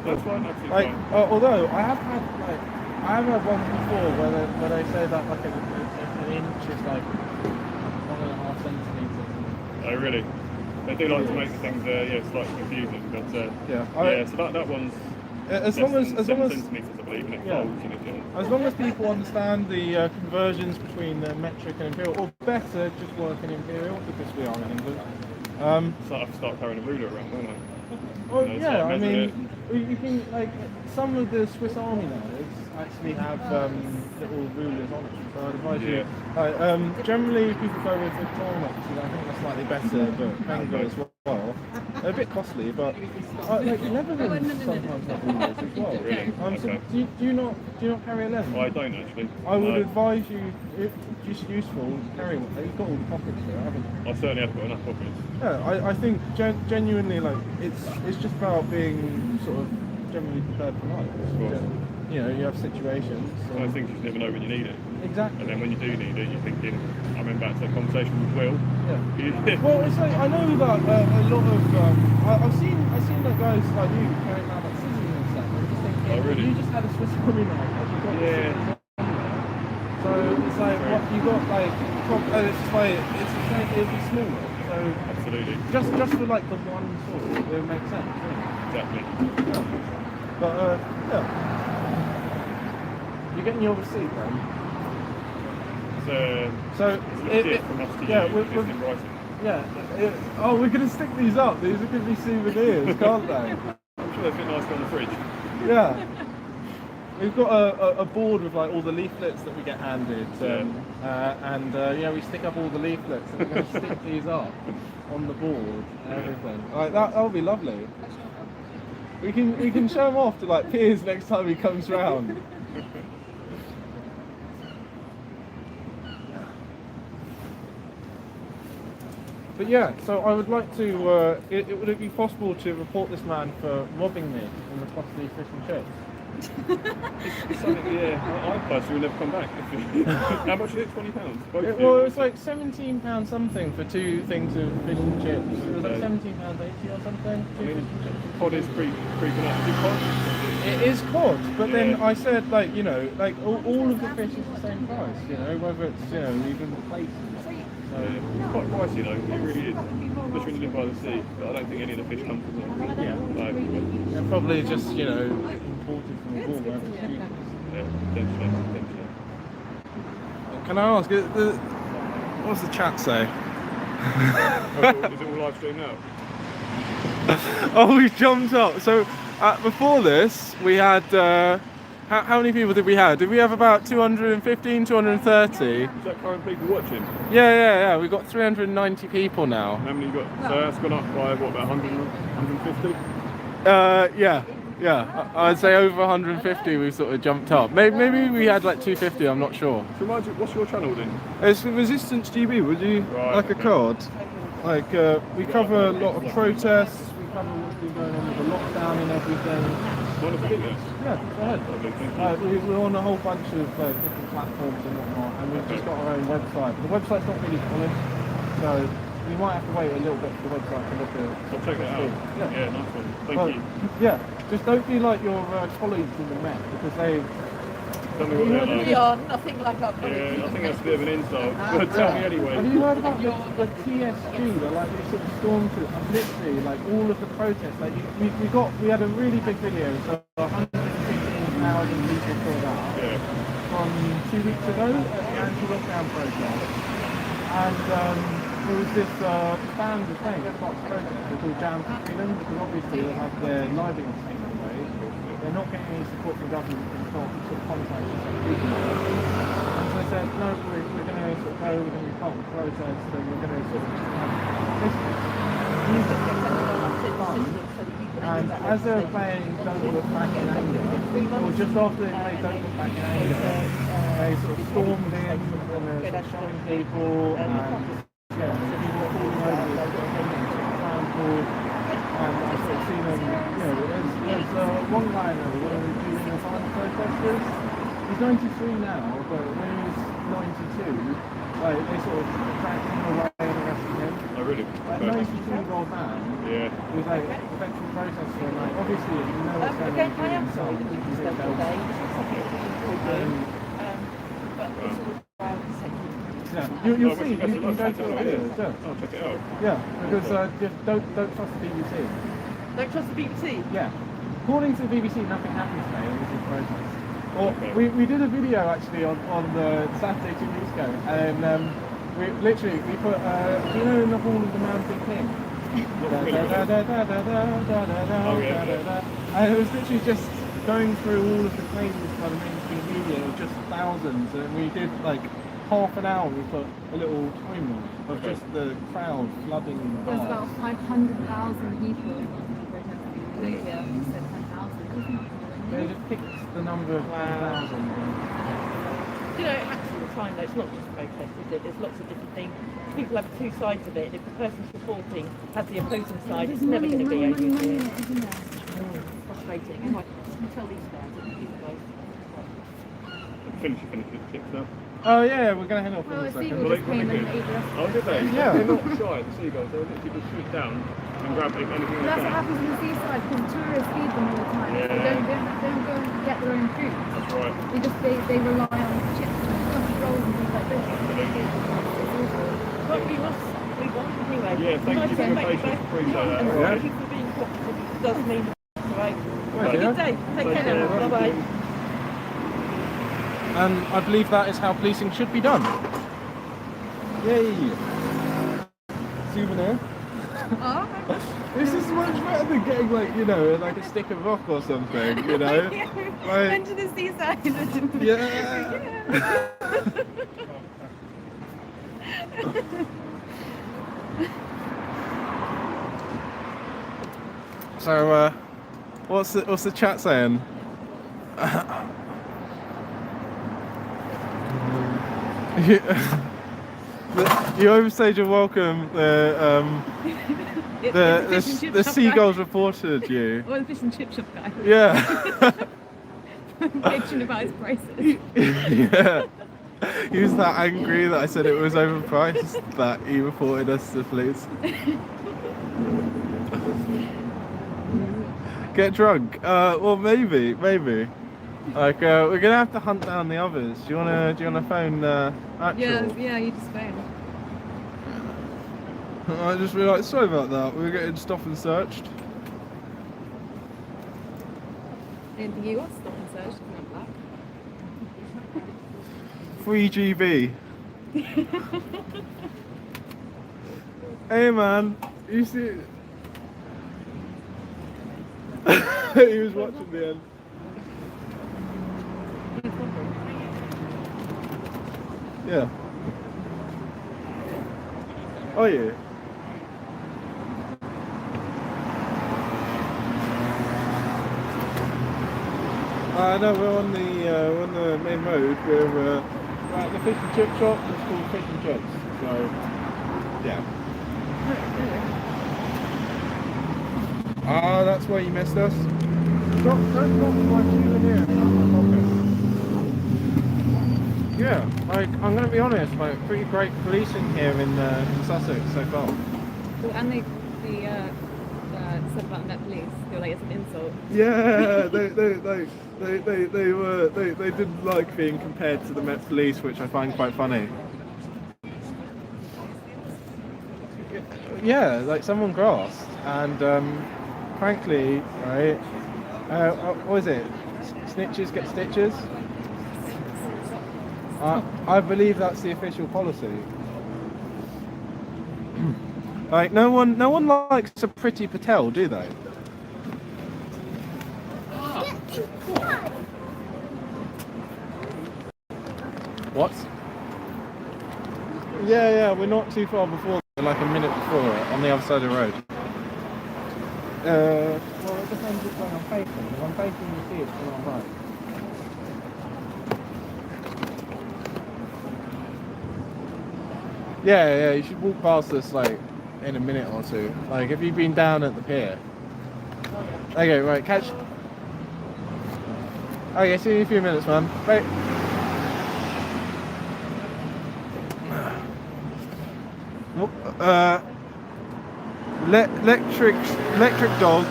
[SPEAKER 13] That's fine, absolutely
[SPEAKER 1] Like,
[SPEAKER 13] fine.
[SPEAKER 1] although I have had one before where they say that like an inch is like 1.5 centimeters.
[SPEAKER 13] Oh, really? They do like to make things slightly confusing, but so that one's
[SPEAKER 1] as long as
[SPEAKER 13] centimeters, I believe, and it folds and it
[SPEAKER 1] as long as people understand the conversions between metric and imperial, or better, just work in imperial because we are in England.
[SPEAKER 13] So I have to start carrying a ruler around, won't I?
[SPEAKER 1] Well,
[SPEAKER 13] You know,
[SPEAKER 1] yeah, I
[SPEAKER 13] measuring
[SPEAKER 1] mean, you can, like, some of the Swiss Army knives actually have little rulers on it, so I'd advise you. Generally, people go with Victorinox, and I think that's slightly better, but Wenger as well. They're a bit costly, but like Leathermans sometimes have rulers as well.
[SPEAKER 13] Really?
[SPEAKER 1] So do you not carry a Leatherman?
[SPEAKER 13] I don't actually.
[SPEAKER 1] I would advise you, if just useful, carry one. You've got all the pockets there, haven't you?
[SPEAKER 13] I certainly have got enough pockets.
[SPEAKER 1] Yeah, I think genuinely, like, it's just about being sort of generally prepared for life.
[SPEAKER 13] Of course.
[SPEAKER 1] You know, you have situations.
[SPEAKER 13] I think you never know when you need it.
[SPEAKER 1] Exactly.
[SPEAKER 13] And then when you do need it, you're thinking, I remember back to that conversation with Will.
[SPEAKER 1] Yeah. Well, it's like, I know that a lot of I've seen like guys like you carrying around like scissors and stuff. I'm just thinking,
[SPEAKER 13] Oh, really?
[SPEAKER 1] you just had a Swiss Army knife. Like, you got so it's like what you got, like it's just like it'd be smaller. So
[SPEAKER 13] absolutely.
[SPEAKER 1] Just for like the one sword, it would make sense.
[SPEAKER 13] Exactly.
[SPEAKER 1] Yeah. But yeah. You're getting your receipt then?
[SPEAKER 13] So it's from us to you, it's in Brighton.
[SPEAKER 1] Yeah. We're going to stick these up. These are going to be souvenirs, can't they?
[SPEAKER 13] I'm sure they fit nicely on the fridge.
[SPEAKER 1] Yeah. We've got a board with like all the leaflets that we get handed, and we stick up all the leaflets, and we're going to stick these up on the board and everything. Like that'll be lovely. We can show them off to like Piers next time he comes round. But yeah, so I would like to. Would it be possible to report this man for robbing me in the cost of these fish and chips?
[SPEAKER 13] It's something, I personally will never come back. How much is it? £20?
[SPEAKER 1] Well, it was like £17 something for 2 things of fish and chips. It was like £17.80 or something.
[SPEAKER 13] I mean, cod is creeping up. Is it cod?
[SPEAKER 1] It is cod, but then I said, like, you know, like all of the fish is the same price, you know, whether it's, you know, even the plates.
[SPEAKER 13] So it's quite pricey though, it really is. Especially when you live by the sea, but I don't think any of the fish come from there.
[SPEAKER 1] Yeah. They're probably just, you know, imported from abroad, wherever it's cheap.
[SPEAKER 13] Yeah, potentially.
[SPEAKER 1] Can I ask, what's the chat say?
[SPEAKER 13] Is it all live stream now?
[SPEAKER 1] Oh, we jumped up. So before this, we had how many people did we have? Did we have about 215, 230?
[SPEAKER 13] Is that current people watching?
[SPEAKER 1] Yeah. We've got 390 people now.
[SPEAKER 13] How many you got? So that's gone up by what, about 100, 150?
[SPEAKER 1] Yeah. I'd say over 150 we've sort of jumped up. Maybe we had like 250, I'm not sure.
[SPEAKER 13] So remind you, what's your channel then?
[SPEAKER 1] It's Resistance GB, would you like a card? Like, we cover a lot of protests, we cover what's been going on with the lockdown and everything.
[SPEAKER 13] Want to begin this?
[SPEAKER 1] Yeah, go ahead. We're on a whole bunch of different platforms and whatnot, and we've just got our own website. The website's not really polished, so we might have to wait a little bit for the website to look at.
[SPEAKER 13] I'll check that out. Yeah, nice one. Thank you.
[SPEAKER 1] Yeah, just don't be like your colleagues in the Met, because they...
[SPEAKER 12] We are nothing like our colleagues.
[SPEAKER 13] Yeah, I think that's a bit of an insult. Tell me anyway.
[SPEAKER 1] Have you heard about the TSG? They're like these sort of stormtroopers. Literally, like all of the protests. Like we had a really big video, so 115,000 people filled out from 2 weeks ago at the anti-lockdown protest, and there was this band of thing, Fox protest, they're called Jam for Freedom, because obviously they have their livelihoods taken away. They're not getting any support from government and sort of contracts and people. And so they said, no, we're going to sort of go, we're going to be part of the protest, and we're going to sort of have this music. And as they were playing Don't Look Back in Anger, or just after they played Don't Look Back in Anger, they sort of stormed in and they were showing people, and people were falling over, trampled. And I've sort of seen them, you know, there's one guy now, one of the Julian Assange protesters. He's 93 now, but when he was 92, like, they sort of dragged him away and arrested him.
[SPEAKER 13] Oh, really?
[SPEAKER 1] Like, 92-year-old man. Yeah. He was like a veteran protester, and like, obviously, if you know what's going on with himself, he's in yeah, you'll see. You can go to the videos.
[SPEAKER 13] I'll check it out.
[SPEAKER 1] Yeah, because just don't trust the BBC.
[SPEAKER 12] Don't trust the BBC?
[SPEAKER 1] Yeah. According to the BBC, nothing happens today, and this is protest. Or we did a video actually on the Saturday 2 weeks ago, and we put you know, in the Hall of the Mountain King. And it was literally just going through all of the claims by the mainstream media, just thousands, and we did like half an hour. We put a little timer of just the crowd flooding the bar.
[SPEAKER 10] There's about 500,000 people protesting. Yeah, you said 10,000.
[SPEAKER 1] They just picked the number of 1,000.
[SPEAKER 12] You know, it happens all the time though, it's not just protest, is it? There's lots of different things. People have two sides of it, and if the person's reporting has the opposing side, it's never going to be over here. Frustrating. I can tell these guys, these guys.
[SPEAKER 13] Finish the chips now.
[SPEAKER 1] Oh yeah, we're going to head off in a second.
[SPEAKER 13] Oh, did they?
[SPEAKER 1] Yeah.
[SPEAKER 13] They're not shy, the seagulls. They'll literally just swoop down and grab anything they
[SPEAKER 10] That's
[SPEAKER 13] can.
[SPEAKER 10] what happens in the seaside because tourists feed them all the time.
[SPEAKER 13] Yeah.
[SPEAKER 10] They don't go and get their own food.
[SPEAKER 13] That's right.
[SPEAKER 10] They rely on chips and sausage rolls and things like this.
[SPEAKER 12] But we must move on anyway.
[SPEAKER 13] Yeah, thank you for your patience. Appreciate that.
[SPEAKER 12] And
[SPEAKER 13] All right.
[SPEAKER 12] thank you for being cooperative. It does mean right.
[SPEAKER 1] Right,
[SPEAKER 12] Have a good day. Take care now. Bye bye.
[SPEAKER 1] And I believe that is how policing should be done. Yay! Souvenir.
[SPEAKER 10] Oh.
[SPEAKER 1] This is much better than getting like, you know, like a stick of rock or something, you know? Like,
[SPEAKER 10] Into the seaside.
[SPEAKER 1] yeah. So, what's the chat saying? You overstayed your welcome. The seagulls reported you.
[SPEAKER 10] Or the fish and chip shop guy.
[SPEAKER 1] Yeah.
[SPEAKER 10] Bitching about his prices.
[SPEAKER 1] Yeah. He was that angry that I said it was overpriced that he reported us to the police. Get drunk? Well, maybe. Like, we're gonna have to hunt down the others. Do you wanna phone Actual?
[SPEAKER 10] Yeah, you just phone.
[SPEAKER 1] I just realised, sorry about that. We were getting stopped and searched.
[SPEAKER 10] Anything you want? Stop and search. Not black.
[SPEAKER 1] 3 GB. Hey man, you see? He was watching the end. Yeah. Oh yeah. No, we're on the main road. We're at the fish and chip shop. It's called Fish and Chips. So, yeah. Ah, that's where you missed us. Don't block my queue in here. Yeah, like, I'm gonna be honest, like, pretty great policing here in Sussex so far.
[SPEAKER 10] Well, and they said about Met Police. They were like, it's an insult.
[SPEAKER 1] Yeah, they didn't like being compared to the Met Police, which I find quite funny. Yeah, like someone grasped, and frankly, right? What is it? Snitches get stitches. I believe that's the official policy. Like no one likes a pretty Patel, do they? What? Yeah, we're not too far before, like a minute before it, on the other side of the road. Well, it depends which way I'm facing. If I'm facing the sea, it's still on right. Yeah, you should walk past us like in a minute or two. Like, have you been down at the pier? Okay, right, catch. Okay, see you in a few minutes, man. Bye. Electric Dog.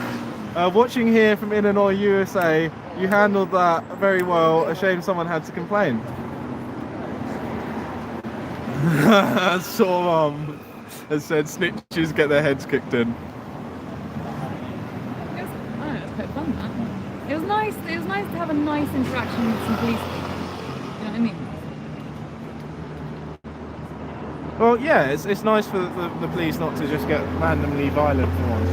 [SPEAKER 1] Watching here from Illinois, USA. You handled that very well. A shame someone had to complain. Mom has said snitches get their heads kicked in.
[SPEAKER 10] It was quite fun, that. It was nice to have a nice interaction with some police people. You know what I mean?
[SPEAKER 1] Well, yeah, it's nice for the police not to just get randomly violent for once.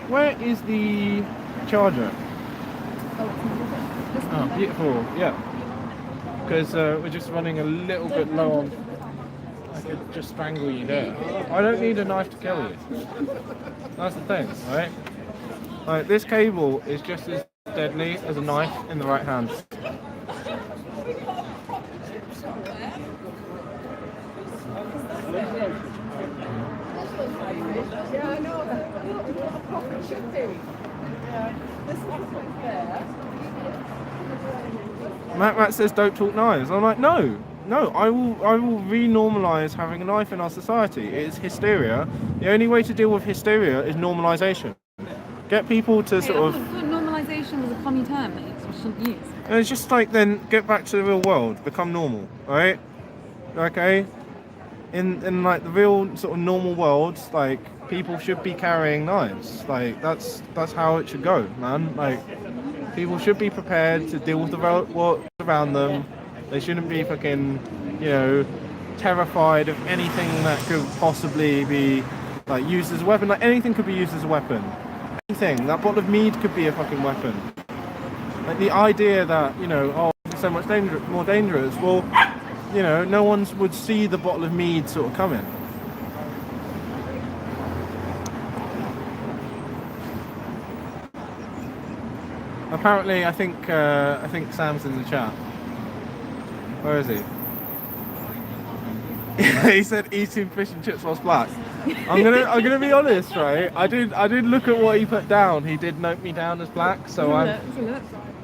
[SPEAKER 1] Where is the charger? Oh, beautiful, yeah. Because we're just running a little bit low on... I could just strangle you there. I don't need a knife to kill you. That's the thing, right? Like, this cable is just as deadly as a knife in the right hand.
[SPEAKER 12] Yeah, I know. It should be. This one's fair.
[SPEAKER 1] Matt says don't talk knives. I'm like, no, I will re-normalise having a knife in our society. It is hysteria. The only way to deal with hysteria is normalisation. Get people to sort of...
[SPEAKER 10] Normalisation was a common term that we shouldn't use.
[SPEAKER 1] And it's just like, then get back to the real world, become normal, right? Okay? In like the real sort of normal world, like, people should be carrying knives. Like, that's how it should go, man. Like, people should be prepared to deal with the world around them. They shouldn't be fucking, terrified of anything that could possibly be like used as a weapon. Like, anything could be used as a weapon. Anything. That bottle of mead could be a fucking weapon. Like, the idea that, it's so much more dangerous. Well, no one would see the bottle of mead sort of coming. Apparently, I think Sam's in the chat. Where is he? He said eating fish and chips whilst black. I'm gonna be honest, right? I did look at what he put down. He did note me down as black, so I'm.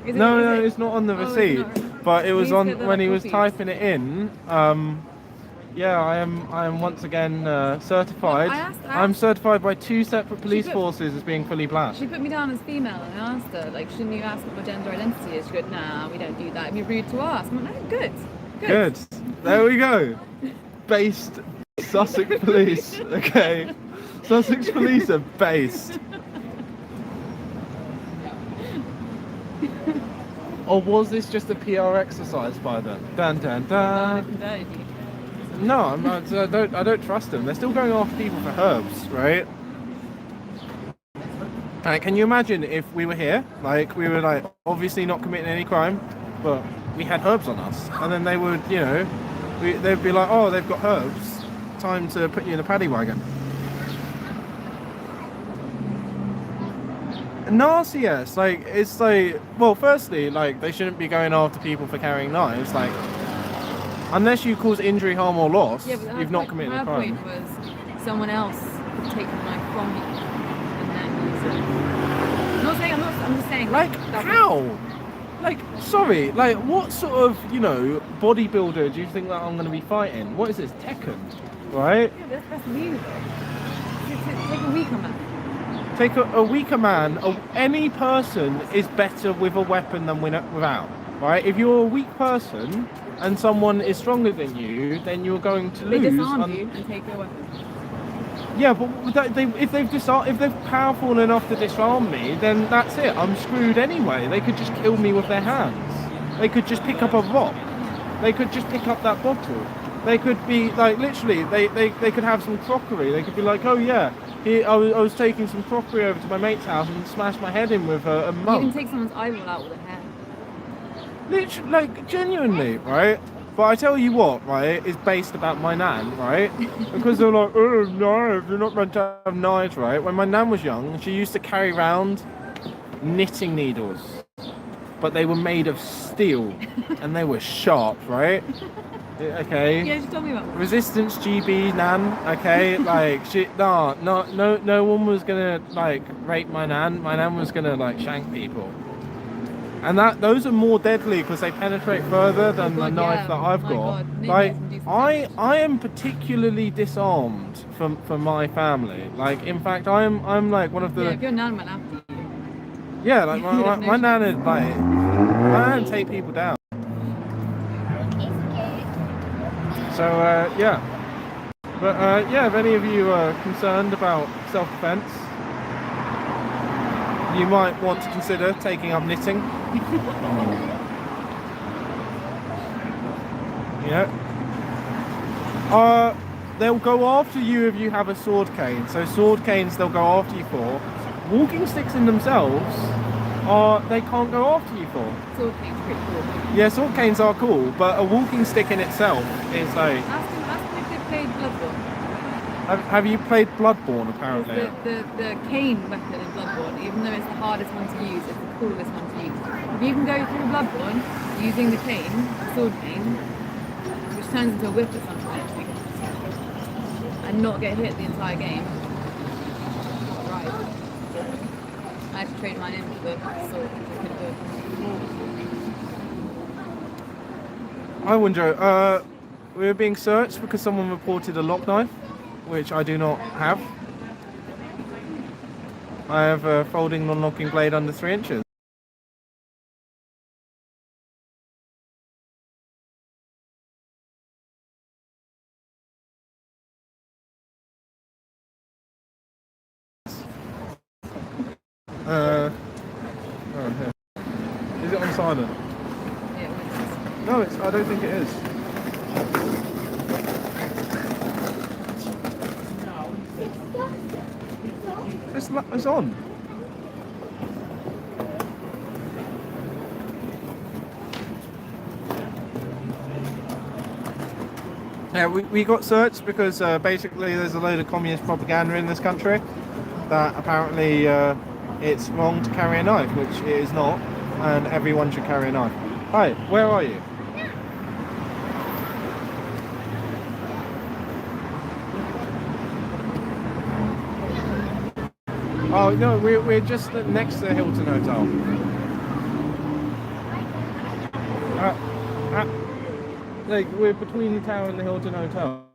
[SPEAKER 1] No, it's not on the receipt, but it was on when he was typing it in. Yeah, I am once again certified.
[SPEAKER 10] I asked-
[SPEAKER 1] I'm certified by 2 separate police forces as being fully black.
[SPEAKER 10] She put me down as female, and I asked her, like, shouldn't you ask what my gender identity is? She goes, nah, we don't do that. It'd be rude to ask. I'm like, no, good.
[SPEAKER 1] Good. There we go. Based Sussex police. Okay. Sussex police are based. Or was this just a PR exercise by them? Dun dun dun. No, I don't trust them. They're still going after people for herbs, right? Like, can you imagine if we were here, like we were like obviously not committing any crime, but we had herbs on us, and then they would, you know, they'd be like, oh, they've got herbs, time to put you in a paddy wagon. Nasty, yes. Like, it's like, well, firstly, like, they shouldn't be going after people for carrying knives. Like, unless you cause injury, harm, or loss, you've not committed a crime.
[SPEAKER 10] Her point was someone else could take the knife from you and then use it. I'm just saying.
[SPEAKER 1] Like, how? Like, sorry, like, what sort of, you know, bodybuilder do you think that I'm going to be fighting? What is this, Tekken? Right?
[SPEAKER 10] Yeah, that's you though. Take a weaker man.
[SPEAKER 1] Take a weaker man. Any person is better with a weapon than without. Right? If you're a weak person and someone is stronger than you, then you're going to lose.
[SPEAKER 10] They disarm you and take your weapon.
[SPEAKER 1] Yeah, but if they're powerful enough to disarm me, then that's it. I'm screwed anyway. They could just kill me with their hands. They could just pick up a rock. They could just pick up that bottle. They could be like, literally, they could have some crockery. They could be like, oh yeah, I was taking some crockery over to my mate's house and smashed my head in with a mum.
[SPEAKER 10] You can take someone's eyeball out with a hair.
[SPEAKER 1] Literally, like, genuinely, right? But I tell you what, right, is based about my nan, right? Because they're like, oh, knives, you're not meant to have knives, right? When my nan was young, she used to carry around knitting needles. But they were made of steel, and they were sharp, right? Okay.
[SPEAKER 10] Yeah, she told me about that.
[SPEAKER 1] Resistance GB nan, okay? Like, no one was gonna, like, rape my nan. My nan was gonna, like, shank people. And those are more deadly because they penetrate further than the knife that I've got. Like, I am particularly disarmed for my family. Like, in fact, I'm like one of the.
[SPEAKER 10] Yeah, if your nan went after you.
[SPEAKER 1] Yeah, like my nan would like, my nan take people down. So yeah, but yeah, if any of you are concerned about self-defense, you might want to consider taking up knitting. Yeah. They'll go after you if you have a sword cane. So sword canes they'll go after you for. Walking sticks in themselves they can't go after you for.
[SPEAKER 10] Sword cane's pretty cool.
[SPEAKER 1] Yeah, sword canes are cool, but a walking stick in itself is like.
[SPEAKER 10] Ask them if they played Bloodborne.
[SPEAKER 1] Have you played Bloodborne, apparently?
[SPEAKER 10] The cane weapon in Bloodborne, even though it's the hardest one to use, it's the coolest one to use. If you can go through Bloodborne using the cane, the sword cane, which turns into a whip at some point, and not get hit the entire game, right. I had to trade mine in for the sword because I couldn't do it.
[SPEAKER 1] I wonder, we were being searched because someone reported a lock knife, which I do not have. I have a folding non-locking blade under 3 inches. Oh, here. Is it on silent?
[SPEAKER 10] Yeah,
[SPEAKER 1] no, I don't think it is. It's on. Yeah, we got searched because basically there's a load of communist propaganda in this country that apparently it's wrong to carry a knife, which it is not. and everyone should carry a knife. Hi, where are you? Oh no, we're just next to the Hilton Hotel. Like we're between the tower and the Hilton Hotel.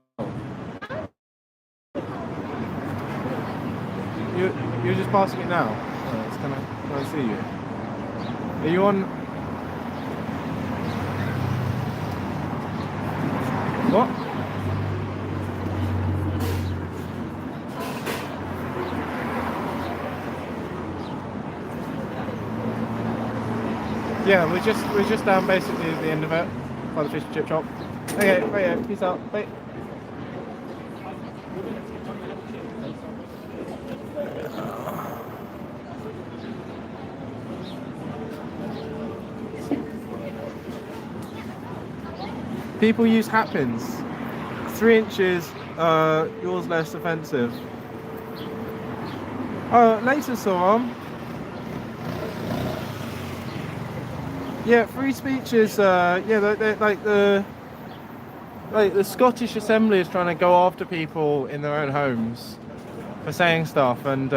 [SPEAKER 1] You're just passing it now. Oh, it's kind of. I see you. Are you on? What? Yeah, we're just down basically at the end of it, by the fish and chip shop. Okay, right, peace out, bye. People use hat pins. 3 inches, yours less offensive. Oh, later, Soram. Yeah, free speech is, yeah, like the Scottish Assembly is trying to go after people in their own homes for saying stuff, and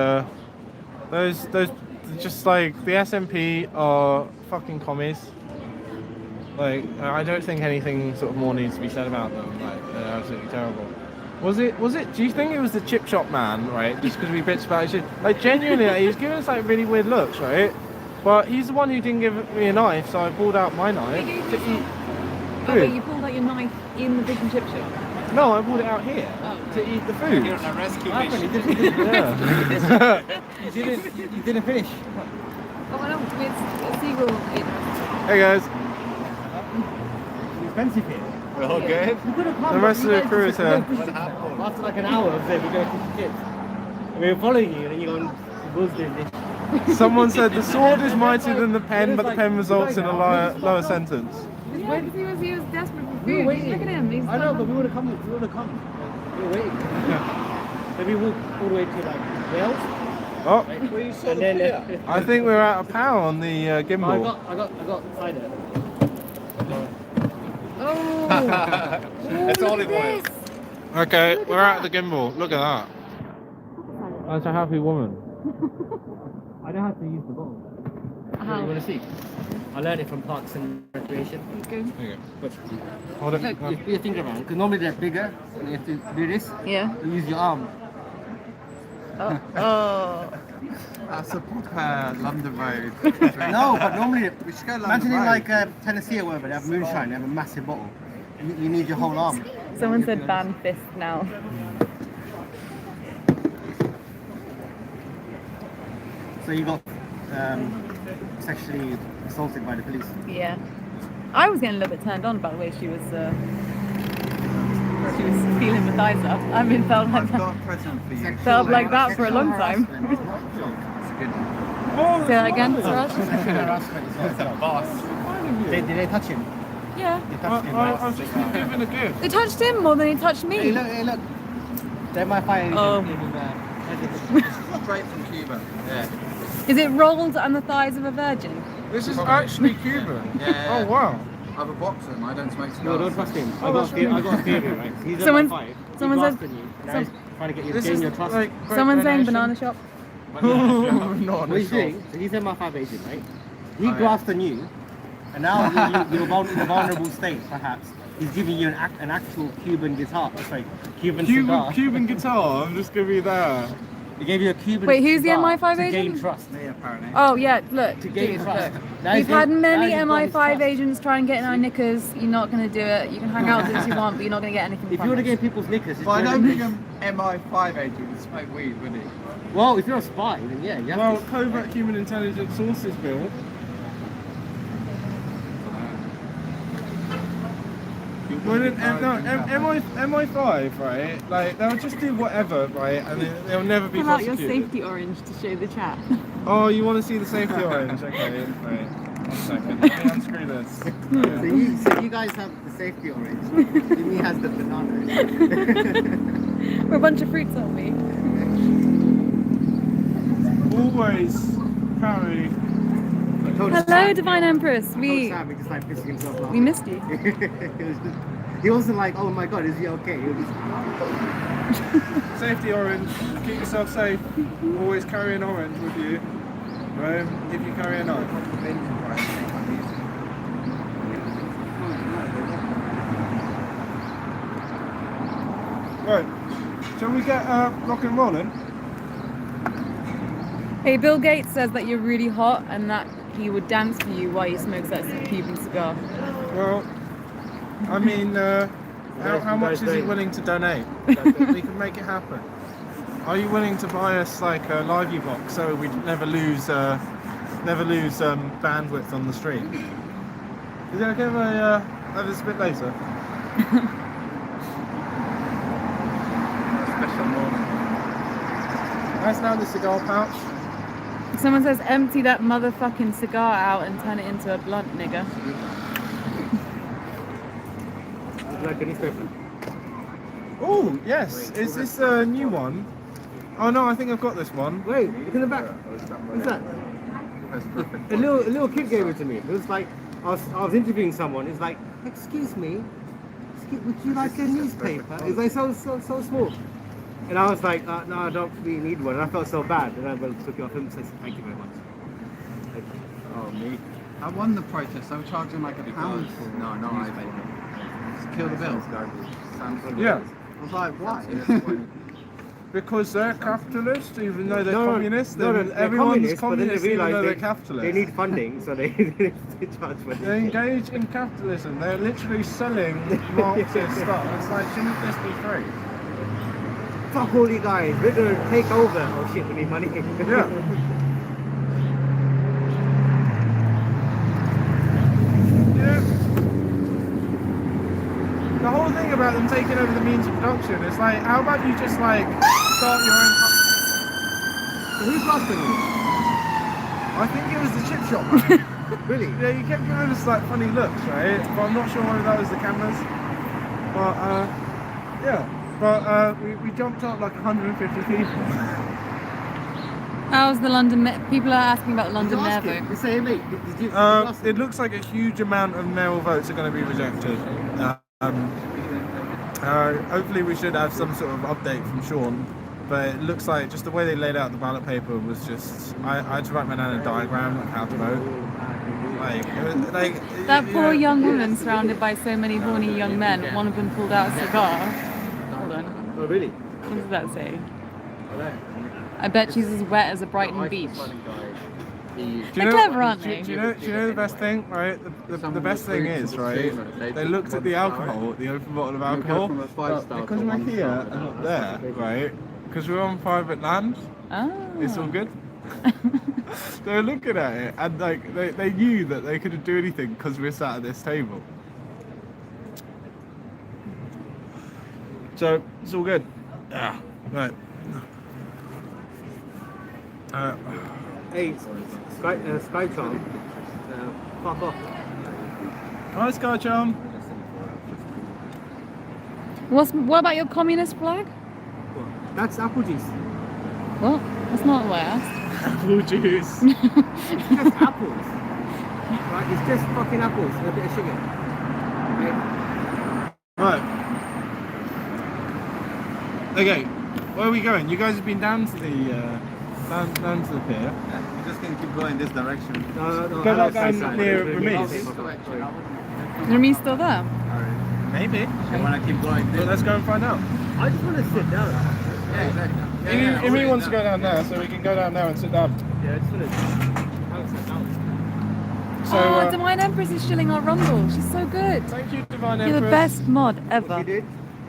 [SPEAKER 1] those just like the SNP are fucking commies. Like, I don't think anything sort of more needs to be said about them. Like, they're absolutely terrible. Was it? Do you think it was the chip shop man, right? Just because we bitched about his shit? Like, genuinely, like, he was giving us like really weird looks, right? But he's the one who didn't give me a knife, so I pulled out my knife to eat food.
[SPEAKER 10] Oh, wait, you pulled out your knife in the fish and chip shop?
[SPEAKER 1] No, I pulled it out here to eat the food.
[SPEAKER 7] You're on a rescue mission.
[SPEAKER 1] You didn't finish.
[SPEAKER 10] Oh, I know, it's seagull.
[SPEAKER 1] Hey guys.
[SPEAKER 7] Expensive here.
[SPEAKER 8] We're all good.
[SPEAKER 1] The rest of the crew is here.
[SPEAKER 7] After like an hour of there, we go fish and chips. And we were following you, and then you go, "Who's doing this?"
[SPEAKER 1] Someone said the sword is mightier than the pen, but the pen results in a lower sentence.
[SPEAKER 10] Yeah, because he was desperate for food. Look at him. He's
[SPEAKER 7] I know, but we would have come. We were waiting.
[SPEAKER 1] Yeah.
[SPEAKER 7] Maybe walk all the way to like Wales.
[SPEAKER 1] Oh,
[SPEAKER 7] and then
[SPEAKER 1] I think we're out of power on the gimbal.
[SPEAKER 7] I got cider.
[SPEAKER 10] Oh.
[SPEAKER 8] It's olive oil.
[SPEAKER 1] Okay, we're out of the gimbal. Look at that. That's a happy woman.
[SPEAKER 7] I know how to use the ball.
[SPEAKER 10] How?
[SPEAKER 7] You want to see? I learned it from Parks and Recreation.
[SPEAKER 10] Okay.
[SPEAKER 1] There you go.
[SPEAKER 7] But
[SPEAKER 1] Hold it.
[SPEAKER 7] look, you put your finger around, because normally they're bigger, and you have to do this.
[SPEAKER 10] Yeah.
[SPEAKER 7] You use your arm.
[SPEAKER 10] Oh. Oh.
[SPEAKER 8] That's a proper London Road.
[SPEAKER 7] No, but normally,
[SPEAKER 8] We should go London
[SPEAKER 7] imagine in
[SPEAKER 8] Road.
[SPEAKER 7] like Tennessee or wherever, they have moonshine, they have a massive bottle. You need your whole arm.
[SPEAKER 10] Someone said ban fist now.
[SPEAKER 7] So you got sexually assaulted by the police.
[SPEAKER 10] Yeah. I was getting a little bit turned on by the way she was feeling the thighs up. I mean, felt like
[SPEAKER 8] I've got a
[SPEAKER 10] that.
[SPEAKER 8] present for you.
[SPEAKER 10] Felt like that for a long time.
[SPEAKER 8] It's a good one.
[SPEAKER 10] Say that again, Suraj?
[SPEAKER 7] Sexual harassment is
[SPEAKER 8] It's a boss.
[SPEAKER 7] Did they touch him?
[SPEAKER 10] Yeah.
[SPEAKER 7] They touched him,
[SPEAKER 1] I
[SPEAKER 7] right?
[SPEAKER 1] was just giving a gift.
[SPEAKER 10] They touched him more than he touched me.
[SPEAKER 7] Hey, look. They're my fire
[SPEAKER 10] Oh.
[SPEAKER 8] Straight from Cuba. Yeah.
[SPEAKER 10] Is it rolled on the thighs of a virgin?
[SPEAKER 1] This is actually Cuban.
[SPEAKER 8] Yeah.
[SPEAKER 1] Oh wow.
[SPEAKER 8] I'm a boxer and I don't smoke cigars.
[SPEAKER 7] No, don't trust him.
[SPEAKER 1] Oh,
[SPEAKER 7] I got
[SPEAKER 1] that's
[SPEAKER 7] a theory, right? He's
[SPEAKER 10] Someone-
[SPEAKER 7] at my five.
[SPEAKER 10] someone
[SPEAKER 7] He
[SPEAKER 10] said-
[SPEAKER 7] blasted you. Now
[SPEAKER 10] some-
[SPEAKER 7] he's trying to get you
[SPEAKER 1] This
[SPEAKER 7] gain
[SPEAKER 1] is
[SPEAKER 7] your trust.
[SPEAKER 1] like
[SPEAKER 10] Someone saying
[SPEAKER 1] donation.
[SPEAKER 10] banana shop.
[SPEAKER 1] Not
[SPEAKER 7] What he's doing, so he's MI5 agent, right? He grasped on you, and now you're in a vulnerable state, perhaps. He's giving you an actual Cuban guitar. Sorry, Cuban cigar.
[SPEAKER 1] Cuban guitar. I'm just gonna be there.
[SPEAKER 7] He gave you a Cuban
[SPEAKER 10] Wait, who's the
[SPEAKER 7] cigar
[SPEAKER 10] MI5
[SPEAKER 7] to gain
[SPEAKER 10] agent?
[SPEAKER 7] trust.
[SPEAKER 8] Me apparently.
[SPEAKER 10] Oh yeah, look.
[SPEAKER 7] To gain
[SPEAKER 10] dude,
[SPEAKER 7] trust.
[SPEAKER 10] look.
[SPEAKER 7] Now
[SPEAKER 10] We've
[SPEAKER 7] he's
[SPEAKER 10] had
[SPEAKER 7] got-
[SPEAKER 10] many
[SPEAKER 7] now he's got his
[SPEAKER 10] MI5
[SPEAKER 7] trust.
[SPEAKER 10] agents try and get in our knickers. You're not going to do it. You can hang out with us if you want, but you're not going to get anything
[SPEAKER 7] If
[SPEAKER 10] from
[SPEAKER 7] you would
[SPEAKER 10] us.
[SPEAKER 7] have given people's knickers,
[SPEAKER 8] But I don't think an MI5 agent would smoke weed, would he?
[SPEAKER 7] well, if you're a spy, then yeah, you have
[SPEAKER 1] Well,
[SPEAKER 7] to.
[SPEAKER 1] covert human intelligence sources, Bill. Well, MI5, right? Like they'll just do whatever, right? And they'll never be
[SPEAKER 10] Pull out your
[SPEAKER 1] prosecuted.
[SPEAKER 10] safety orange to show the chat.
[SPEAKER 1] Oh, you want to see the safety orange? Okay, right. 1 second. Let me unscrew this.
[SPEAKER 7] So you guys have the safety orange. Jimmy has the banana.
[SPEAKER 10] We're a bunch of fruits, aren't we?
[SPEAKER 1] Always carry
[SPEAKER 10] Hello, Divine Empress. We
[SPEAKER 7] Sam, he just like pissing himself laughing.
[SPEAKER 10] we missed you.
[SPEAKER 7] He wasn't like, oh my god, is he okay? He was just...
[SPEAKER 1] Safety orange. Keep yourself safe. Always carry an orange with you. Right? If you carry a knife. Right. Shall we get rock and rolling?
[SPEAKER 10] Hey, Bill Gates says that you're really hot and that he would dance for you while he smokes that Cuban cigar.
[SPEAKER 1] Well, I mean, how much is he willing to donate? We can make it happen. Are you willing to buy us like a lively box so we never lose bandwidth on the stream? Is it okay if I have this a bit later? Special morning. Nice now the cigar pouch.
[SPEAKER 10] Someone says empty that motherfucking cigar out and turn it into a blunt, nigga.
[SPEAKER 7] Like a newspaper.
[SPEAKER 1] Oh, yes. Is this a new one? Oh no, I think I've got this one.
[SPEAKER 7] Wait, look in the back. What's that? A little kid gave it to me. It was like, I was interviewing someone. It's like, excuse me, would you like a newspaper? It's like so small. And I was like, no, I don't really need one. And I felt so bad. And I took it off him and said, thank you very much.
[SPEAKER 8] Oh, me. I won the protest. They were charging like £1 for no, I kill the bill.
[SPEAKER 1] Yeah.
[SPEAKER 8] I was like, why?
[SPEAKER 1] Because they're capitalists, even though they're communists.
[SPEAKER 7] No,
[SPEAKER 1] everyone's communist, even though they're
[SPEAKER 7] they
[SPEAKER 1] capitalists.
[SPEAKER 7] need funding, so they charge money.
[SPEAKER 1] They engage in capitalism. They're literally selling Marxist stuff. It's like, shouldn't this be free?
[SPEAKER 7] Fuck all you guys, we're gonna take over. Oh shit, we need money.
[SPEAKER 1] Yeah. The whole thing about them taking over the means of production is like, how about you just like start your own
[SPEAKER 7] Who's blasting you?
[SPEAKER 1] I think it was the chip shop man.
[SPEAKER 7] Really?
[SPEAKER 1] Yeah, you kept giving us like funny looks, right? But I'm not sure whether that was the cameras. But yeah. But we jumped up like 150 people.
[SPEAKER 10] How's the London people are asking about the London Mayor vote.
[SPEAKER 7] They say, hey mate, did you
[SPEAKER 1] It looks like a huge amount of mayoral votes are going to be rejected. Hopefully we should have some sort of update from Sean, but it looks like just the way they laid out the ballot paper was just, I had to write my down a diagram of how to vote.
[SPEAKER 10] That poor young woman surrounded by so many horny young men, one of them pulled out a cigar. Hold on.
[SPEAKER 7] Oh really?
[SPEAKER 10] What does that say? I bet she's as wet as a Brighton beach. They're clever, aren't they?
[SPEAKER 1] Do you know the best thing, right? The best thing is, right? They looked at the alcohol, the open bottle of alcohol, but because we're here and not there, right? Because we're on private land, it's all good. They were looking at it and like they knew that they couldn't do anything because we're sat at this table. So it's all good. Yeah, right.
[SPEAKER 7] Hey, Skycharm, fuck off.
[SPEAKER 1] Hi, Skycharm.
[SPEAKER 10] What about your communist flag?
[SPEAKER 7] That's apple juice.
[SPEAKER 10] What? That's not what I asked.
[SPEAKER 1] Apple juice.
[SPEAKER 7] It's just apples. Right, it's just fucking apples with a bit of sugar.
[SPEAKER 1] Right. Okay, where are we going? You guys have been down to the down to the pier.
[SPEAKER 8] We're just going to keep going this direction.
[SPEAKER 7] No,
[SPEAKER 1] Go back down near Ramiz.
[SPEAKER 10] Is Ramiz still there?
[SPEAKER 1] Maybe.
[SPEAKER 8] You want to keep going this
[SPEAKER 1] Let's go and find out.
[SPEAKER 7] I just want to sit down.
[SPEAKER 8] Yeah, exactly.
[SPEAKER 1] Imi wants to go down there, so we can go down there and sit down.
[SPEAKER 7] Yeah, I just want to sit down.
[SPEAKER 1] So,
[SPEAKER 10] Divine Empress is shilling our Rumble. She's so good.
[SPEAKER 1] Thank you, Divine
[SPEAKER 10] You're
[SPEAKER 1] Empress.
[SPEAKER 10] the best mod ever.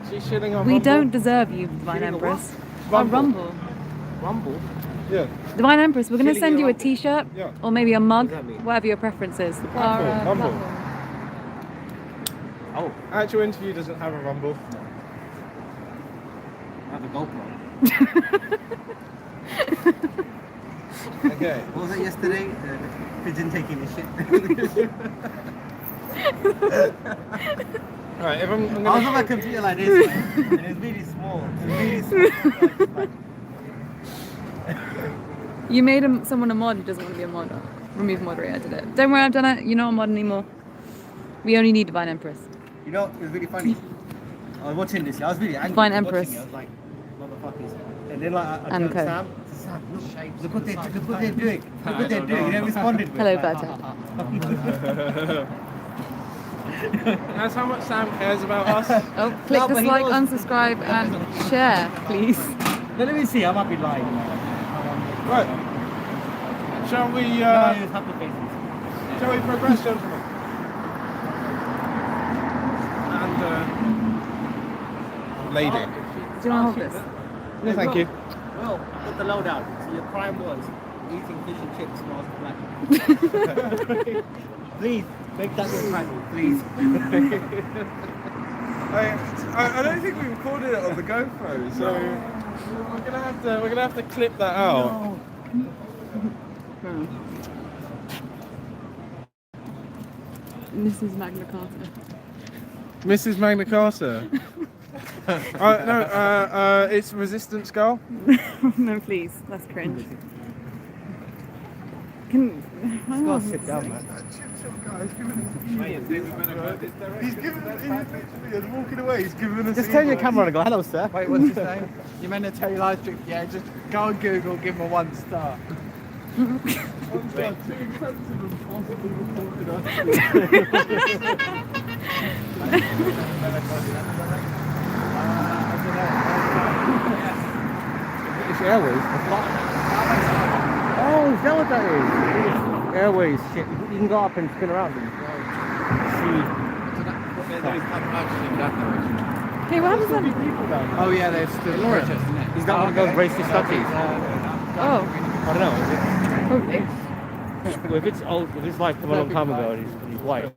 [SPEAKER 1] She's shilling our
[SPEAKER 10] We
[SPEAKER 1] Rumble.
[SPEAKER 10] don't deserve you, Divine Empress. Our Rumble.
[SPEAKER 7] Rumble?
[SPEAKER 1] Yeah.
[SPEAKER 10] Divine Empress, we're going to
[SPEAKER 7] Shilling
[SPEAKER 10] send
[SPEAKER 7] your
[SPEAKER 10] you a
[SPEAKER 7] Rumble.
[SPEAKER 10] t-shirt
[SPEAKER 1] Yeah.
[SPEAKER 10] or maybe a mug,
[SPEAKER 7] What does that mean?
[SPEAKER 10] whatever your preference is.
[SPEAKER 1] Platform, Rumble.
[SPEAKER 7] Oh,
[SPEAKER 1] Actual interview doesn't have a Rumble.
[SPEAKER 7] I have a GoPro.
[SPEAKER 1] Okay.
[SPEAKER 7] What was it yesterday? Pigeon taking a shit.
[SPEAKER 1] Right, if I'm
[SPEAKER 7] I was
[SPEAKER 1] gonna...
[SPEAKER 7] on my computer like this, man, and it's really small. It's really small.
[SPEAKER 10] You made someone a mod who doesn't want to be a mod. Remove moderator, I did it. Don't worry, I've done it. You're not a mod anymore. We only need Divine Empress.
[SPEAKER 7] You know, it was really funny. I was watching this. I was really angry.
[SPEAKER 10] Divine
[SPEAKER 7] watching
[SPEAKER 10] Empress.
[SPEAKER 7] it. I was like, motherfuckers. And then like I
[SPEAKER 10] And
[SPEAKER 7] turned to
[SPEAKER 10] Co.
[SPEAKER 7] Sam, look what they're doing. Look what they're doing. He never responded.
[SPEAKER 10] Hello, Berta.
[SPEAKER 1] That's how much Sam cares about us.
[SPEAKER 10] Oh, click
[SPEAKER 7] No, but he
[SPEAKER 10] dislike,
[SPEAKER 7] knows.
[SPEAKER 10] unsubscribe, and share, please.
[SPEAKER 7] Let me see. I might be lying.
[SPEAKER 1] Right. Shall we? Shall we progress, gentlemen? And lady.
[SPEAKER 10] Do you want to hold this?
[SPEAKER 1] No, thank you.
[SPEAKER 7] Well, put the load out. So your crime was eating fish and chips whilst black. Please make that your crime, please.
[SPEAKER 1] I don't think we recorded it on the GoPro, so we're gonna have to clip that out.
[SPEAKER 10] Mrs. Magna Carta.
[SPEAKER 1] Mrs. Magna Carta. No, it's Resistance Girl.
[SPEAKER 10] No, please. That's cringe. Can hang on.
[SPEAKER 7] Sit down, man.
[SPEAKER 1] He's giving us, he's walking away, he's giving us.
[SPEAKER 7] Just turn your camera on and go, hello, sir.
[SPEAKER 8] Wait, what's his name? You meant to tell you live stream? Yeah, just go on Google, give him a 1 star.
[SPEAKER 7] It's Airways. Oh, is that what that is? Airways, shit. You can go up and spin around and see.
[SPEAKER 10] Hey, what happens then?
[SPEAKER 8] Oh yeah, there's the protest, isn't it?
[SPEAKER 7] He's got one of those racist statues.
[SPEAKER 10] Oh,
[SPEAKER 7] I don't know.
[SPEAKER 10] probably.
[SPEAKER 7] Well, if it's old, if it's like from a long time ago and he's white.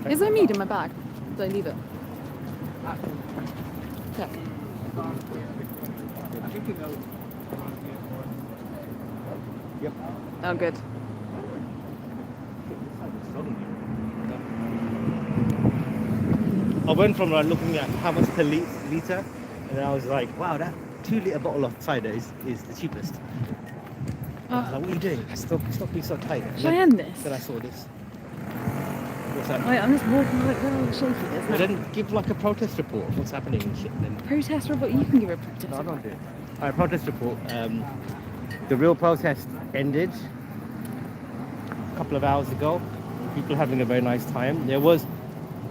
[SPEAKER 10] Is there meat in my bag? Did I leave it? Check.
[SPEAKER 7] Yep.
[SPEAKER 10] Oh, good.
[SPEAKER 7] I went from like looking at how much per litre, and then I was like, wow, that 2-litre bottle of cider is the cheapest. I was like, what are you doing? Stop being so tight. And
[SPEAKER 10] Should I end this?
[SPEAKER 7] Then I saw this. What's that?
[SPEAKER 10] Wait, I'm just walking like real shaky. There's
[SPEAKER 7] Well,
[SPEAKER 10] no
[SPEAKER 7] then give like a protest report of what's happening and shit. Then
[SPEAKER 10] protest report. You can give a protest
[SPEAKER 7] no, I
[SPEAKER 10] report.
[SPEAKER 7] don't do it. Alright, protest report. The real protest ended a couple of hours ago. People having a very nice time. There was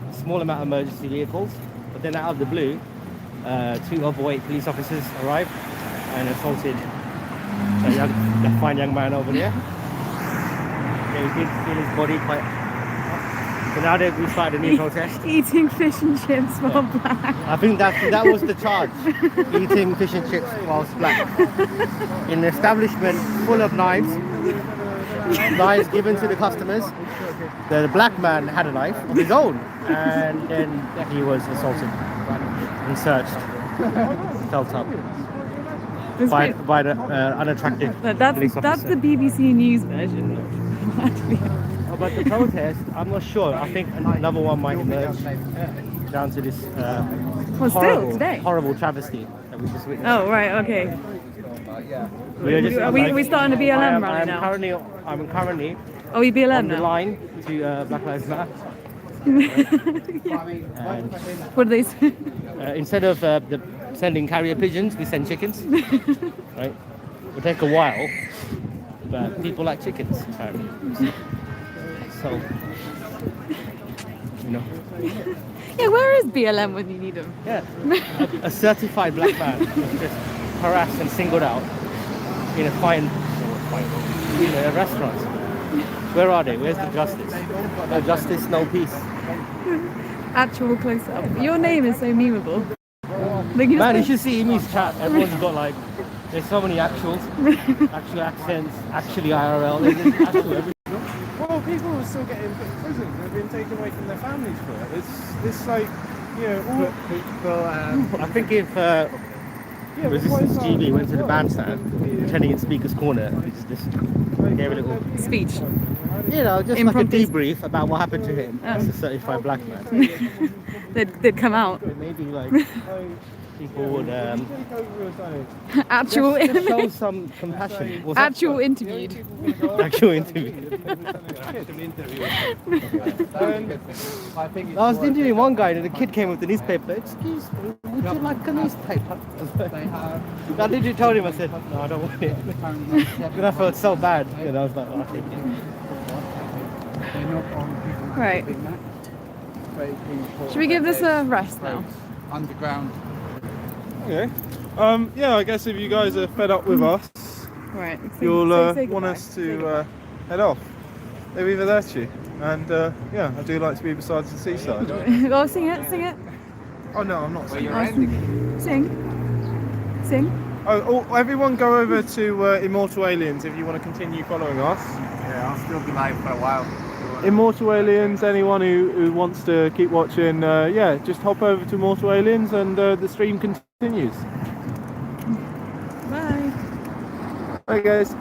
[SPEAKER 7] a small amount of emergency vehicles, but then out of the blue, 2 overweight police officers arrived and assaulted a fine young man over there. Yeah, we did feel his body quite. So now they've restarted a new protest.
[SPEAKER 10] Eating fish and chips while black.
[SPEAKER 7] I think that was the charge. Eating fish and chips whilst black. In an establishment full of knives given to the customers. The black man had a knife of his own, and then he was assaulted and searched, felt up by the unattractive police
[SPEAKER 10] That's
[SPEAKER 7] officer.
[SPEAKER 10] the BBC News version.
[SPEAKER 7] But the protest, I'm not sure. I think another one might emerge down to this
[SPEAKER 10] Well, still today.
[SPEAKER 7] horrible travesty that we just witnessed.
[SPEAKER 10] Oh right, okay.
[SPEAKER 7] Are
[SPEAKER 10] we starting a BLM rally now?
[SPEAKER 7] I'm currently
[SPEAKER 10] Are we BLM
[SPEAKER 7] on the
[SPEAKER 10] now?
[SPEAKER 7] line to Black Lives Matter. And,
[SPEAKER 10] What do they say?
[SPEAKER 7] instead of sending carrier pigeons, we send chickens. Right? It'll take a while, but people like chickens apparently. So, you know.
[SPEAKER 10] Yeah, where is BLM when you need them?
[SPEAKER 7] Yeah, a certified black man was just harassed and singled out in a a restaurant. Where are they? Where's the justice? No justice, no peace.
[SPEAKER 10] Actual close up. Your name is so memeable. Like,
[SPEAKER 7] Man, you should see Imi's chat. Everyone's got like, there's so many actuals, actual accents, actually IRL. There's actual everything.
[SPEAKER 1] Well, people are still getting put in prison. They've been taken away from their families for it. It's like, you know, all
[SPEAKER 7] people. I think if Resistance GB went to the bandstand, pretending it's Speaker's Corner, just gave a little
[SPEAKER 10] speech.
[SPEAKER 7] You know, just
[SPEAKER 10] Impromptu.
[SPEAKER 7] like a debrief about what happened to him as a certified black man.
[SPEAKER 10] they'd come out.
[SPEAKER 7] Maybe like people would
[SPEAKER 10] Actual,
[SPEAKER 7] just show some compassion. Was that-
[SPEAKER 10] actual interviewed.
[SPEAKER 7] Actual interview. I was interviewing one guy and the kid came with the newspaper. Excuse me, would you like a newspaper? I literally told him, I said, no, I don't want it. Then I felt so bad. And I was like, oh, thank you.
[SPEAKER 10] Right. Should we give this a rest now?
[SPEAKER 8] Underground.
[SPEAKER 1] Okay. Yeah, I guess if you guys are fed up with us,
[SPEAKER 10] Right.
[SPEAKER 1] you'll
[SPEAKER 10] say
[SPEAKER 1] want
[SPEAKER 10] goodbye.
[SPEAKER 1] us to head off. Leave that you. And yeah, I do like to be besides the seaside.
[SPEAKER 10] Go sing it, sing it.
[SPEAKER 1] Oh no, I'm not singing.
[SPEAKER 10] Sing. Sing.
[SPEAKER 1] Oh, everyone go over to Immortal Aliens if you want to continue following us.
[SPEAKER 8] Yeah, I'll still be live for a while.
[SPEAKER 1] Immortal Aliens, anyone who wants to keep watching, yeah, just hop over to Immortal Aliens and the stream continues.
[SPEAKER 10] Bye.
[SPEAKER 1] Bye guys.